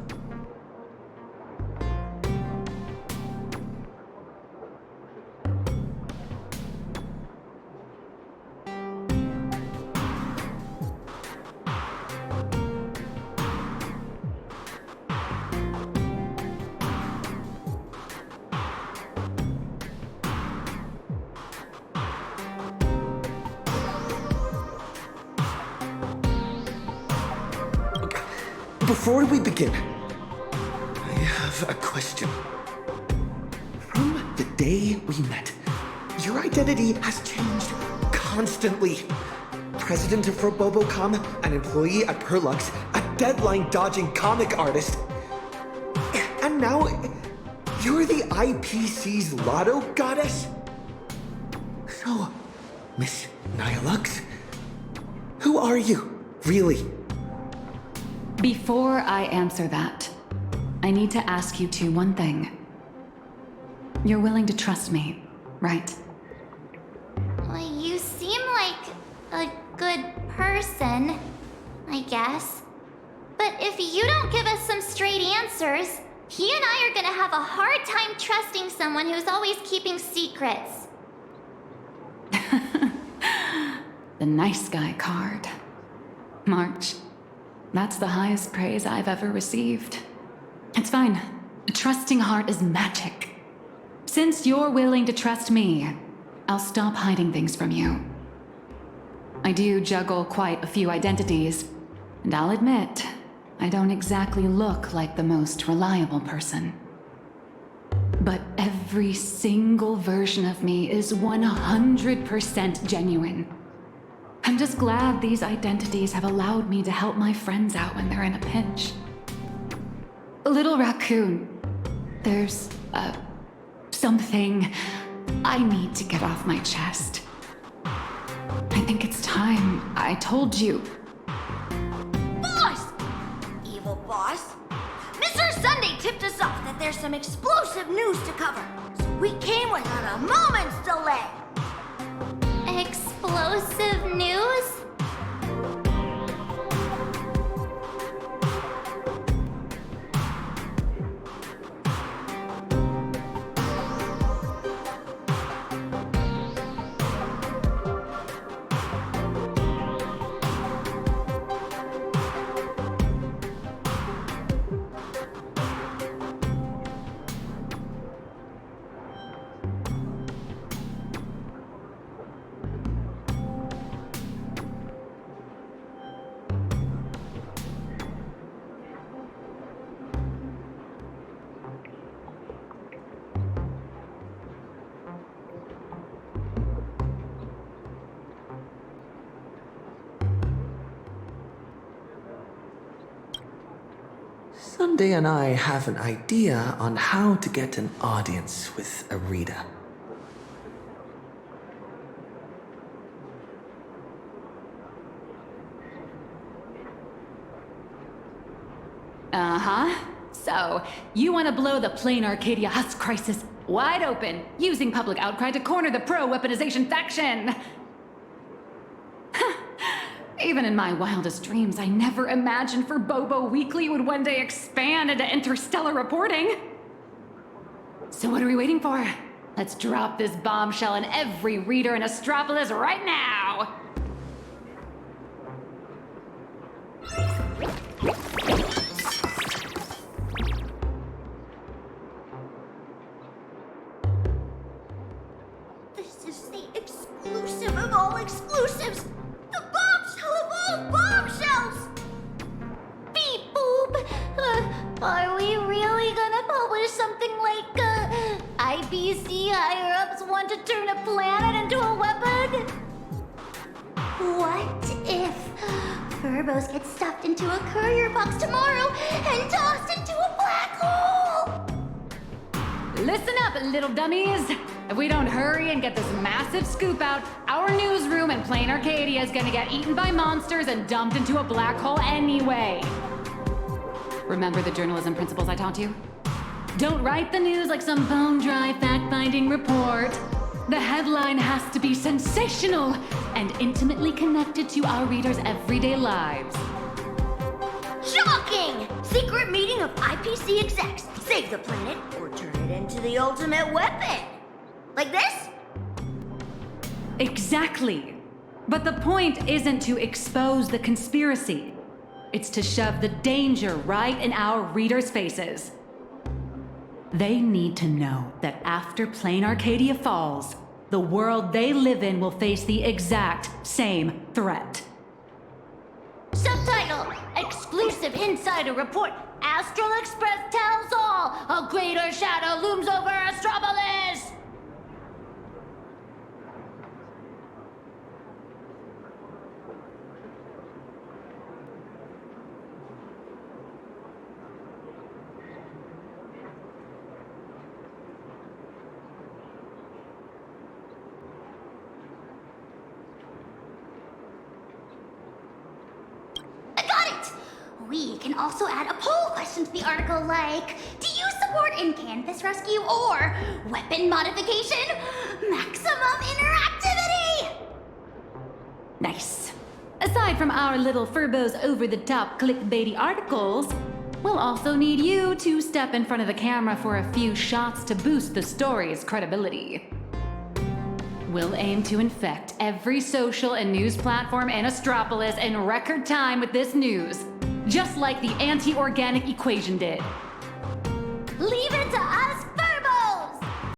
S1: Before we begin, I have a question. From the day we met, your identity has changed constantly. President of Robobocom, an employee at Perlux, a deadline-dodging comic artist. And now, you're the IPC's lotto goddess? So, Miss Nihilux, who are you, really?
S8: Before I answer that, I need to ask you two one thing. You're willing to trust me, right?
S5: Well, you seem like a good person, I guess. But if you don't give us some straight answers, he and I are gonna have a hard time trusting someone who's always keeping secrets.
S8: The nice guy card. March. That's the highest praise I've ever received. It's fine. A trusting heart is magic. Since you're willing to trust me, I'll stop hiding things from you. I do juggle quite a few identities, and I'll admit, I don't exactly look like the most reliable person. But every single version of me is 100% genuine. I'm just glad these identities have allowed me to help my friends out when they're in a pinch. Little raccoon, there's, something I need to get off my chest. I think it's time I told you.
S6: Boss! Evil boss. Mr. Sunday tipped us off that there's some explosive news to cover, so we came without a moment's delay.
S5: Explosive news?
S1: Sunday and I have an idea on how to get an audience with Arita.
S8: Uh-huh. So, you want to blow the Planarcadia Husk crisis wide open, using public outcry to corner the pro-weaponization faction! Even in my wildest dreams, I never imagined for Bobo Weekly would one day expand into interstellar reporting! So what are we waiting for? Let's drop this bombshell in every reader in Astropolis right now!
S6: This is the exclusive of all exclusives! The bombshell of all bombshells!
S2: Beep boop! Are we really gonna publish something like, IPC higher-ups want to turn a planet into a weapon? What if Furbos get stuffed into a courier box tomorrow and tossed into a black hole?
S8: Listen up, little dummies! If we don't hurry and get this massive scoop out, our newsroom in Planarcadia is gonna get eaten by monsters and dumped into a black hole anyway. Remember the journalism principles I taught you? Don't write the news like some bone-dry fact-finding report. The headline has to be sensational and intimately connected to our readers' everyday lives.
S6: Shocking! Secret meeting of IPC execs. Save the planet or turn it into the ultimate weapon. Like this?
S8: Exactly. But the point isn't to expose the conspiracy. It's to shove the danger right in our readers' faces. They need to know that after Planarcadia falls, the world they live in will face the exact same threat.
S2: Subtitle: Exclusive Insider Report. Astral Express tells all. A greater shadow looms over Astropolis. We can also add a poll question to the article like, do you support in-campus rescue or weapon modification? Maximum interactivity!
S8: Nice. Aside from our little Furbos over-the-top clickbaity articles, we'll also need you to step in front of the camera for a few shots to boost the story's credibility. We'll aim to infect every social and news platform in Astropolis in record time with this news. Just like the anti-organic equation did.
S2: Leave it to us